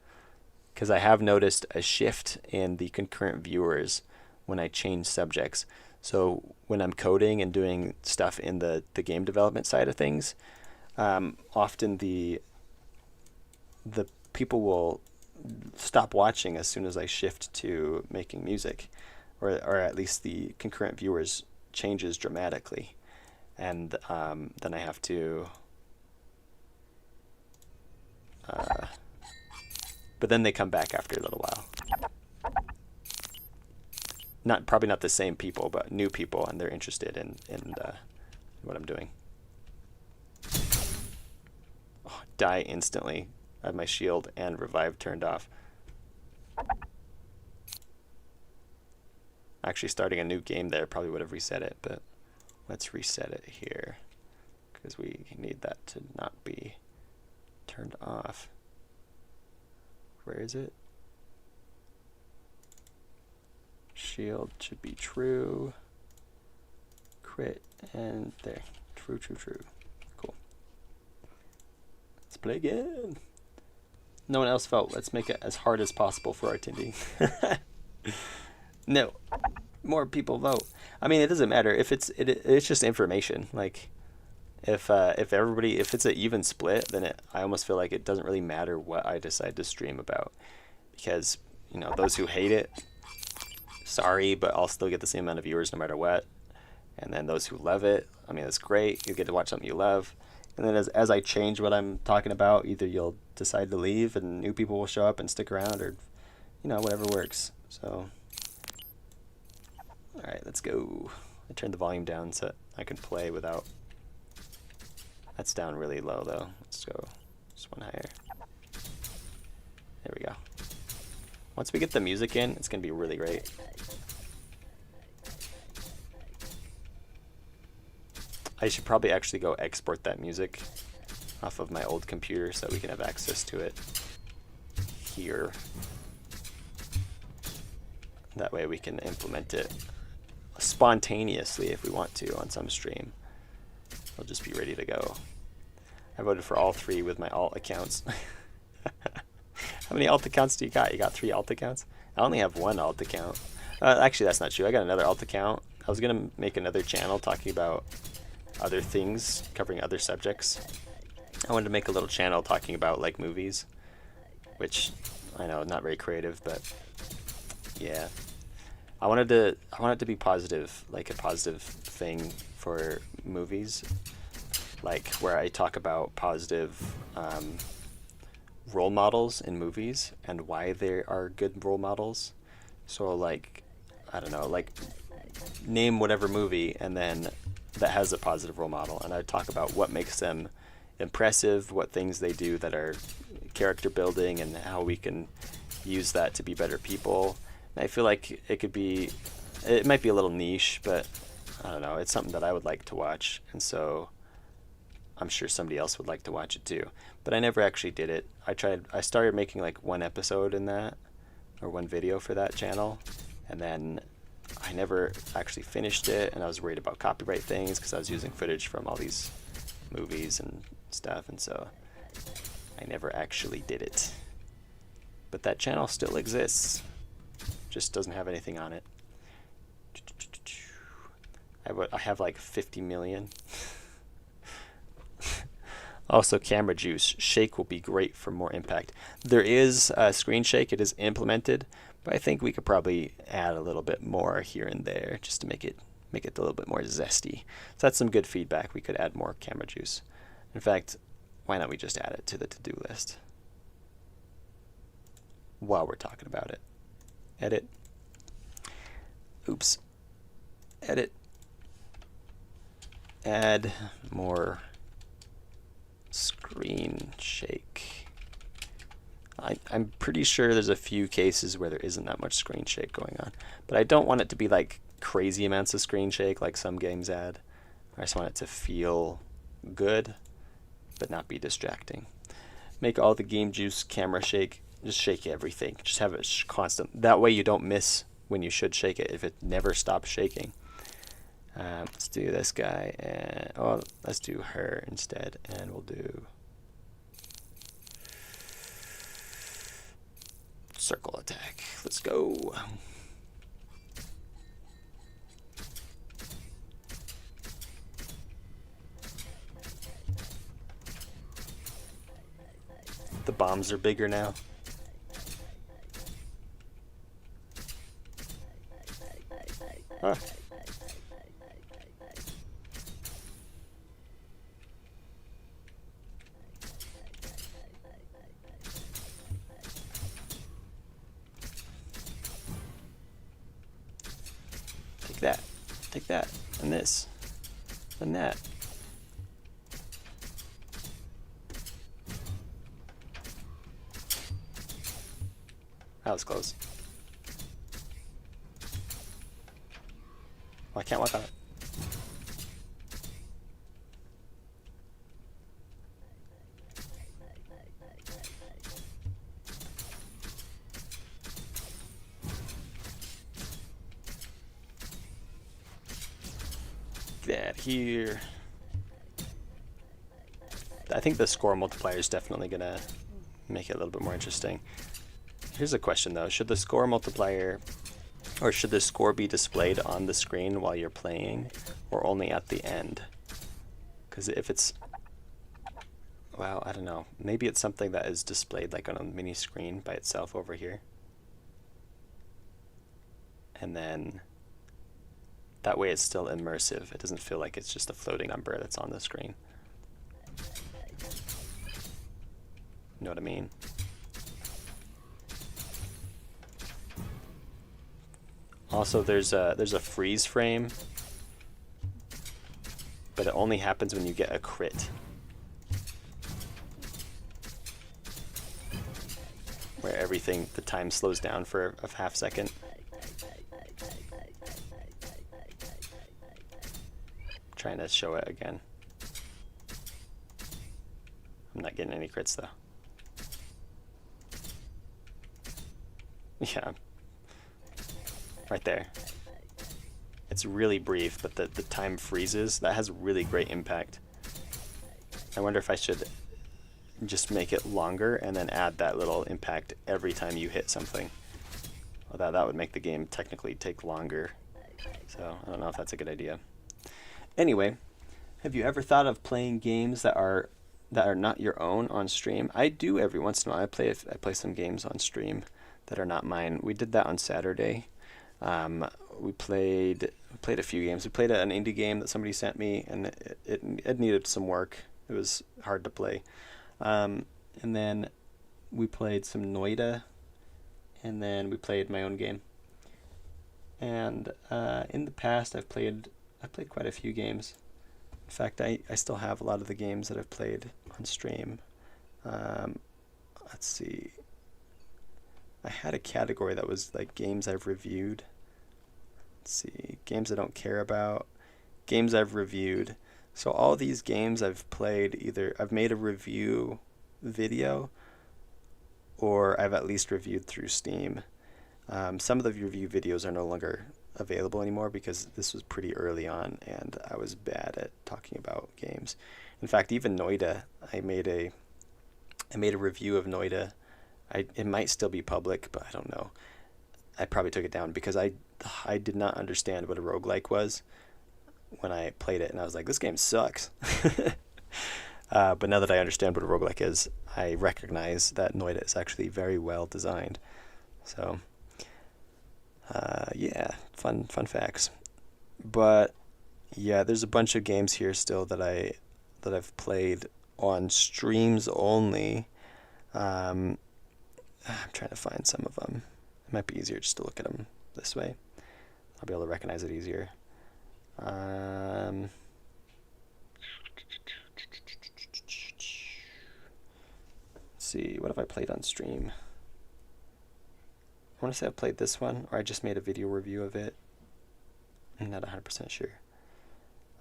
Because I have noticed a shift in the concurrent viewers when I change subjects. So when I'm coding and doing stuff in the game development side of things, often the people will stop watching as soon as I shift to making music, or at least the concurrent viewers changes dramatically, and then I have to but then they come back after a little while. Probably not the same people, but new people, and they're interested in what I'm doing. Oh, die instantly. I have my shield and revive turned off. Actually, starting a new game there probably would have reset it, but let's reset it here because we need that to not be turned off. Where is it? Shield should be true. Crit, and there. True, true, true. Cool. Let's play again. No one else vote. Let's make it as hard as possible for Artindi. No. More people vote. I mean, it doesn't matter if it's just information. Like, if it's an even split, then I almost feel like it doesn't really matter what I decide to stream about, because those who hate it, sorry, but I'll still get the same amount of viewers no matter what. And then those who love it, I mean, it's great. You get to watch something you love. And then as I change what I'm talking about, either you'll decide to leave and new people will show up and stick around, or whatever works. So. Alright, let's go. I turned the volume down so I can play without... That's down really low though. Let's go just one higher. There we go. Once we get the music in, it's going to be really great. I should probably actually go export that music off of my old computer so we can have access to it here. That way we can implement it spontaneously if we want to on some stream. We'll just be ready to go. I voted for all 3 with my alt accounts. How many alt accounts do you got? You got 3 alt accounts? I only have 1 alt account. Actually, that's not true. I got another alt account. I was going to make another channel talking about other things, covering other subjects. I wanted to make a little channel talking about like movies, which I know not very creative, but yeah. I wanted it to be positive, like a positive thing for movies, like where I talk about positive role models in movies and why they are good role models. So like, I don't know, like name whatever movie and then that has a positive role model, and I talk about what makes them impressive, what things they do that are character building, and how we can use that to be better people. And I feel like it might be a little niche, but I don't know, it's something that I would like to watch, and so I'm sure somebody else would like to watch it too. But I never actually did it. I started making like 1 episode in that, or 1 video for that channel, and then I never actually finished it, and I was worried about copyright things because I was using footage from all these movies and stuff, and so I never actually did it. But that channel still exists, just doesn't have anything on it. I have like 50 million. Also, camera juice. Shake will be great for more impact. There is screen shake. It is implemented, but I think we could probably add a little bit more here and there just to make it a little bit more zesty. So that's some good feedback. We could add more camera juice. In fact, why not we just add it to the to-do list while we're talking about it? Edit. Oops. Edit. Add more screen shake. I'm pretty sure there's a few cases where there isn't that much screen shake going on, but I don't want it to be like crazy amounts of screen shake like some games add. I just want it to feel good but not be distracting. Make all the game juice camera shake. Just shake everything. Just have it constant. That way you don't miss when you should shake it if it never stops shaking. Let's do this guy, and let's do her instead, and we'll do circle attack. Let's go. The bombs are bigger now. Huh. Take that, and this, and that. That was close. I can't walk on it. Get out of here. I think the score multiplier is definitely going to make it a little bit more interesting. Here's a question though. Should the score multiplier, or should the score be displayed on the screen while you're playing, or only at the end? Because if it's, well, I don't know. Maybe it's something that is displayed like on a mini screen by itself over here. And then that way it's still immersive. It doesn't feel like it's just a floating number that's on the screen. You know what I mean? Also, there's a freeze frame, but it only happens when you get a crit. Where everything, the time slows down for a half second. Trying to show it again. I'm not getting any crits though. Yeah. Right there. It's really brief, but the time freezes. That has really great impact. I wonder if I should just make it longer and then add that little impact every time you hit something. Well, that would make the game technically take longer. So I don't know if that's a good idea. Anyway, have you ever thought of playing games that are not your own on stream? I do every once in a while. I play some games on stream that are not mine. We did that on Saturday. We played a few games. We played an indie game that somebody sent me, and it needed some work. It was hard to play. And then we played some Noida, and then we played my own game. And in the past, I played quite a few games. In fact, I still have a lot of the games that I've played on stream. Let's see. I had a category that was like games I've reviewed. Let's see. Games I don't care about. Games I've reviewed. So all these games I've played, either I've made a review video or I've at least reviewed through Steam. Some of the review videos are no longer available anymore because this was pretty early on and I was bad at talking about games. In fact, even Noida, I made a review of Noida. It might still be public, but I don't know. I probably took it down because I did not understand what a roguelike was when I played it, and I was like, this game sucks. But now that I understand what a roguelike is, I recognize that Noida is actually very well designed. So, yeah, fun facts. But yeah, there's a bunch of games here still that I've played on streams only. I'm trying to find some of them. It might be easier just to look at them this way. I'll be able to recognize it easier. Let's see, what have I played on stream? I want to say I played this one, or I just made a video review of it. I'm not 100% sure.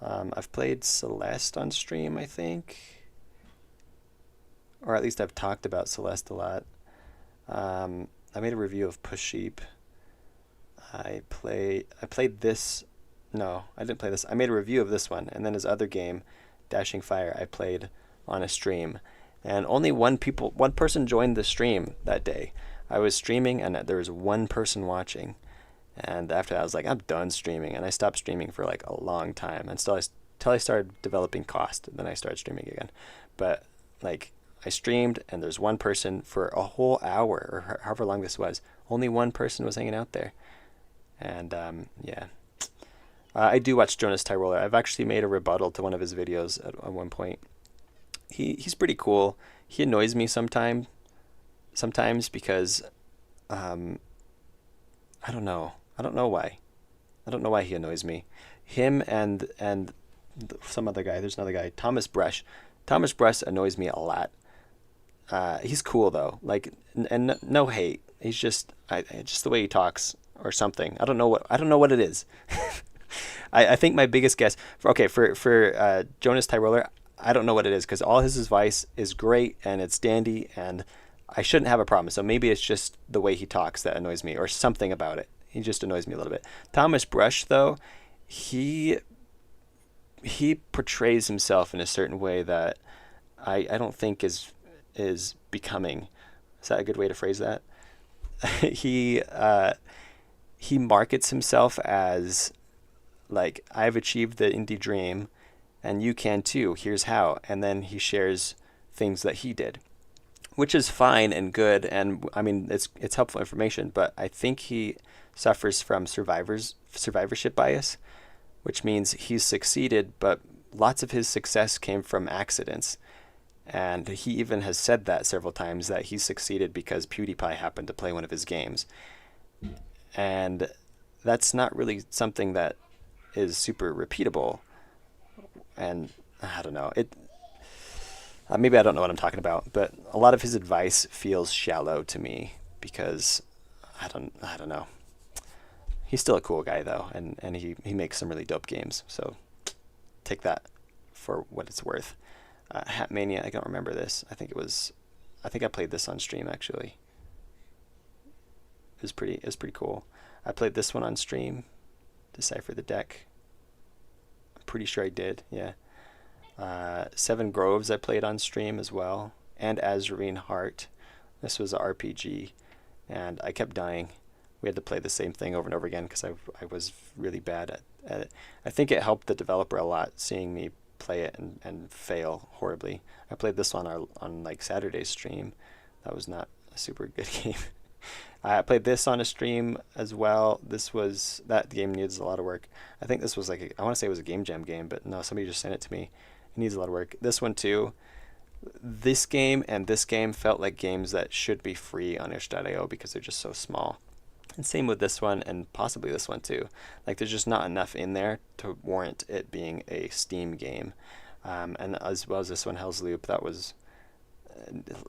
I've played Celeste on stream, I think. Or at least I've talked about Celeste a lot. I made a review of Push Sheep. I played this. No, I didn't play this. I made a review of this one, and then his other game, Dashing Fire, I played on a stream. And only one person joined the stream that day. I was streaming, and there was one person watching. And after that, I was like, I'm done streaming. And I stopped streaming for like a long time, until I started developing cost. And then I started streaming again. But like, I streamed, and there's one person for a whole hour, or however long this was. Only one person was hanging out there. And yeah. I do watch Jonas Tyroller. I've actually made a rebuttal to one of his videos at one point. He's pretty cool. He annoys me sometimes because I don't know. I don't know why. I don't know why he annoys me. Him and some other guy. There's another guy, Thomas Brush. Thomas Brush annoys me a lot. He's cool though. Like, and no hate. He's just the way he talks or something. I don't know what it is. I think my biggest guess for Jonas Tyroller, I don't know what it is because all his advice is great and it's dandy and I shouldn't have a problem. So maybe it's just the way he talks that annoys me or something about it. He just annoys me a little bit. Thomas Brush though, he portrays himself in a certain way that I don't think is becoming. Is that a good way to phrase that? he markets himself as like, I've achieved the indie dream and you can too. Here's how. And then he shares things that he did, which is fine and good. And I mean, it's helpful information, but I think he suffers from survivorship bias, which means he's succeeded, but lots of his success came from accidents. And he even has said that several times, that he succeeded because PewDiePie happened to play one of his games. And that's not really something that is super repeatable. And I don't know. Maybe I don't know what I'm talking about, but a lot of his advice feels shallow to me because I don't know. He's still a cool guy though, and he makes some really dope games. So take that for what it's worth. Hatmania, I don't remember this. I think I played this on stream actually. It was pretty cool. I played this one on stream. Decipher the Deck. I'm pretty sure I did, yeah. Seven Groves I played on stream as well, and Azurine Heart. This was an RPG, and I kept dying. We had to play the same thing over and over again because I was really bad at it. I think it helped the developer a lot seeing me play it and fail horribly. I played this on like Saturday's stream. That was not a super good game. I played this on a stream as well. That game needs a lot of work. I think this was like I want to say it was a Game Jam game, but no, somebody just sent it to me. It needs a lot of work. This one too. This game and this game felt like games that should be free on itch.io because they're just so small. And same with this one and possibly this one too. Like there's just not enough in there to warrant it being a Steam game. And as well as this one, Hell's Loop, that was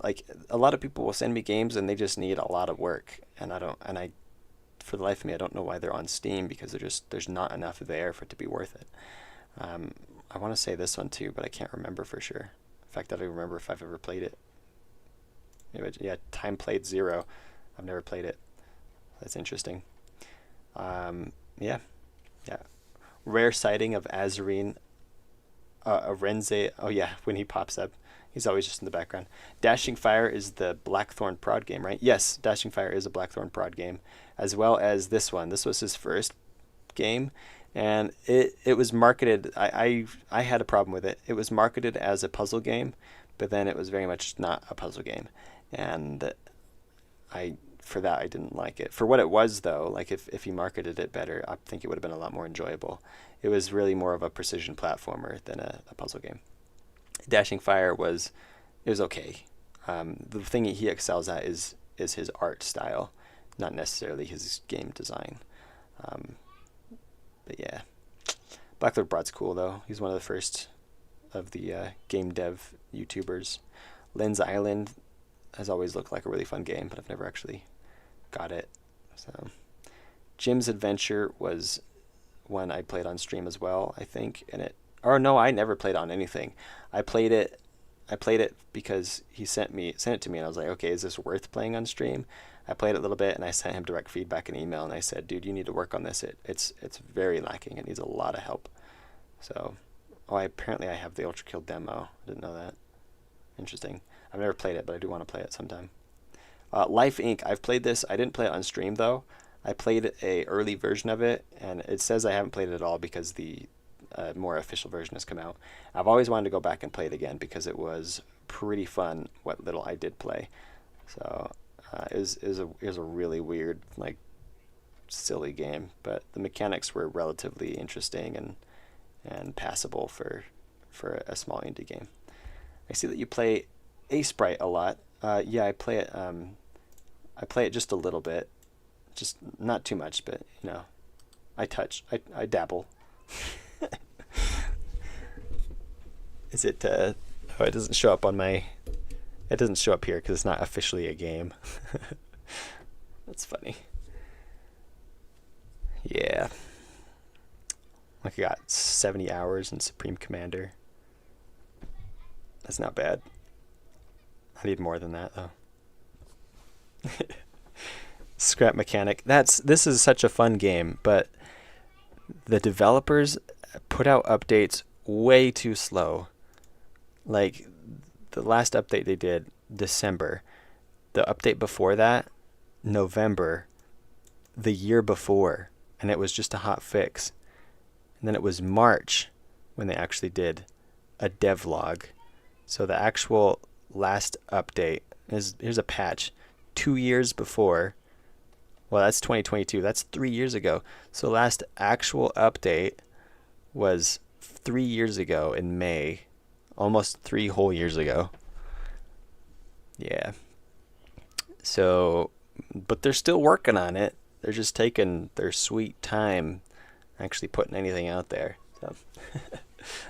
like a lot of people will send me games and they just need a lot of work. And I for the life of me, I don't know why they're on Steam because there's not enough there for it to be worth it. I want to say this one too, but I can't remember for sure. In fact, I don't remember if I've ever played it. Maybe, yeah, Time Played 0. I've never played it. That's interesting. Yeah. Rare sighting of Azurine Arenze. Oh yeah, when he pops up, he's always just in the background. Dashing Fire is the Blackthorn prod game, right? Yes, Dashing Fire is a Blackthorn prod game, as well as this one. This was his first game, and it was marketed. I had a problem with it. It was marketed as a puzzle game, but then it was very much not a puzzle game, and for that I didn't like it. For what it was though, like if he marketed it better, I think it would have been a lot more enjoyable. It was really more of a precision platformer than a puzzle game. Dashing Fire was okay. The thing he excels at is his art style, not necessarily his game design. But yeah, Blackthorn Broad's cool though. He's one of the first of the game dev YouTubers. Lynn's Island has always looked like a really fun game, but I've never actually got it. So Jim's Adventure was one I played on stream as well, I think, I never played on anything. I played it because he sent it to me and I was like, okay, is this worth playing on stream? I played it a little bit and I sent him direct feedback in email and I said, dude, you need to work on this. It's very lacking. It needs a lot of help. So apparently I have the Ultra Kill demo. I didn't know that. Interesting. I've never played it, but I do want to play it sometime. Life Inc. I've played this. I didn't play it on stream though. I played a early version of it, and it says I haven't played it at all because the more official version has come out. I've always wanted to go back and play it again because it was pretty fun. What little I did play, so it was a really weird, like, silly game, but the mechanics were relatively interesting and passable for a small indie game. I see that you play Sprite a lot. Yeah, I play it. I play it just a little bit, just not too much, but I dabble. Is it? Oh, it doesn't show up on my. It doesn't show up here because it's not officially a game. That's funny. Yeah. Like I got 70 hours in Supreme Commander. That's not bad. I need more than that though. Scrap Mechanic. This is such a fun game, but the developers put out updates way too slow. Like the last update they did, December. The update before that, November. The year before, and it was just a hot fix. And then it was March when they actually did a devlog. So the actual last update is, here's a patch 2 years before. Well, that's 2022. That's 3 years ago. So last actual update was 3 years ago in May. Almost 3 whole years ago. Yeah. So, but they're still working on it. They're just taking their sweet time actually putting anything out there. So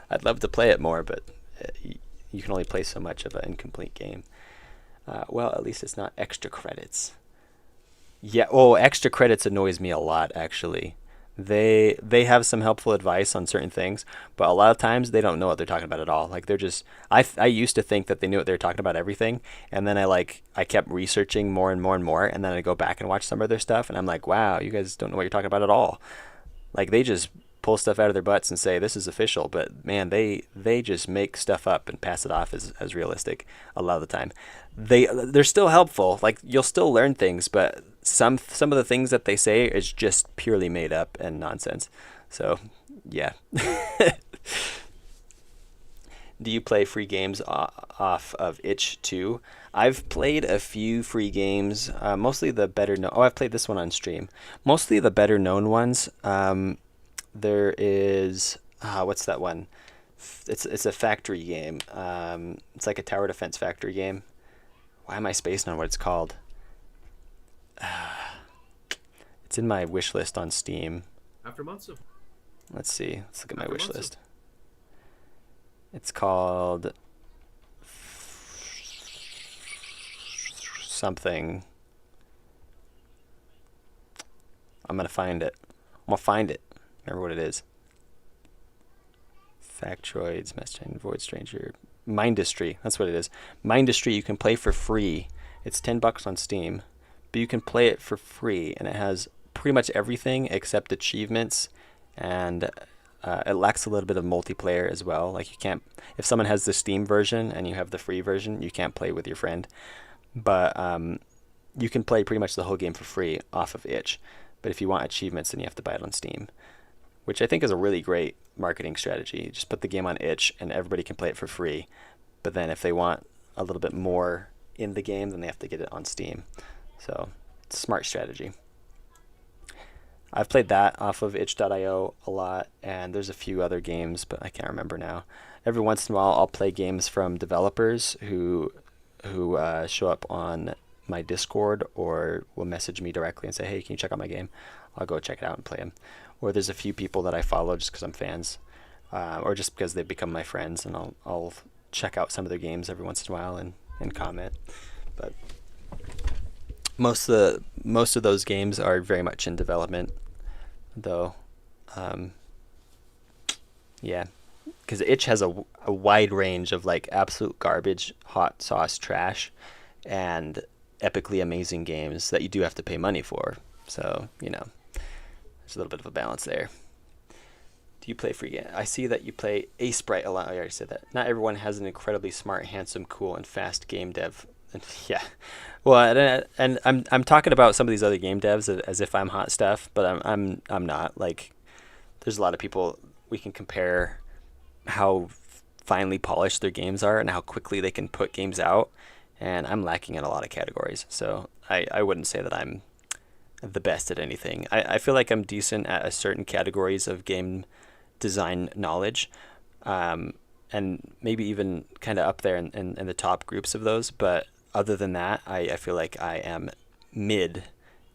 I'd love to play it more, but you can only play so much of an incomplete game. Well, at least it's not extra credits. Yeah, extra credits annoys me a lot, actually. They have some helpful advice on certain things, but a lot of times they don't know what they're talking about at all. Like they're just I used to think that they knew what they were talking about everything, and then I kept researching more and more and more, and then I go back and watch some of their stuff, and I'm like, wow, you guys don't know what you're talking about at all. Like they just pull stuff out of their butts and say this is official, but man, they just make stuff up and pass it off as realistic a lot of the time. They're still helpful. Like you'll still learn things, but some of the things that they say is just purely made up and nonsense. So yeah. Do you play free games off of itch too? I've played a few free games, mostly the better known. I've played this one on stream. Mostly the better known ones. There is what's that one? It's a factory game. It's like a tower defense factory game. Why am I spacing on what it's called? It's in my wish list on Steam. After months of. Let's see. Let's look at my wish list. It's called something. I'm gonna find it. I'm gonna find it. Remember what it is. Factoids, Mess Chain, Void Stranger, Mindustry. That's what it is. Mindustry you can play for free. It's $10 on Steam, but you can play it for free, and it has pretty much everything except achievements, and it lacks a little bit of multiplayer as well. Like you can't, if someone has the Steam version and you have the free version, you can't play with your friend. But you can play pretty much the whole game for free off of itch. But if you want achievements, then you have to buy it on Steam, which I think is a really great marketing strategy. Just put the game on itch and everybody can play it for free. But then if they want a little bit more in the game, then they have to get it on Steam. So it's a smart strategy. I've played that off of itch.io a lot, and there's a few other games, but I can't remember now. Every once in a while, I'll play games from developers who show up on my Discord or will message me directly and say, hey, can you check out my game? I'll go check it out and play them. Or there's a few people that I follow just because I'm fans, or just because they've become my friends, and I'll check out some of their games every once in a while and comment. But most of those games are very much in development, though. Yeah, because itch has a wide range of like absolute garbage, hot sauce trash, and epically amazing games that you do have to pay money for. So there's a little bit of a balance there. Do you play free game? I see that you play Sprite a lot. I already said that. Not everyone has an incredibly smart, handsome, cool, and fast game dev. Yeah, well, and I'm talking about some of these other game devs as if I'm hot stuff, but I'm not. Like, there's a lot of people we can compare how finely polished their games are and how quickly they can put games out, and I'm lacking in a lot of categories. So I wouldn't say that I'm the best at anything. I feel like I'm decent at a certain categories of game design knowledge, and maybe even kind of up there in the top groups of those, but other than that, I feel like I am mid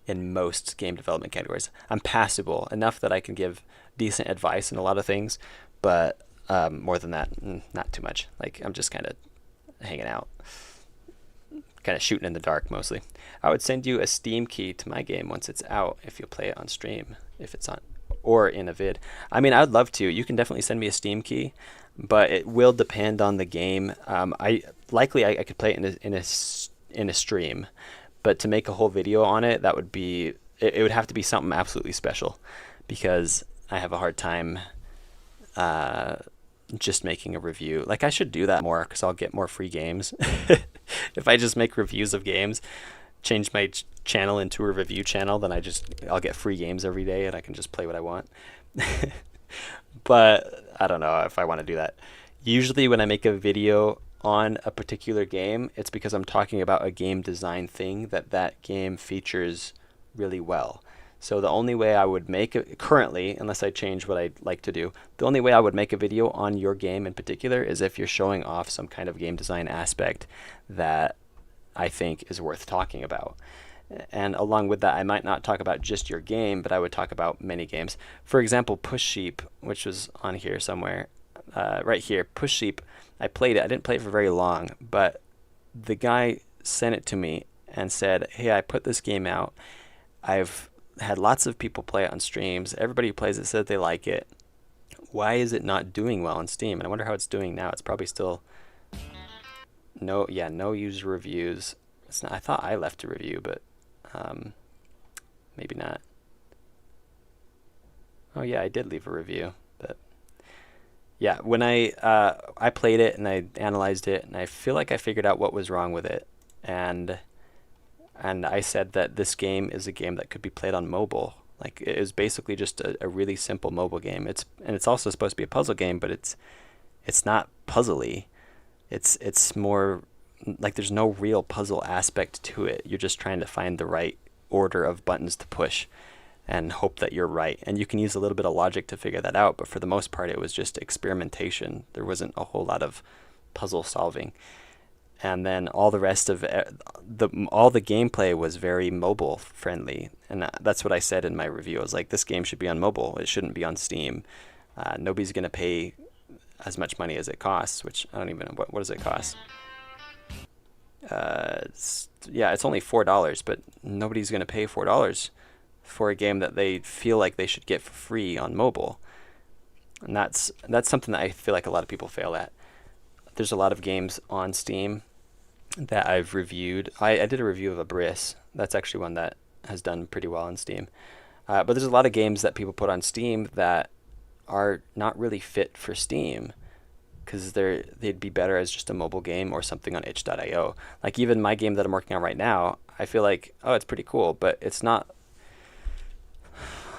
in most game development categories. I'm passable enough that I can give decent advice in a lot of things, but more than that, not too much. Like, I'm just kind of hanging out, kind of shooting in the dark mostly. I would send you a Steam key to my game once it's out if you'll play it on stream. If it's on, or in a vid. I mean, I'd love to. You can definitely send me a Steam key, but it will depend on the game. I could play it in a stream, but to make a whole video on it, that would be it would have to be something absolutely special, because I have a hard time just making a review. Like, I should do that more because I'll get more free games if I just make reviews of games. Change my channel into a review channel, then I'll get free games every day and I can just play what I want. But I don't know if I want to do that. Usually when I make a video on a particular game, it's because I'm talking about a game design thing that game features really well. So the only way I would make it currently, unless I change what I'd like to do, the only way I would make a video on your game in particular is if you're showing off some kind of game design aspect that I think is worth talking about. And along with that, I might not talk about just your game, but I would talk about many games. For example, Push Sheep, which was on here somewhere, right here, Push Sheep, I played it. I didn't play it for very long, but the guy sent it to me and said, hey, I put this game out. I've had lots of people play it on streams. Everybody who plays it said they like it. Why is it not doing well on Steam? And I wonder how it's doing now. It's probably still... No user reviews. It's not, I thought I left a review, but maybe not. Oh yeah, I did leave a review, but yeah, when I played it and I analyzed it, and I feel like I figured out what was wrong with it, and I said that this game is a game that could be played on mobile. Like, it was basically just a really simple mobile game. It's also supposed to be a puzzle game, but it's not puzzly. It's more like there's no real puzzle aspect to it. You're just trying to find the right order of buttons to push and hope that you're right. And you can use a little bit of logic to figure that out, but for the most part it was just experimentation. There wasn't a whole lot of puzzle solving. And then all the rest of all the gameplay was very mobile friendly. And that's what I said in my review. I was like, this game should be on mobile. It shouldn't be on Steam. Nobody's going to pay as much money as it costs, which I don't even know. What does it cost? It's only $4, but nobody's going to pay $4 for a game that they feel like they should get for free on mobile. And that's something that I feel like a lot of people fail at. There's a lot of games on Steam that I've reviewed. I did a review of Abyss. That's actually one that has done pretty well on Steam. But there's a lot of games that people put on Steam that are not really fit for Steam, because they'd be better as just a mobile game or something on itch.io. Like, even my game that I'm working on right now, I feel like, oh, it's pretty cool, but it's not...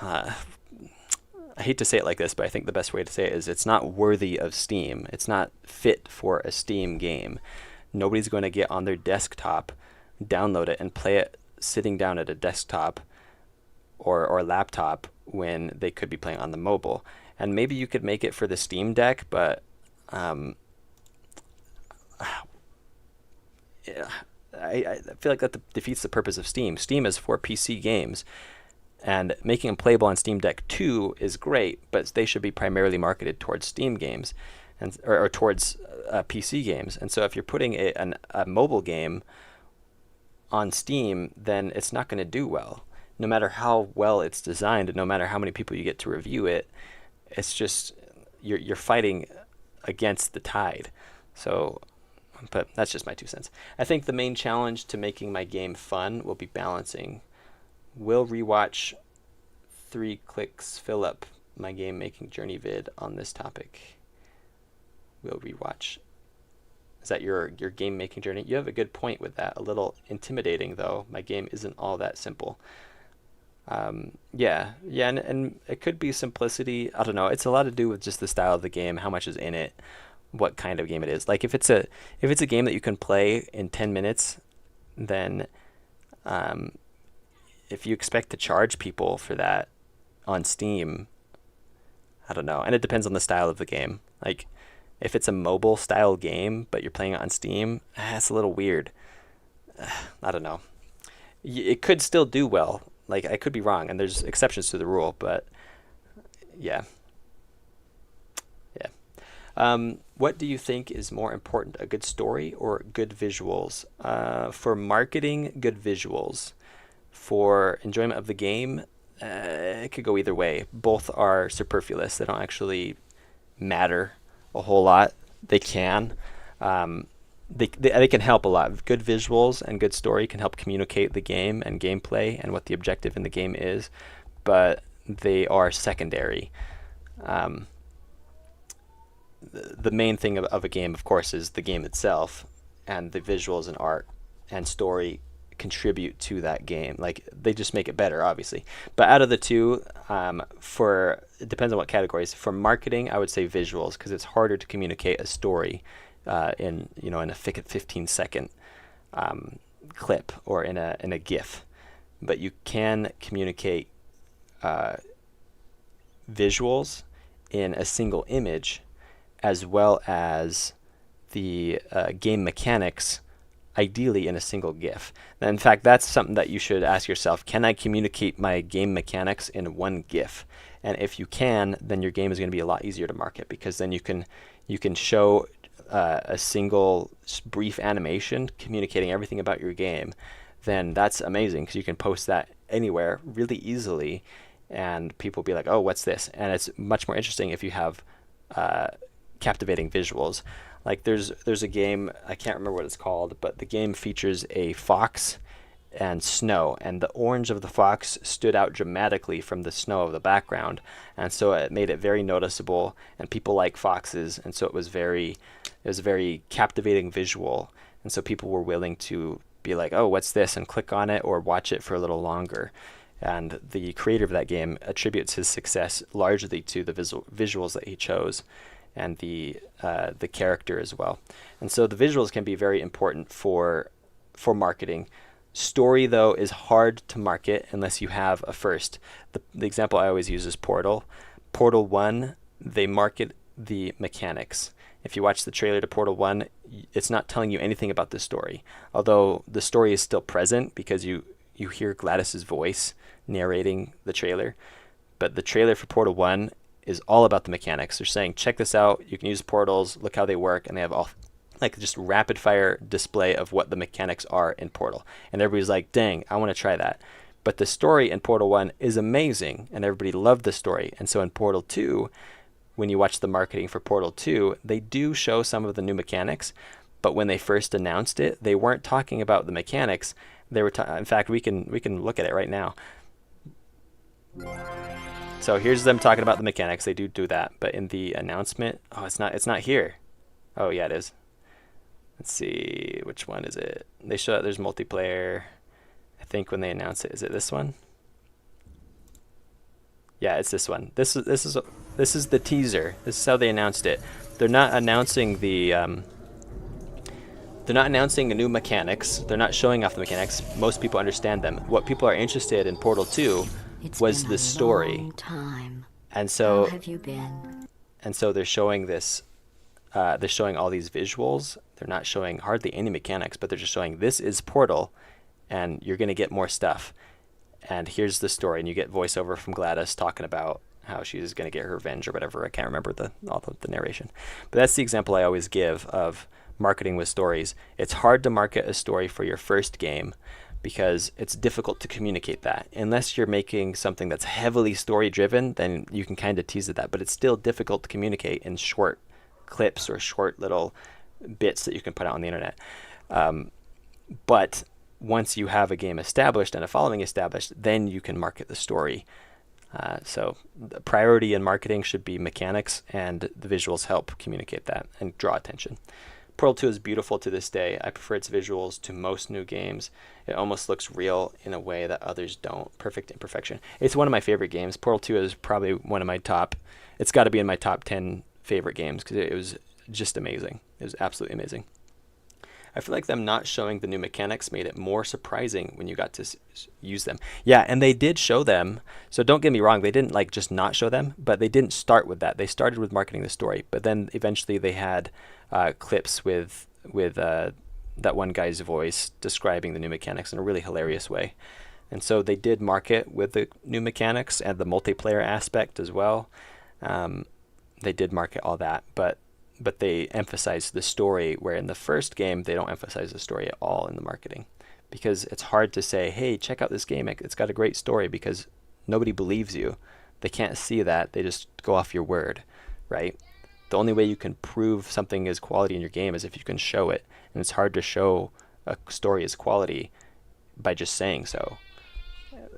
I hate to say it like this, but I think the best way to say it is it's not worthy of Steam. It's not fit for a Steam game. Nobody's going to get on their desktop, download it, and play it sitting down at a desktop or laptop when they could be playing on the mobile. And maybe you could make it for the Steam Deck, but I feel like that defeats the purpose of Steam. Steam is for PC games, and making them playable on Steam Deck 2 is great, but they should be primarily marketed towards Steam games or towards PC games. And so if you're putting a mobile game on Steam, then it's not going to do well. No matter how well it's designed, and no matter how many people you get to review it, it's just you're fighting against the tide. So, but that's just my 2 cents. I think the main challenge to making my game fun will be balancing. Will rewatch 3 clicks fill up my game making journey vid on this topic? Will rewatch. Is that your game making journey? You have a good point with that. A little intimidating though. My game isn't all that simple. And it could be simplicity. I don't know. It's a lot to do with just the style of the game, how much is in it, what kind of game it is. Like, if it's a game that you can play in 10 minutes, then if you expect to charge people for that on Steam, I don't know. And it depends on the style of the game. Like, if it's a mobile style game but you're playing it on Steam, that's a little weird. I don't know. It could still do well. Like, I could be wrong, and there's exceptions to the rule, but yeah. What do you think is more important, a good story or good visuals? For marketing, good visuals. For enjoyment of the game, it could go either way. Both are superfluous. They don't actually matter a whole lot. They can. They can help a lot. Good visuals and good story can help communicate the game and gameplay and what the objective in the game is, but they are secondary. The main thing of a game, of course, is the game itself, and the visuals and art and story contribute to that game. Like, they just make it better, obviously. But out of the two, it depends on what categories. For marketing, I would say visuals, because it's harder to communicate a story in a 15-second clip or in a GIF. But you can communicate visuals in a single image, as well as the game mechanics, ideally in a single GIF. And in fact, that's something that you should ask yourself: can I communicate my game mechanics in one GIF? And if you can, then your game is going to be a lot easier to market, because then you can show a single brief animation communicating everything about your game. Then that's amazing, because you can post that anywhere really easily, and people will be like, oh, what's this? And it's much more interesting if you have captivating visuals. Like, there's a game, I can't remember what it's called, but the game features a fox and snow, and the orange of the fox stood out dramatically from the snow of the background, and so it made it very noticeable, and people like foxes, and so it was a very captivating visual, and so people were willing to be like, oh, what's this, and click on it or watch it for a little longer. And the creator of that game attributes his success largely to the visuals that he chose, and the character as well. And so the visuals can be very important for marketing. Story, though, is hard to market unless you have a first. The example I always use is Portal. Portal 1, they market the mechanics. If you watch the trailer to Portal 1, it's not telling you anything about the story, although the story is still present because you hear Gladys's voice narrating the trailer. But the trailer for Portal 1 is all about the mechanics. They're saying, check this out, you can use portals, look how they work, and they have all like just rapid fire display of what the mechanics are in Portal. And everybody's like, dang, I want to try that. But the story in Portal 1 is amazing, and everybody loved the story. And so in Portal 2, when you watch the marketing for Portal 2, they do show some of the new mechanics, but when they first announced it, they weren't talking about the mechanics. They were in fact, we can look at it right now. So here's them talking about the mechanics. They do that, but in the announcement, oh, it's not here. Oh yeah, it is. Let's see, which one is it? They show that there's multiplayer. I think when they announce it, is it this one? Yeah, it's this one. This is the teaser. This is how they announced it. They're not announcing the they're not announcing the new mechanics. They're not showing off the mechanics. Most people understand them. What people are interested in Portal 2 was the story. And so How have you been? And so they're showing this. They're showing all these visuals. They're not showing hardly any mechanics, but they're just showing this is Portal, and you're going to get more stuff. And here's the story, and you get voiceover from Gladys talking about how she's going to get her revenge or whatever. I can't remember all the narration. But that's the example I always give of marketing with stories. It's hard to market a story for your first game because it's difficult to communicate that. Unless you're making something that's heavily story-driven, then you can kind of tease at that. But it's still difficult to communicate in short clips or short little bits that you can put out on the internet. But once you have a game established and a following established, then you can market the story. So the priority in marketing should be mechanics, and the visuals help communicate that and draw attention. Portal 2 is beautiful to this day. I prefer its visuals to most new games. It almost looks real in a way that others don't. Perfect imperfection. It's one of my favorite games. Portal 2 is probably one of my it's got to be in my top 10 favorite games because it was just amazing. It was absolutely amazing. I feel like them not showing the new mechanics made it more surprising when you got to use them. Yeah, and they did show them. So don't get me wrong, they didn't like just not show them, but they didn't start with that. They started with marketing the story, but then eventually they had clips with that one guy's voice describing the new mechanics in a really hilarious way. And so they did market with the new mechanics and the multiplayer aspect as well. They did market all that, but they emphasize the story, where in the first game they don't emphasize the story at all in the marketing, because it's hard to say, hey, check out this game, it's got a great story, because Nobody believes you. They can't see that. They just go off your word, right? The only way you can prove something is quality in your game is if you can show it. And it's hard to show a story is quality by just saying so.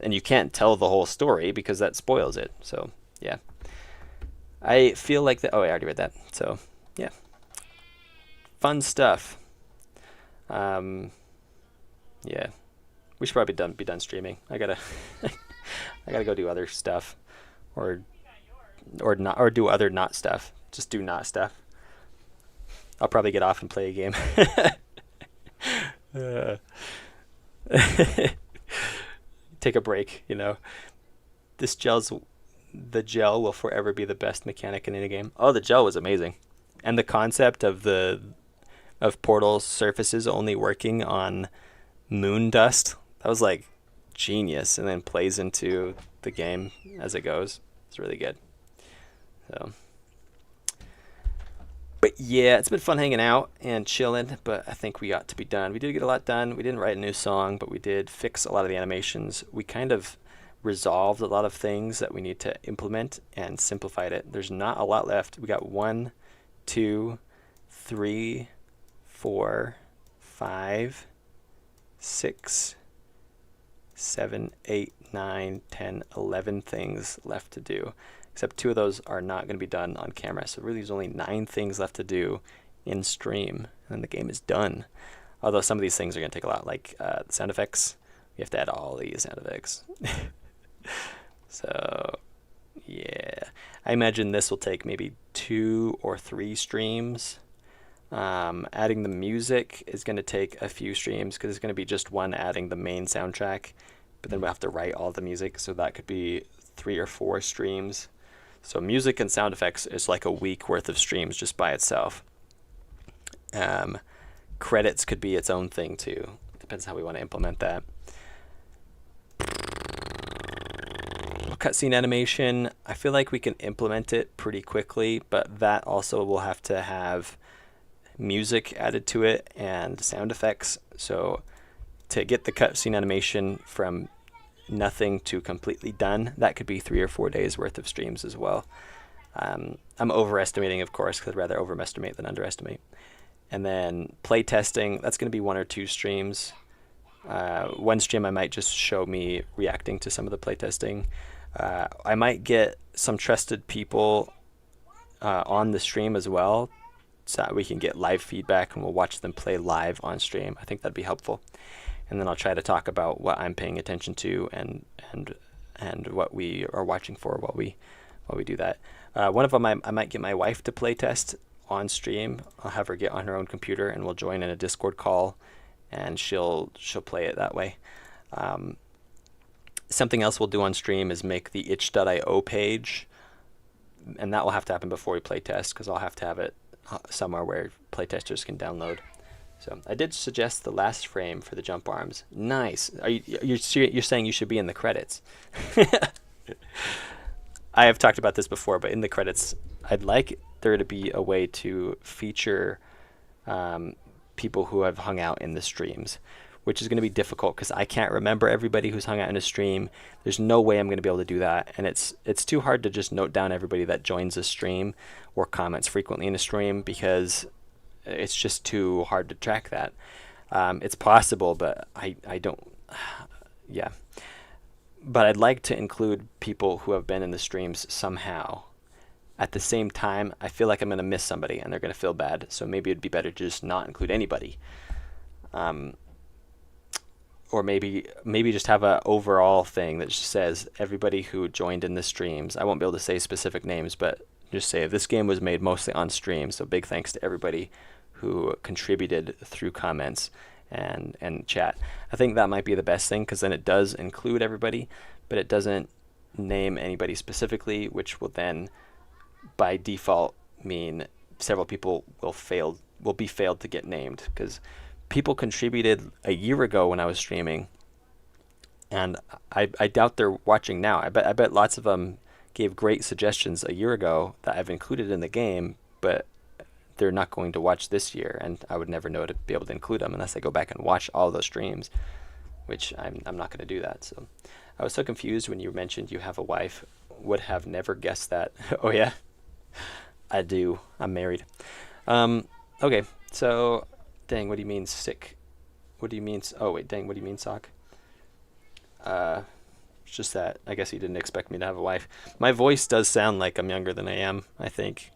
And you can't tell the whole story because that spoils it. So, yeah. I feel like that. Oh, I already read that. So, yeah. Fun stuff. Yeah. We should probably be done streaming. I gotta go do other stuff. Or do other not stuff. Just do not stuff. I'll probably get off and play a game. Take a break, you know. The gel will forever be the best mechanic in any game. Oh, the gel was amazing. And the concept of Portal's surfaces only working on moon dust, that was like genius, and then plays into the game as it goes. It's really good. So, but yeah, it's been fun hanging out and chilling, but I think we ought to be done. We did get a lot done. We didn't write a new song, but we did fix a lot of the animations. We kind of resolved a lot of things that we need to implement and simplified it. There's not a lot left. We got 1, 2, 3, 4, 5, 6, 7, 8, 9, 10, 11 things left to do. Except 2 of those are not going to be done on camera. So really there's only 9 things left to do in stream, and then the game is done. Although some of these things are going to take a lot, like the sound effects. We have to add all these sound effects. So, yeah. I imagine this will take maybe 2 or 3 streams. Adding the music is going to take a few streams because it's going to be just one adding the main soundtrack. But then we'll have to write all the music, so that could be 3 or 4 streams. So music and sound effects is like a week worth of streams just by itself. Credits could be its own thing too. Depends how we want to implement that. Cutscene animation, I feel like we can implement it pretty quickly, but that also will have to have music added to it and sound effects. So to get the cutscene animation from nothing to completely done, that could be 3 or 4 days worth of streams as well. I'm overestimating, of course, because I'd rather overestimate than underestimate. And then play testing, that's going to be 1 or 2 streams. One stream I might just show me reacting to some of the play testing. I might get some trusted people on the stream as well, so that we can get live feedback and we'll watch them play live on stream. I think that'd be helpful. And then I'll try to talk about what I'm paying attention to and what we are watching for while we do that. One of them I might get my wife to play test on stream. I'll have her get on her own computer and we'll join in a Discord call, and she'll play it that way. Something else we'll do on stream is make the itch.io page, and that will have to happen before we play test because I'll have to have it somewhere where playtesters can download. So I did suggest the last frame for the jump arms. Nice. You're saying you should be in the credits? I have talked about this before, but in the credits, I'd like there to be a way to feature people who have hung out in the streams, which is going to be difficult because I can't remember everybody who's hung out in a stream. There's no way I'm going to be able to do that, and it's too hard to just note down everybody that joins a stream or comments frequently in a stream because it's just too hard to track that. It's possible, but I don't. Yeah. But I'd like to include people who have been in the streams somehow. At the same time, I feel like I'm going to miss somebody and they're going to feel bad. So maybe it'd be better to just not include anybody. Or maybe just have an overall thing that just says everybody who joined in the streams. I won't be able to say specific names, but just say this game was made mostly on stream. So big thanks to everybody who contributed through comments and chat. I think that might be the best thing because then it does include everybody, but it doesn't name anybody specifically, which will then by default mean several people will be failed to get named because people contributed a year ago when I was streaming, and I doubt they're watching now. I bet lots of them gave great suggestions a year ago that I've included in the game, but they're not going to watch this year, and I would never know to be able to include them unless I go back and watch all those streams, which I'm not going to do that. So I was so confused when you mentioned you have a wife. Would have never guessed that. Oh yeah, I do. I'm married. Okay, so dang, what do you mean sick? What do you mean? Oh wait, dang, what do you mean sock? It's just that I guess he didn't expect me to have a wife. My voice does sound like I'm younger than I am, I think.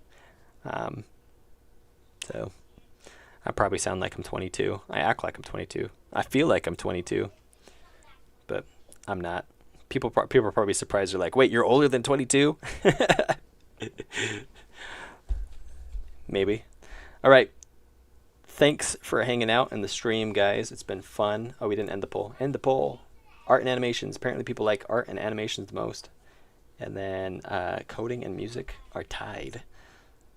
So I probably sound like I'm 22. I act like I'm 22. I feel like I'm 22, but I'm not. People are probably surprised. They're like, "Wait, you're older than 22?" Maybe. All right. Thanks for hanging out in the stream, guys. It's been fun. Oh, we didn't end the poll. End the poll. Art and animations. Apparently, people like art and animations the most. And then coding and music are tied.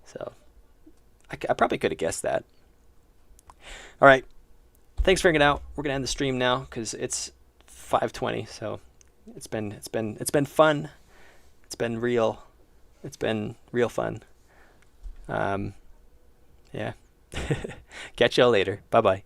So I probably could have guessed that. All right. Thanks for hanging out. We're gonna end the stream now because it's 5:20. So it's been fun. It's been real. It's been real fun. Yeah. Catch y'all later. Bye bye.